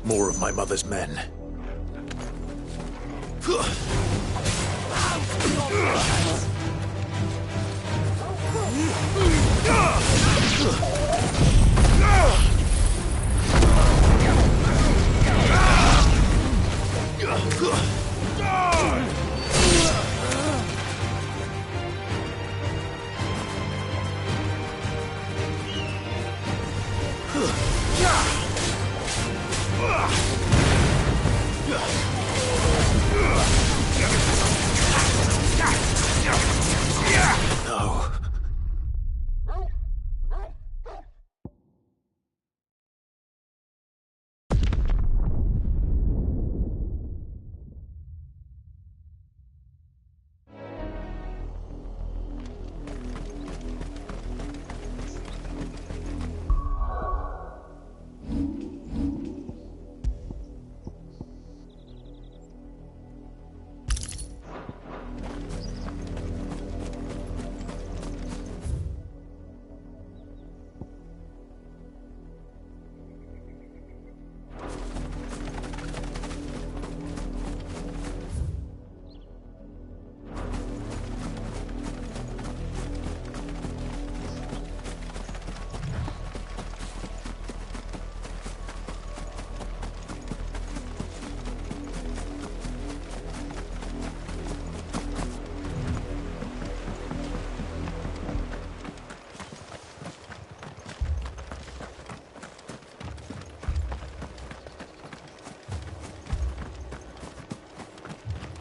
More of my mother's men. No.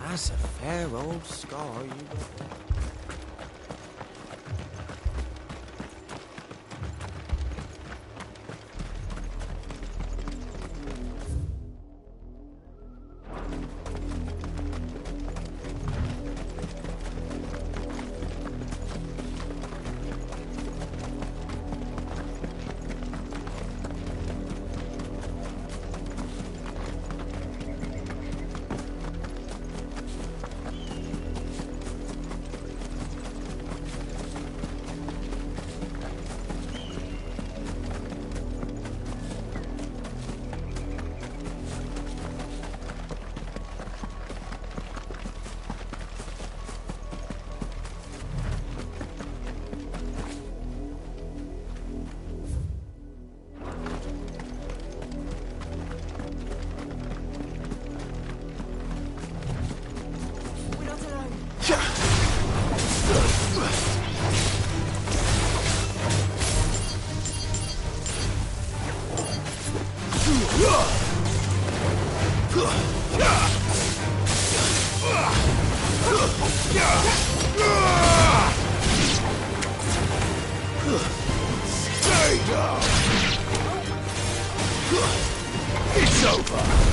That's a fair old scar you got there. Stay down! It's over!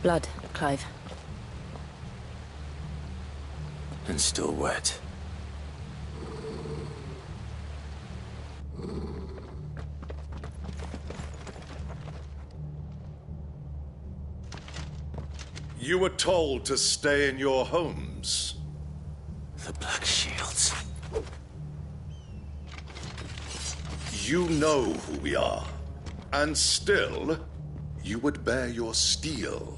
Blood, Clive. And still wet. You were told to stay in your homes. The Black Shields. You know who we are. And still, you would bear your steel.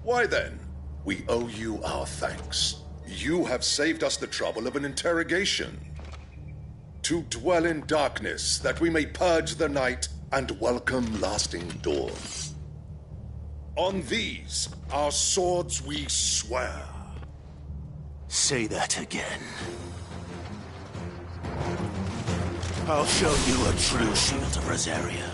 Why then, we owe you our thanks. You have saved us the trouble of an interrogation. To dwell in darkness, that we may purge the night and welcome lasting dawn. On these, our swords we swear. Say that again. I'll show you a true shield of Rosaria.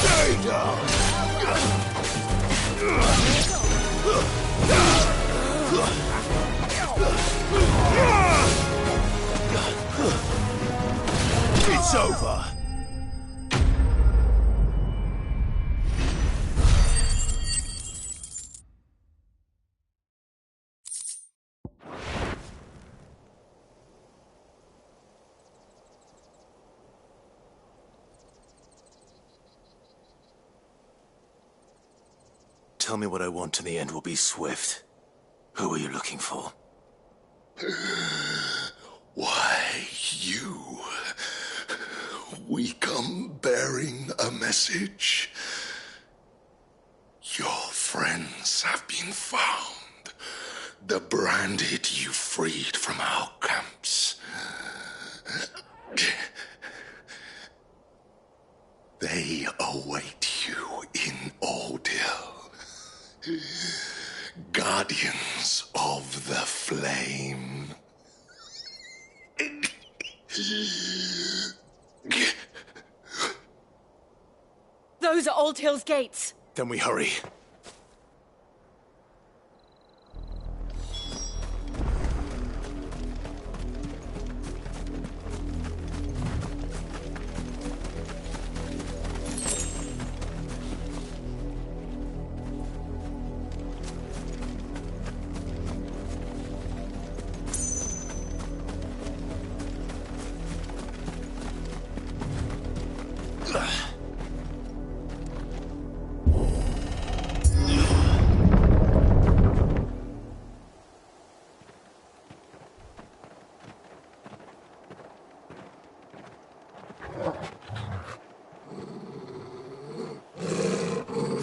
Stay down! It's over! Tell me what I want and the end will be swift. Who are you looking for? Why, you. We come bearing a message. Your friends have been found. The branded you freed from our camps. They await you in Ordeal. Guardians of the Flame. Those are Old Hill's gates. Then we hurry.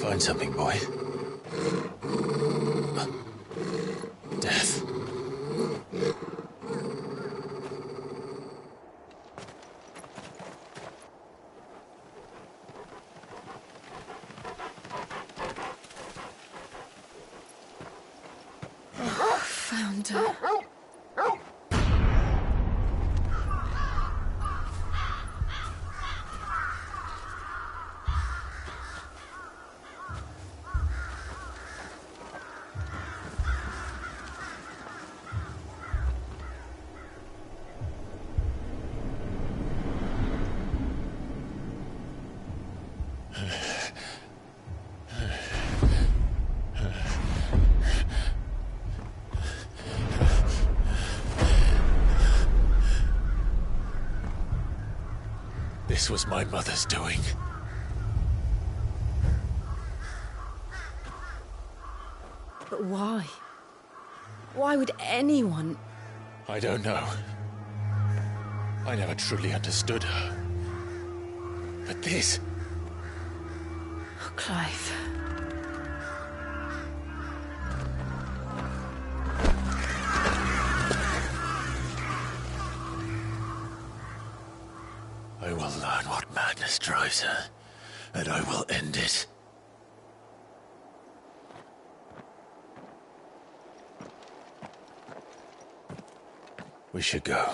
Find something, boy. Death. Found her. This was my mother's doing. But why? Why would anyone... I don't know. I never truly understood her. But this... Oh, Clive. I will learn what madness drives her, and I will end it. We should go.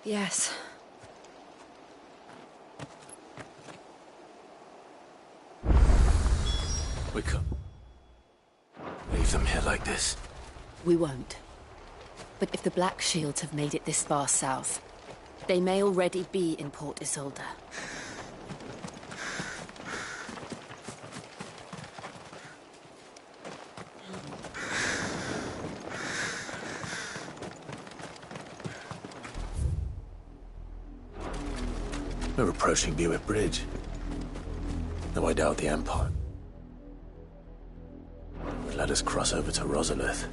Yes. We can't leave them here like this. We won't. But if the Black Shields have made it this far south, they may already be in Port Isolde. We're approaching Buick Bridge. Though I doubt the Empire would let us cross over to Rosalith.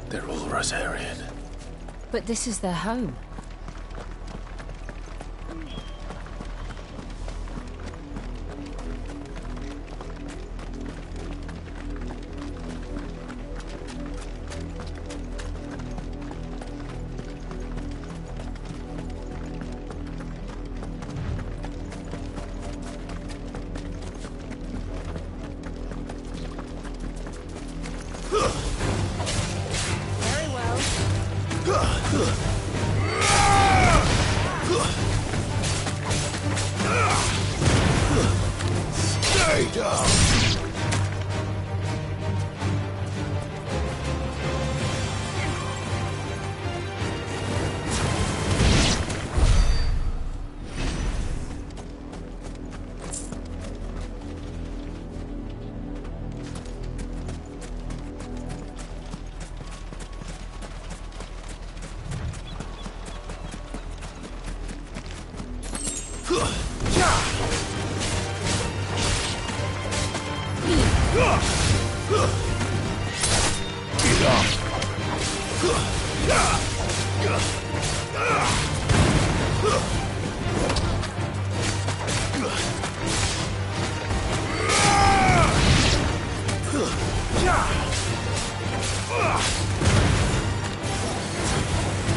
They're all Rosarian. But this is their home. Stay down!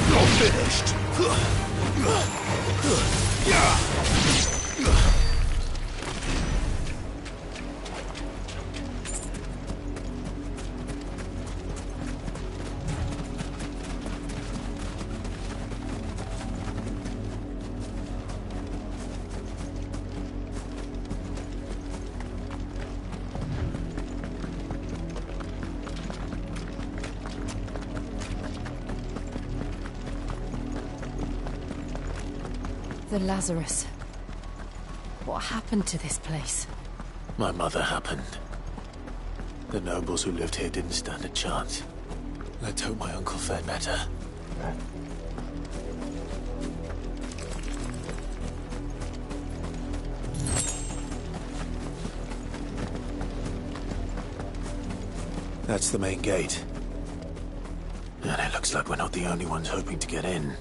You're finished. The Lazarus. What happened to this place? My mother happened. The nobles who lived here didn't stand a chance. Let's hope my uncle fared better. That's the main gate. And it looks like we're not the only ones hoping to get in.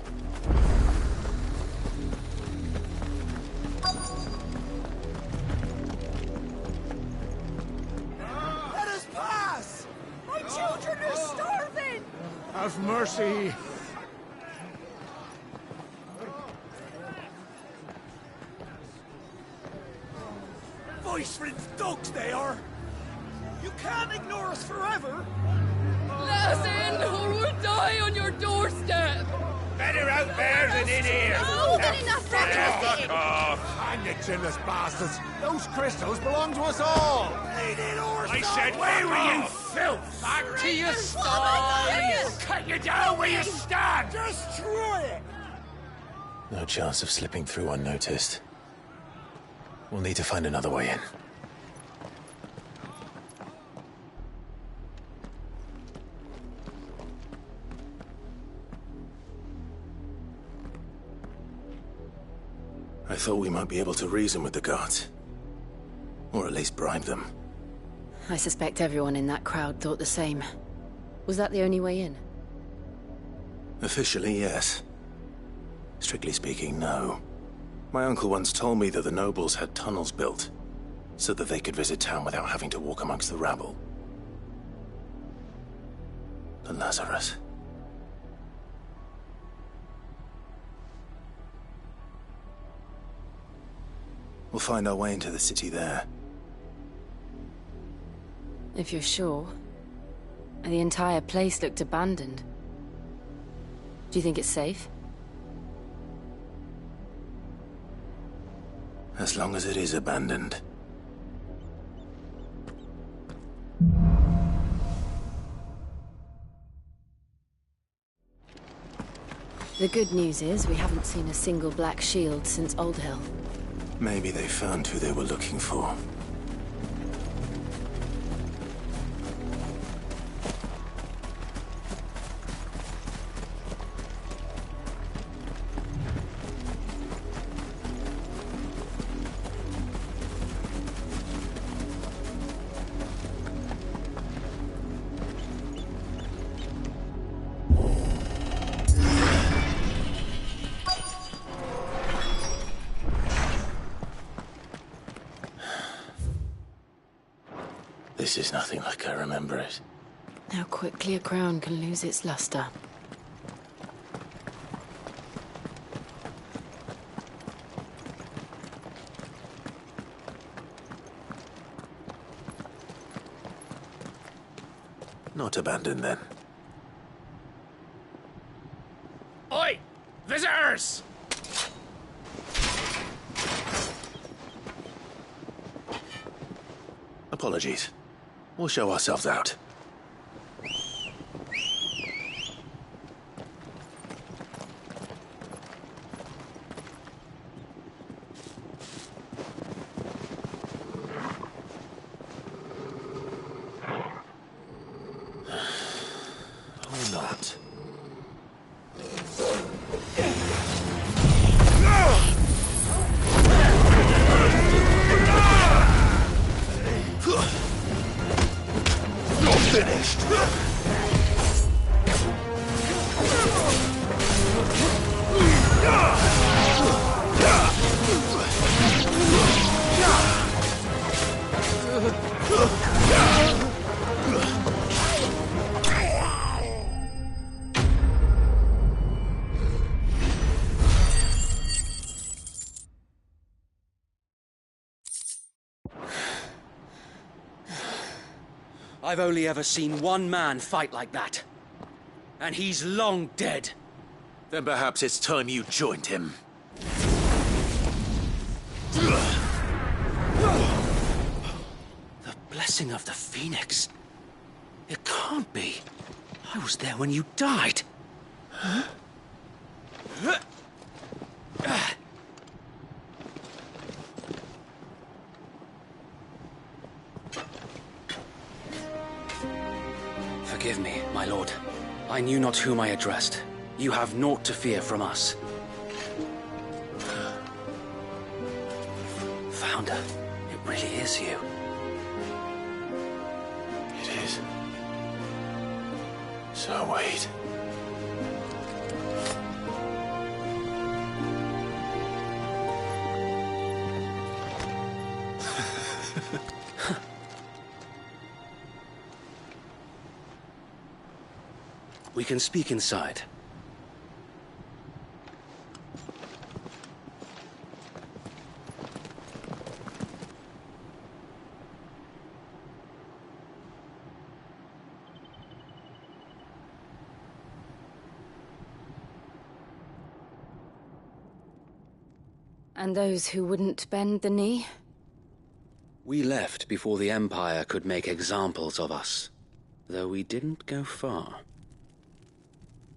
Let us pass! My children are starving! Have mercy. Voice-riddled dogs they are! You can't ignore us forever! Let us in, or we'll die on your doorstep! Better out there than in here! Hold it enough, Fuck off! Hang the chinless bastards. Those crystals belong to us all. I said, where were you, filth? Back to your sties! Cut you down where you stand! Destroy it! No chance of slipping through unnoticed. We'll need to find another way in. I thought we might be able to reason with the guards. Or at least bribe them. I suspect everyone in that crowd thought the same. Was that the only way in? Officially, yes. Strictly speaking, no. My uncle once told me that the nobles had tunnels built, so that they could visit town without having to walk amongst the rabble. The Lazarus. We'll find our way into the city there. If you're sure. The entire place looked abandoned. Do you think it's safe? As long as it is abandoned. The good news is we haven't seen a single black shield since Old Hill. Maybe they found who they were looking for. This is nothing like I remember it. How quickly a crown can lose its luster. Not abandoned, then. Oi! Visitors! Apologies. We'll show ourselves out. Or not. Finished. I've only ever seen one man fight like that. And he's long dead. Then perhaps it's time you joined him. The blessing of the Phoenix. It can't be. I was there when you died. Huh? Forgive me, my lord. I knew not whom I addressed. You have naught to fear from us. Founder, it really is you. It is. So wait. We can speak inside. And those who wouldn't bend the knee? We left before the Empire could make examples of us, though we didn't go far.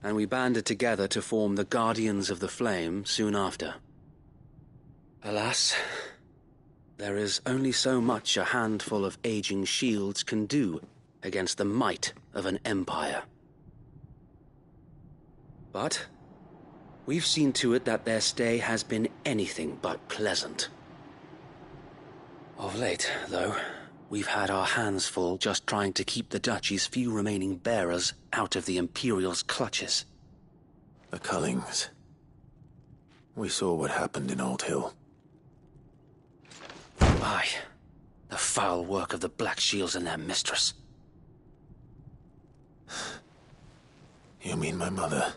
and we banded together to form the Guardians of the Flame soon after. Alas, there is only so much a handful of aging shields can do against the might of an empire. But we've seen to it that their stay has been anything but pleasant. Of late, though, we've had our hands full just trying to keep the Duchy's few remaining bearers out of the Imperial's clutches. The Cullings. We saw what happened in Old Hill. Aye, the foul work of the Black Shields and their mistress. You mean my mother?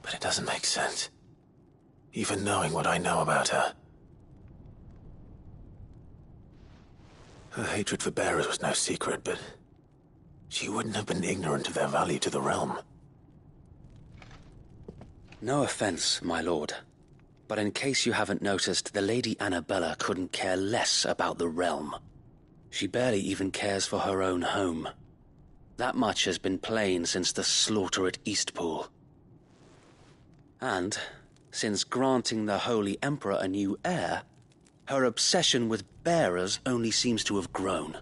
But it doesn't make sense. Even knowing what I know about her. Her hatred for bearers was no secret, but she wouldn't have been ignorant of their value to the realm. No offense, my lord, but in case you haven't noticed, the Lady Annabella couldn't care less about the realm. She barely even cares for her own home. That much has been plain since the slaughter at Eastpool. And, since granting the Holy Emperor a new heir, her obsession with bearers only seems to have grown.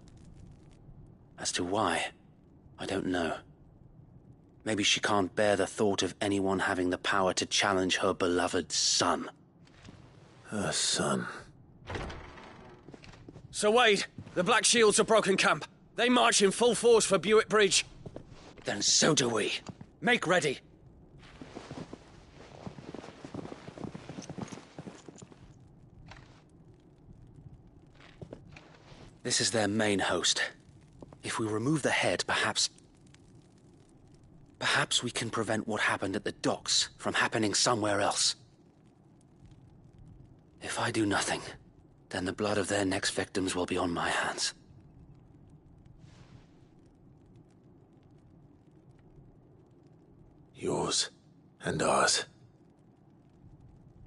As to why, I don't know. Maybe she can't bear the thought of anyone having the power to challenge her beloved son. Her son. Sir Wade, the Black Shields have broken camp. They march in full force for Buick Bridge. Then so do we. Make ready. This is their main host. If we remove the head, perhaps we can prevent what happened at the docks from happening somewhere else. If I do nothing, then the blood of their next victims will be on my hands. Yours and ours.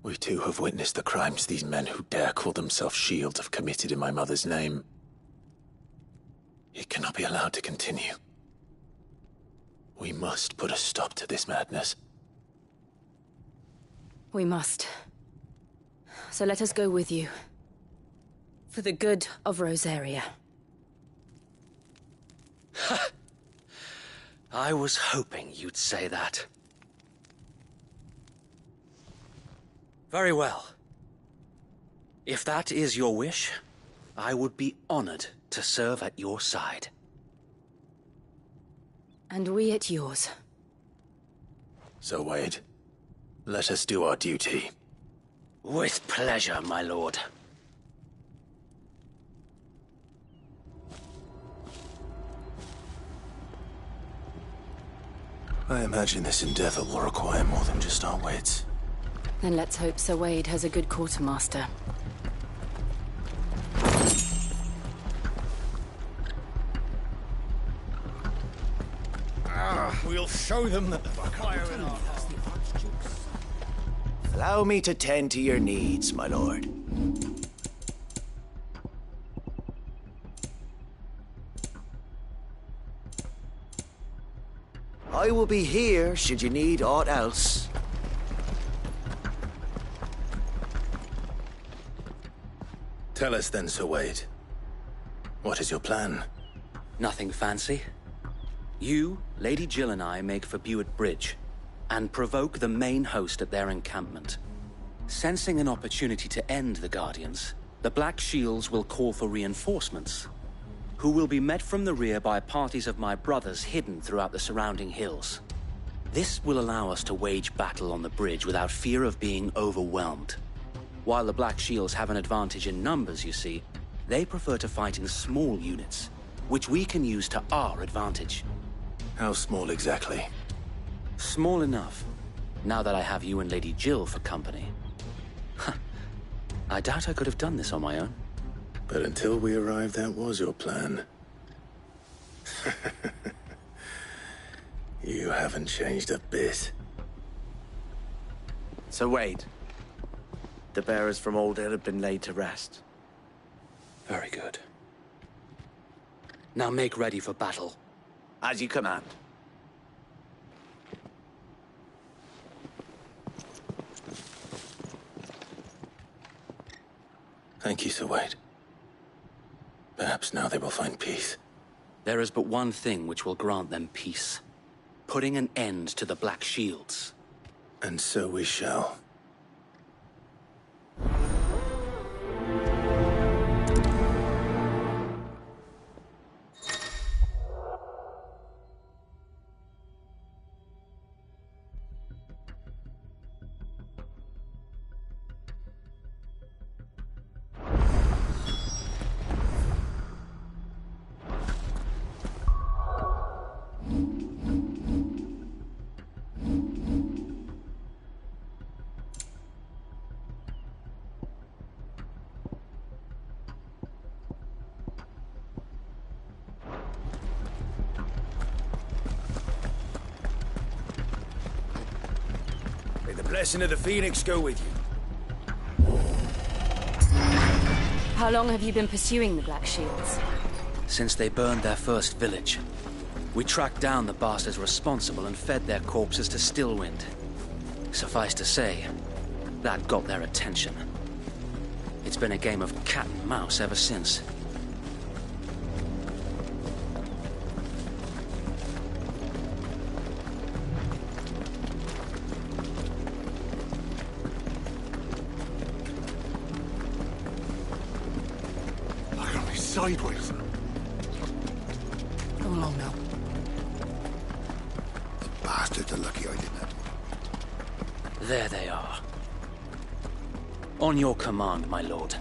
We too have witnessed the crimes these men who dare call themselves shields have committed in my mother's name. It cannot be allowed to continue. We must put a stop to this madness. We must. So let us go with you. For the good of Rosaria. I was hoping you'd say that. Very well. If that is your wish, I would be honored to serve at your side. And we at yours. So, Wade, let us do our duty. With pleasure, my lord. I imagine this endeavor will require more than just our wits. Then let's hope Sir Wade has a good quartermaster. We'll show them that the fire in our hearts. Allow me to tend to your needs, my lord. I will be here should you need aught else. Tell us then, Sir Wade. What is your plan? Nothing fancy. You, Lady Jill and I make for Buick Bridge, and provoke the main host at their encampment. Sensing an opportunity to end the Guardians, the Black Shields will call for reinforcements, who will be met from the rear by parties of my brothers hidden throughout the surrounding hills. This will allow us to wage battle on the bridge without fear of being overwhelmed. While the Black Shields have an advantage in numbers, you see, they prefer to fight in small units, which we can use to our advantage. How small exactly? Small enough, now that I have you and Lady Jill for company. I doubt I could have done this on my own. But until we arrived, that was your plan. You haven't changed a bit. So Wade, the bearers from Old Hill have been laid to rest. Very good. Now make ready for battle. As you command. Thank you, Sir Wade. Perhaps now they will find peace. There is but one thing which will grant them peace. Putting an end to the Black Shields. And so we shall. May the blessing of the Phoenix go with you. How long have you been pursuing the Black Shields? Since they burned their first village. We tracked down the bastards responsible and fed their corpses to Stillwind. Suffice to say, that got their attention. It's been a game of cat and mouse ever since. Look at me sideways. Come along now. The bastards are lucky I didn't have to. There they are. On your command, my lord.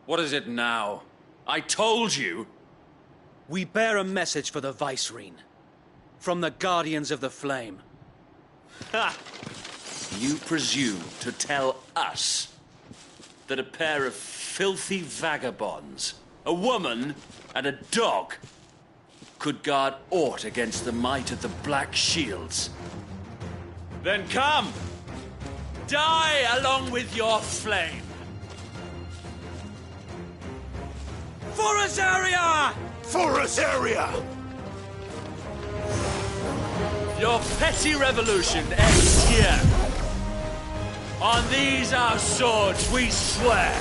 What is it now? I told you! We bear a message for the Vicereine. From the Guardians of the Flame. Ha! You presume to tell us that a pair of filthy vagabonds, a woman and a dog, could guard aught against the might of the Black Shields? Then come! Die along with your flame! For Azaria! For Azaria! Your petty revolution ends here. On these our swords we swear.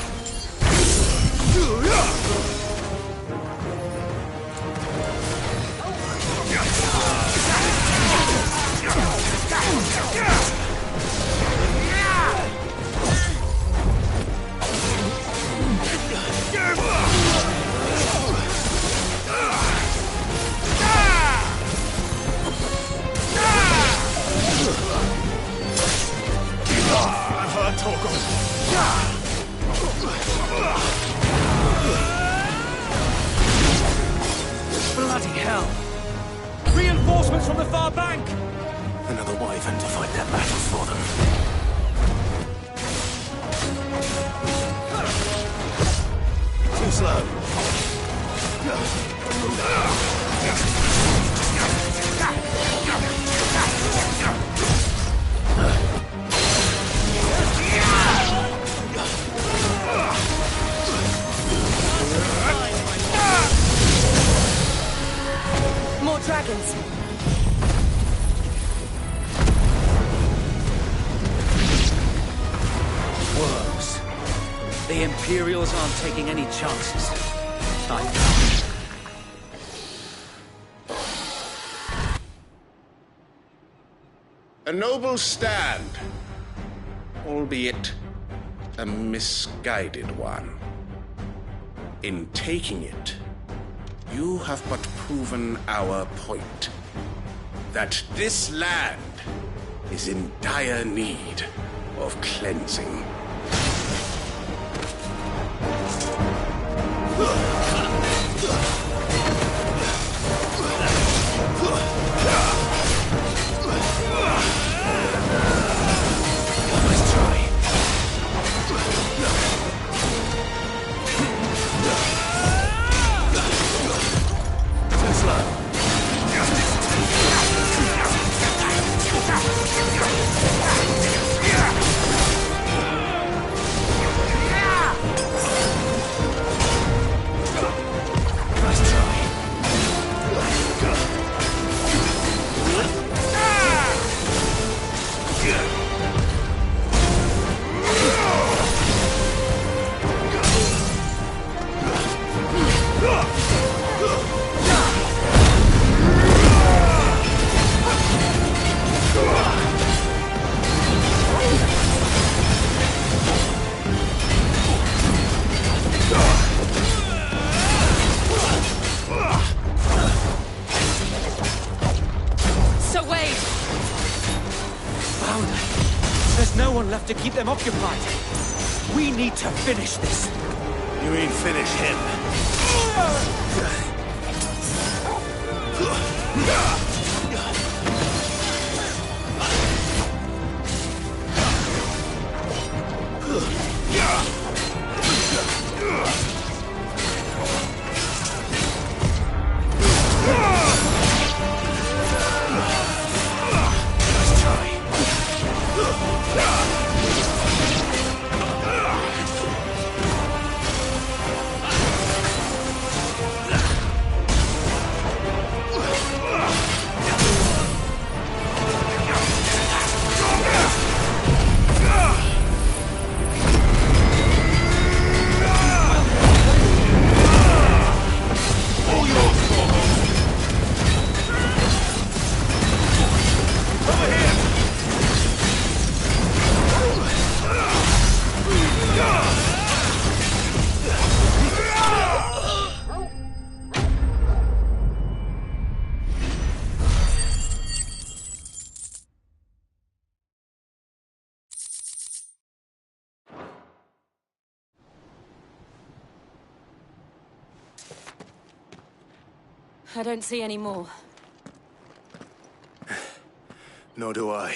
I've heard talk Bloody hell! Reinforcements from the far bank! Another wyvern to fight their battles for them. Too slow. More dragons. Worms. The Imperials aren't taking any chances. I know. A noble stand, albeit a misguided one. In taking it, you have but proven our point. That this land is in dire need of cleansing. Let's try. Tesla. to keep them occupied. We need to finish this. You mean finish him? I don't see any more. Nor do I.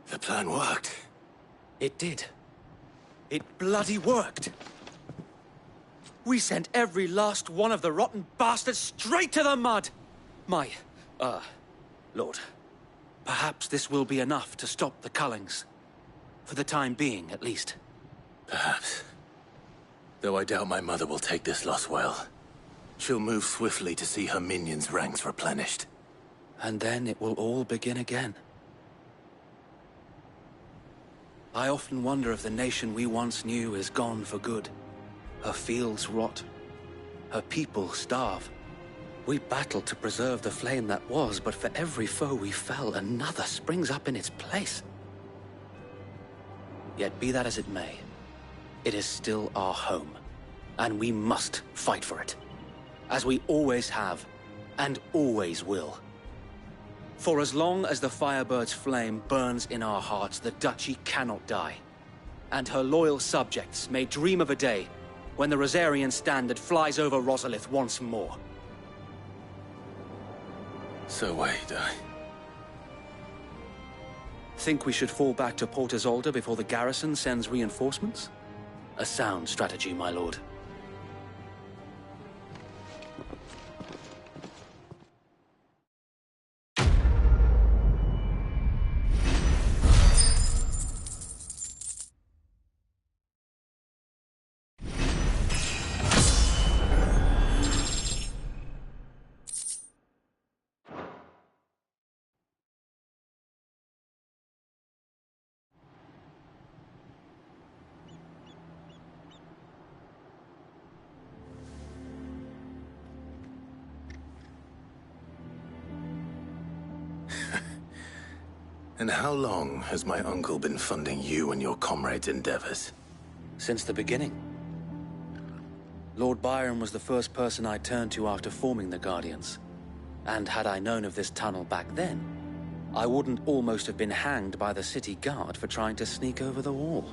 The plan worked. It did. It bloody worked. We sent every last one of the rotten bastards straight to the mud! My, Lord, perhaps this will be enough to stop the Cullings. For the time being, at least. Perhaps. Though I doubt my mother will take this loss well. She'll move swiftly to see her minions' ranks replenished. And then it will all begin again. I often wonder if the nation we once knew is gone for good. Her fields rot. Her people starve. We battled to preserve the flame that was, but for every foe we fell, another springs up in its place. Yet be that as it may, it is still our home, and we must fight for it. As we always have, and always will. For as long as the Firebird's flame burns in our hearts, the Duchy cannot die. And her loyal subjects may dream of a day when the Rosarian standard flies over Rosalith once more. So wait, Think we should fall back to Port Isolde before the garrison sends reinforcements? A sound strategy, my lord. And how long has my uncle been funding you and your comrades' endeavors? Since the beginning. Lord Byron was the first person I turned to after forming the Guardians. And had I known of this tunnel back then, I wouldn't almost have been hanged by the city guard for trying to sneak over the wall.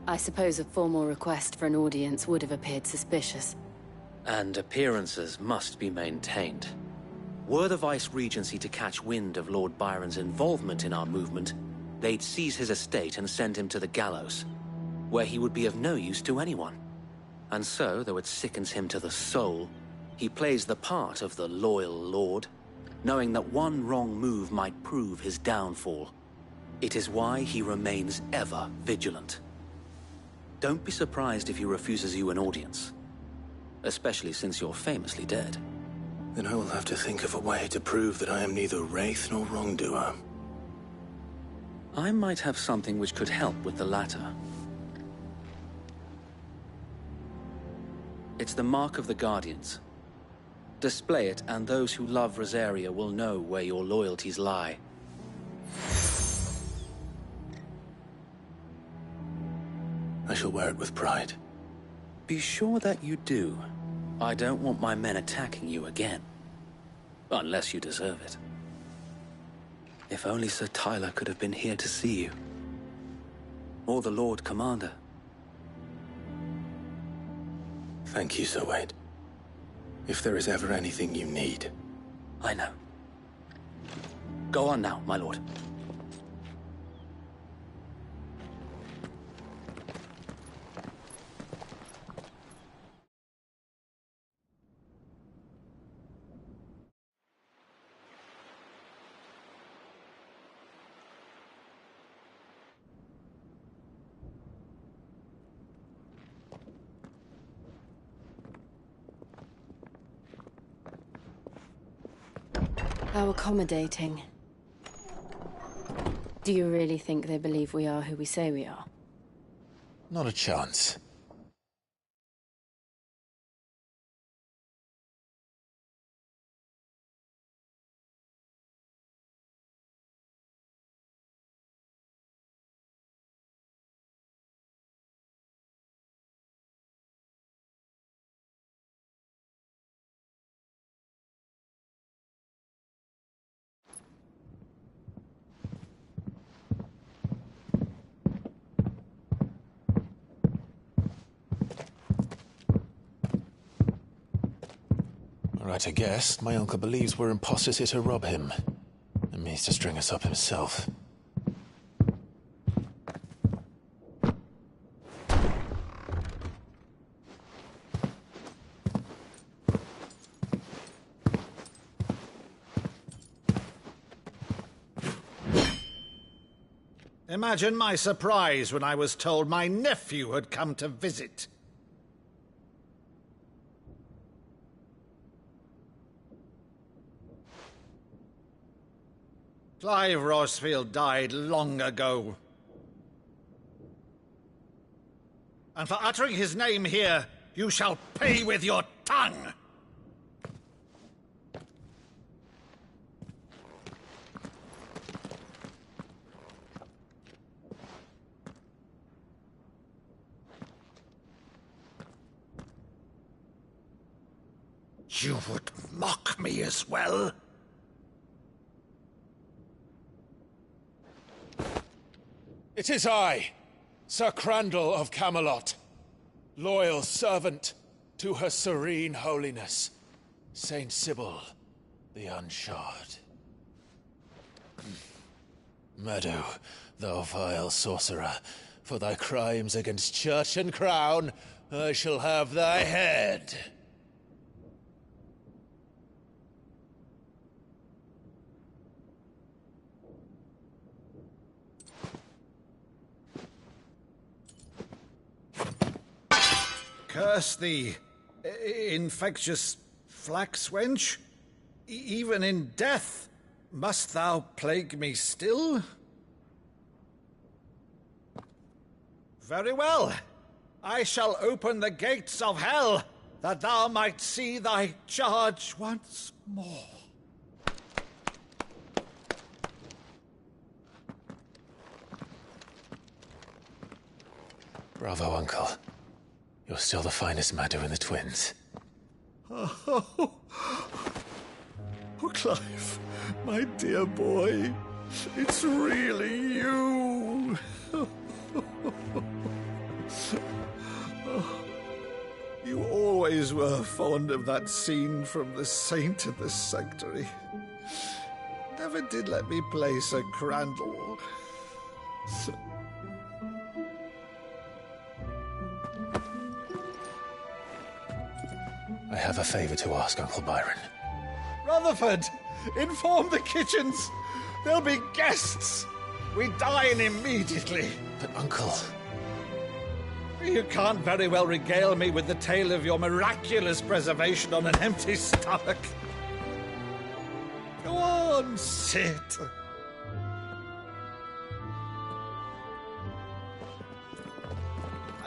I suppose a formal request for an audience would have appeared suspicious. And appearances must be maintained. Were the Vice-Regency to catch wind of Lord Byron's involvement in our movement, they'd seize his estate and send him to the gallows, where he would be of no use to anyone. And so, though it sickens him to the soul, he plays the part of the loyal lord, knowing that one wrong move might prove his downfall. It is why he remains ever vigilant. Don't be surprised if he refuses you an audience, especially since you're famously dead. Then I will have to think of a way to prove that I am neither wraith nor wrongdoer. I might have something which could help with the latter. It's the mark of the Guardians. Display it, and those who love Rosaria will know where your loyalties lie. I shall wear it with pride. Be sure that you do. I don't want my men attacking you again. Unless you deserve it. If only Sir Tyler could have been here to see you. or the Lord Commander. Thank you, Sir Wade. If there is ever anything you need... I know. Go on now, my lord. How accommodating. Do you really think they believe we are who we say we are? Not a chance. Right, I guess. My uncle believes we're imposters here to rob him. And means to string us up himself. Imagine my surprise when I was told my nephew had come to visit. Clive Rosefield died long ago. And for uttering his name here, you shall pay with your tongue! You would mock me as well? It is I, Sir Crandall of Camelot, loyal servant to Her Serene Holiness, Saint Sybil the Unshod. Meadow, thou vile sorcerer, for thy crimes against church and crown, I shall have thy head. Curse thee, infectious flax wench. Even in death, must thou plague me still? Very well. I shall open the gates of hell, that thou might see thy charge once more. Bravo, Uncle. You're still the finest Maddo in the twins. Oh, Clive, my dear boy, it's really you. You always were fond of that scene from The Saint in the Sanctuary. Never did let me play Sir Crandall. I have a favor to ask, Uncle Byron. Rutherford, inform the kitchens. There'll be guests. We dine immediately. But, Uncle... You can't very well regale me with the tale of your miraculous preservation on an empty stomach. Go on, sit.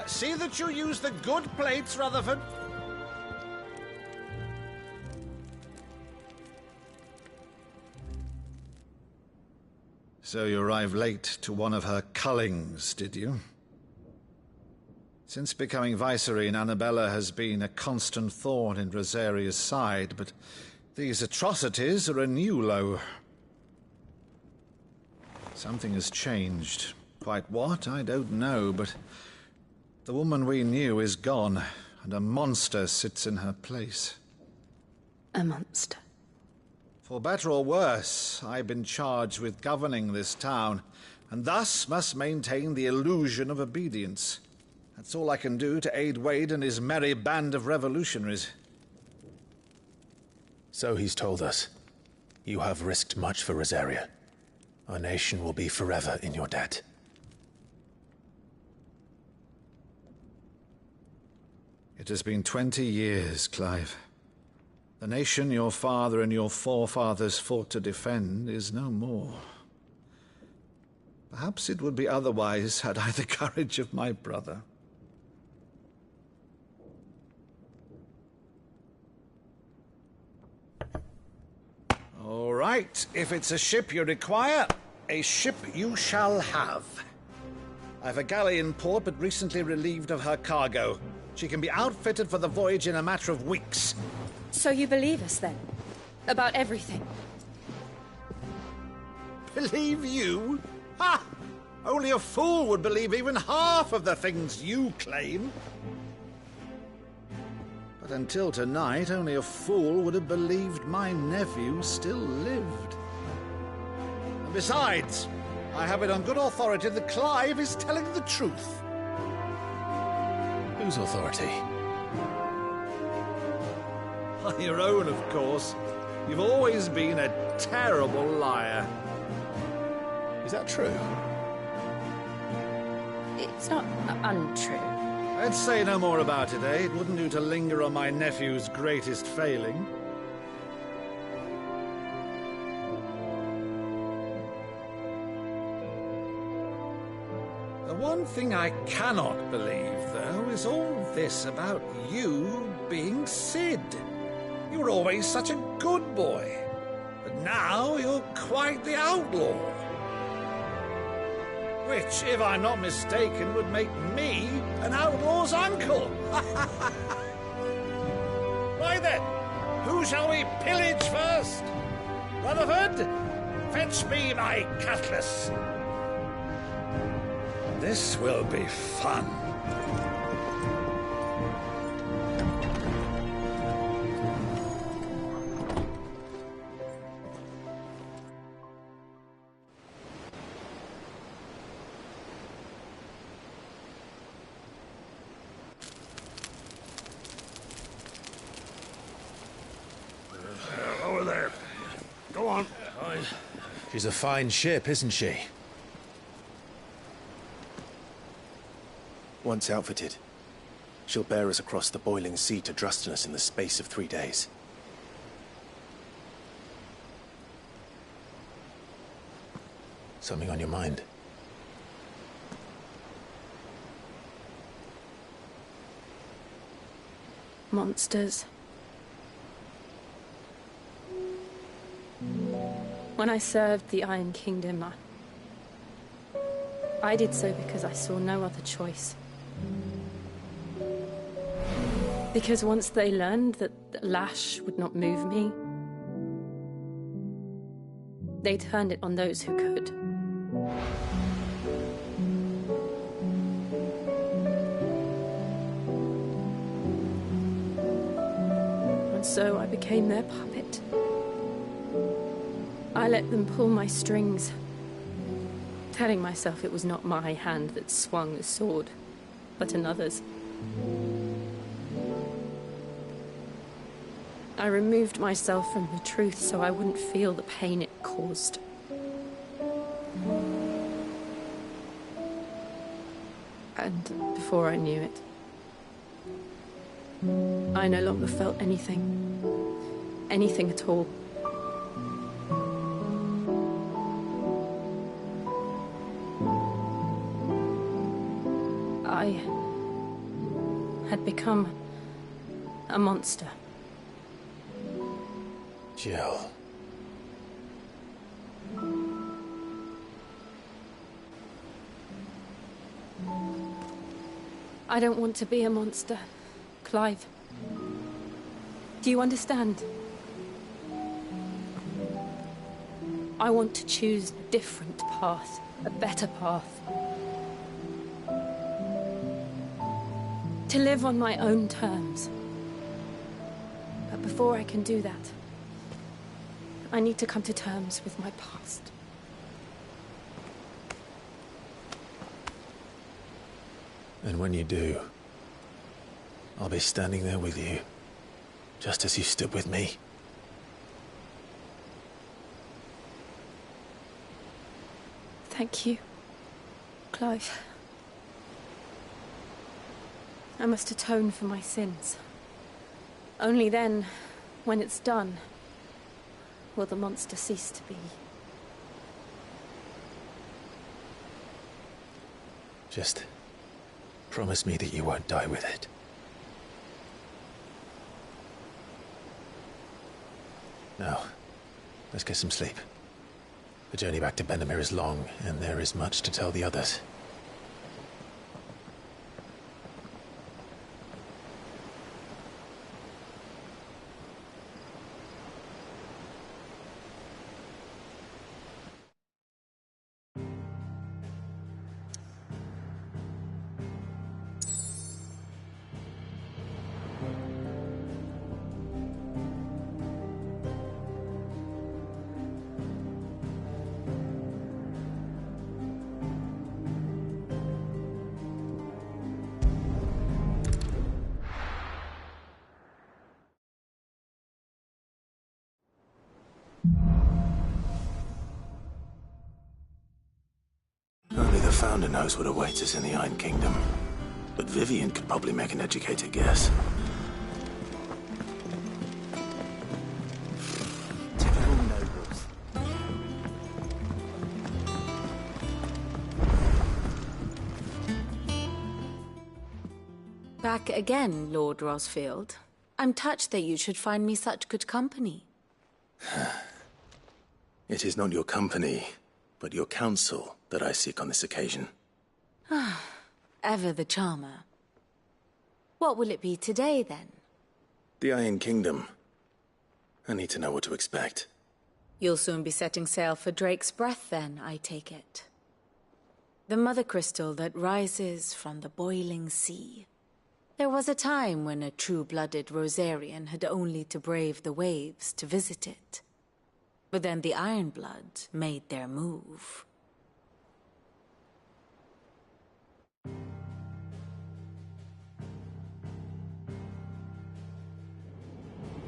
See that you use the good plates, Rutherford. So you arrived late to one of her cullings, did you? Since becoming Vicereine, Annabella has been a constant thorn in Rosaria's side, but these atrocities are a new low. Something has changed. Quite what, I don't know, but the woman we knew is gone, and a monster sits in her place. A monster? For better or worse, I've been charged with governing this town, and thus must maintain the illusion of obedience. That's all I can do to aid Wade and his merry band of revolutionaries. So he's told us. You have risked much for Rosaria. Our nation will be forever in your debt. It has been 20 years, Clive. The nation your father and your forefathers fought to defend is no more. Perhaps it would be otherwise had I the courage of my brother. All right, if it's a ship you require, a ship you shall have. I've a galley in port, but recently relieved of her cargo. She can be outfitted for the voyage in a matter of weeks. So you believe us, then? About everything? Believe you? Ha! Only a fool would believe even half of the things you claim. But until tonight, only a fool would have believed my nephew still lived. And besides, I have it on good authority that Clive is telling the truth. Whose authority? On your own, of course. You've always been a terrible liar. Is that true? It's not untrue. Let's say no more about it, eh? It wouldn't do to linger on my nephew's greatest failing. The one thing I cannot believe, though, is all this about you being Sid. You were always such a good boy, but now you're quite the outlaw. Which, if I'm not mistaken, would make me an outlaw's uncle. Why then, who shall we pillage first? Rutherford, fetch me my cutlass. This will be fun. Over there. Go on. She's a fine ship, isn't she? Once outfitted, she'll bear us across the boiling sea to Drustinus in the space of 3 days. Something on your mind? Monsters. When I served the Iron Kingdom, I did so because I saw no other choice. Because once they learned that the lash would not move me, they turned it on those who could. And so I became their puppet. I let them pull my strings, telling myself it was not my hand that swung the sword, but another's. I removed myself from the truth so I wouldn't feel the pain it caused. And before I knew it, I no longer felt anything. Anything at all. I had become a monster. Jill. I don't want to be a monster, Clive. Do you understand? I want to choose a different path, a better path. To live on my own terms. But before I can do that, I need to come to terms with my past. And when you do, I'll be standing there with you, just as you stood with me. Thank you, Clive. I must atone for my sins. Only then, when it's done, will the monster cease to be. Just promise me that you won't die with it. Now, let's get some sleep. The journey back to Benamir is long, and there is much to tell the others. Only the Founder knows what awaits us in the Iron Kingdom. But Vivian could probably make an educated guess. Typical nobles. Back again, Lord Rosfield. I'm touched that you should find me such good company. It is not your company, but your counsel that I seek on this occasion. Ever the charmer. What will it be today, then? The Iron Kingdom. I need to know what to expect. You'll soon be setting sail for Drake's Breath, then, I take it. The mother crystal that rises from the boiling sea. There was a time when a true-blooded Rosarian had only to brave the waves to visit it. But then the Ironblood made their move.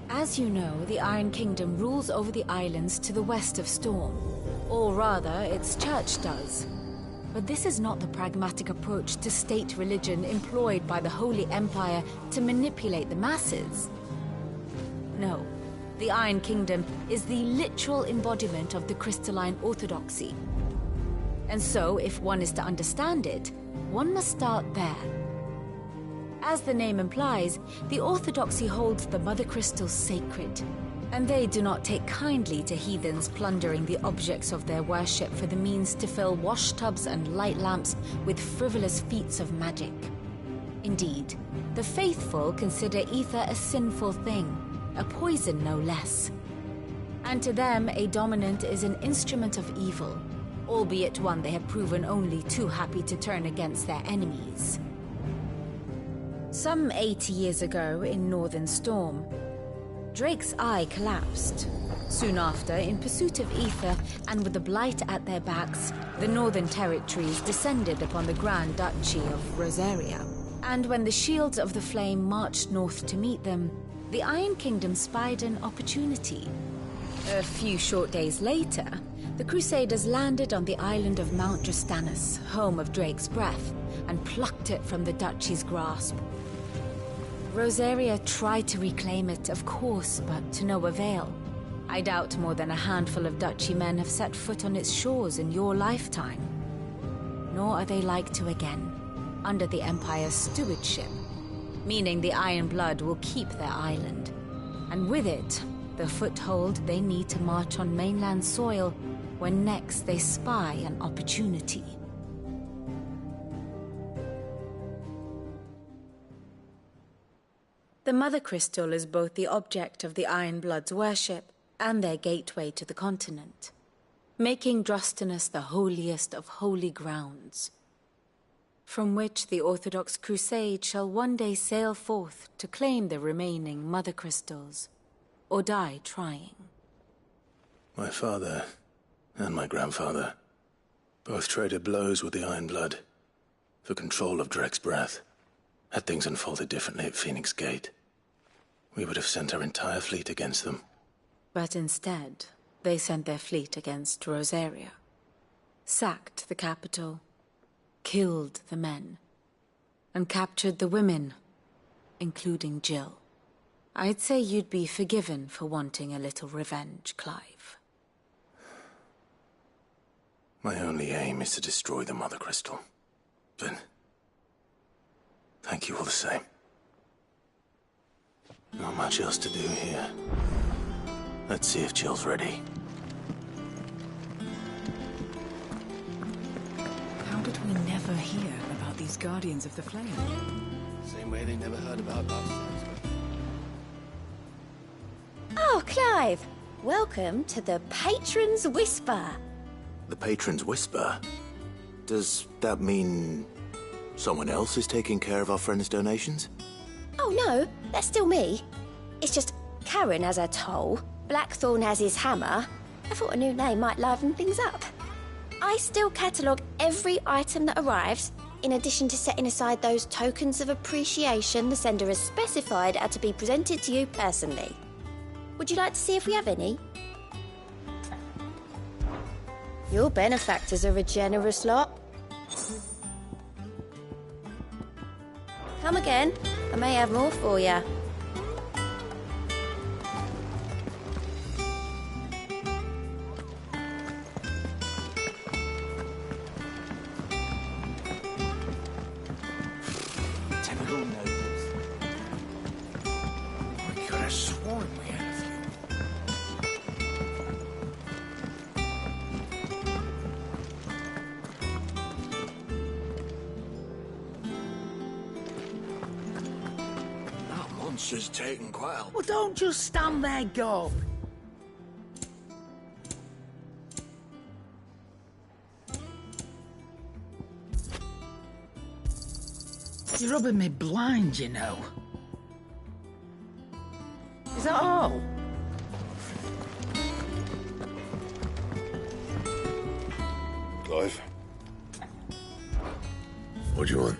As you know, the Iron Kingdom rules over the islands to the west of Storm. Or rather, its church does. But this is not the pragmatic approach to state religion employed by the Holy Empire to manipulate the masses. No, the Iron Kingdom is the literal embodiment of the crystalline orthodoxy. And so, if one is to understand it, one must start there. As the name implies, the orthodoxy holds the Mother Crystals sacred, and they do not take kindly to heathens plundering the objects of their worship for the means to fill washtubs and light lamps with frivolous feats of magic. Indeed, the faithful consider ether a sinful thing, a poison no less. And to them, a dominant is an instrument of evil, albeit one they have proven only too happy to turn against their enemies. Some 80 years ago, in Northern Storm, Drake's eye collapsed. Soon after, in pursuit of ether, and with the Blight at their backs, the Northern Territories descended upon the Grand Duchy of Rosaria. And when the Shields of the Flame marched north to meet them, the Iron Kingdom spied an opportunity. A few short days later, the Crusaders landed on the island of Mount Drastanus, home of Drake's Breath, and plucked it from the Duchy's grasp. Rosaria tried to reclaim it, of course, but to no avail. I doubt more than a handful of Duchy men have set foot on its shores in your lifetime. Nor are they like to again, under the Empire's stewardship, meaning the Iron Blood will keep their island. And with it, the foothold they need to march on mainland soil when next they spy an opportunity. The Mother Crystal is both the object of the Iron Blood's worship and their gateway to the continent, making Drastanus the holiest of holy grounds. from which the Orthodox Crusade shall one day sail forth to claim the remaining Mother Crystals, or die trying. My father and my grandfather both traded blows with the Iron Blood for control of Drek's breath. Had things unfolded differently at Phoenix Gate, we would have sent our entire fleet against them. But instead, they sent their fleet against Rosaria, sacked the capital, killed the men, and captured the women, including Jill. I'd say you'd be forgiven for wanting a little revenge, Clive. My only aim is to destroy the Mother Crystal. But thank you all the same. Not much else to do here. Let's see if Jill's ready. How did we never hear about these Guardians of the Flame? Same way they never heard about us. Oh, Clive! Welcome to the Patron's Whisper. The Patron's Whisper? Does that mean someone else is taking care of our friend's donations? Oh no, that's still me. It's just Karen has her toll, Blackthorn has his hammer. I thought a new name might liven things up. I still catalogue every item that arrives, in addition to setting aside those tokens of appreciation the sender has specified are to be presented to you personally. Would you like to see if we have any? Your benefactors are a generous lot. Come again. I may have more for you. Typical notice. I could have sworn we had a few. That monster's taken quite a... Well, don't just stand there, Gob. You're rubbing me blind, you know. Is that all? Clive? What do you want?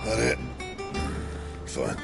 That it? Fine.